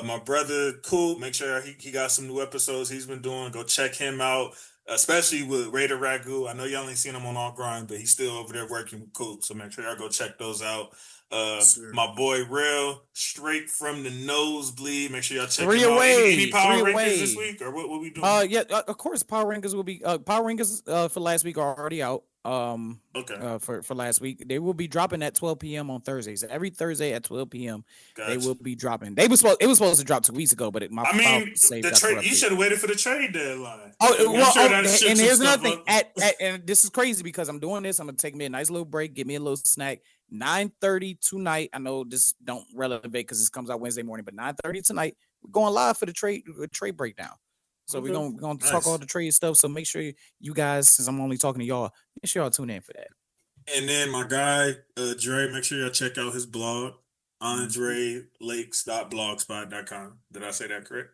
My brother, Cool, make sure he got some new episodes he's been doing. Go check him out. especially with Raider Ragu. I know y'all ain't seen him on All Grind, but he's still over there working with Coop. So make sure y'all go check those out. My boy Real, straight from the nosebleed. Make sure y'all check him out. Any Power Rankings this week, or what we doing? Yeah, of course, Power Rankings will be Power Rankings for last week are already out. Okay. For last week, they will be dropping at 12 p.m. on Thursdays. Every Thursday at 12 p.m. They will be dropping. It was supposed to drop 2 weeks ago, but the trade. You should have waited for the trade deadline. And here's another thing. And this is crazy because I'm doing this. I'm gonna take me a nice little break, get me a little snack. 9:30 tonight. I know this don't relevant because this comes out Wednesday morning, but 9:30 tonight, we're going live for the trade breakdown. So we're gonna talk all the trade stuff. So make sure you guys, since I'm only talking to y'all, make sure y'all tune in for that. And then my guy Dre, make sure y'all check out his blog, AndreLakes.blogspot.com. Did I say that correct?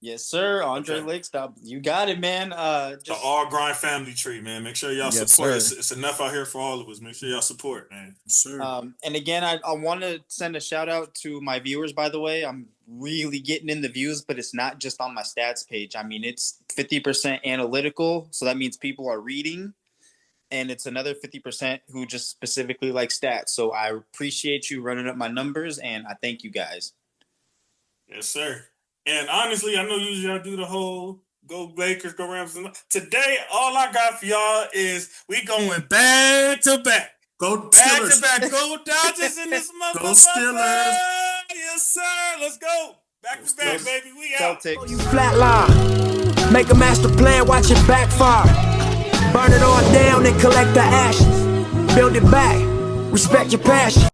Yes, sir. Andre Lakes. You got it, man. The All Grind family tree, man. Make sure y'all support. It's enough out here for all of us. Make sure y'all support, man. Sure. And again, I want to send a shout out to my viewers, by the way. I'm really getting in the views, but it's not just on my stats page. I mean, it's 50% analytical. So that means people are reading. And it's another 50% who just specifically like stats. So I appreciate you running up my numbers, and I thank you guys. Yes, sir. And honestly, I know usually I do the whole go Lakers, go Rams. Today, all I got for y'all is we going back to back. Go Steelers. Back to back. Go Dodgers in this motherfucker. Go Steelers. Yes, sir. Let's go. Back to back, baby. We out. You flatline. Make a master plan, watch it backfire. Burn it all down and collect the ashes. Build it back. Respect your passion.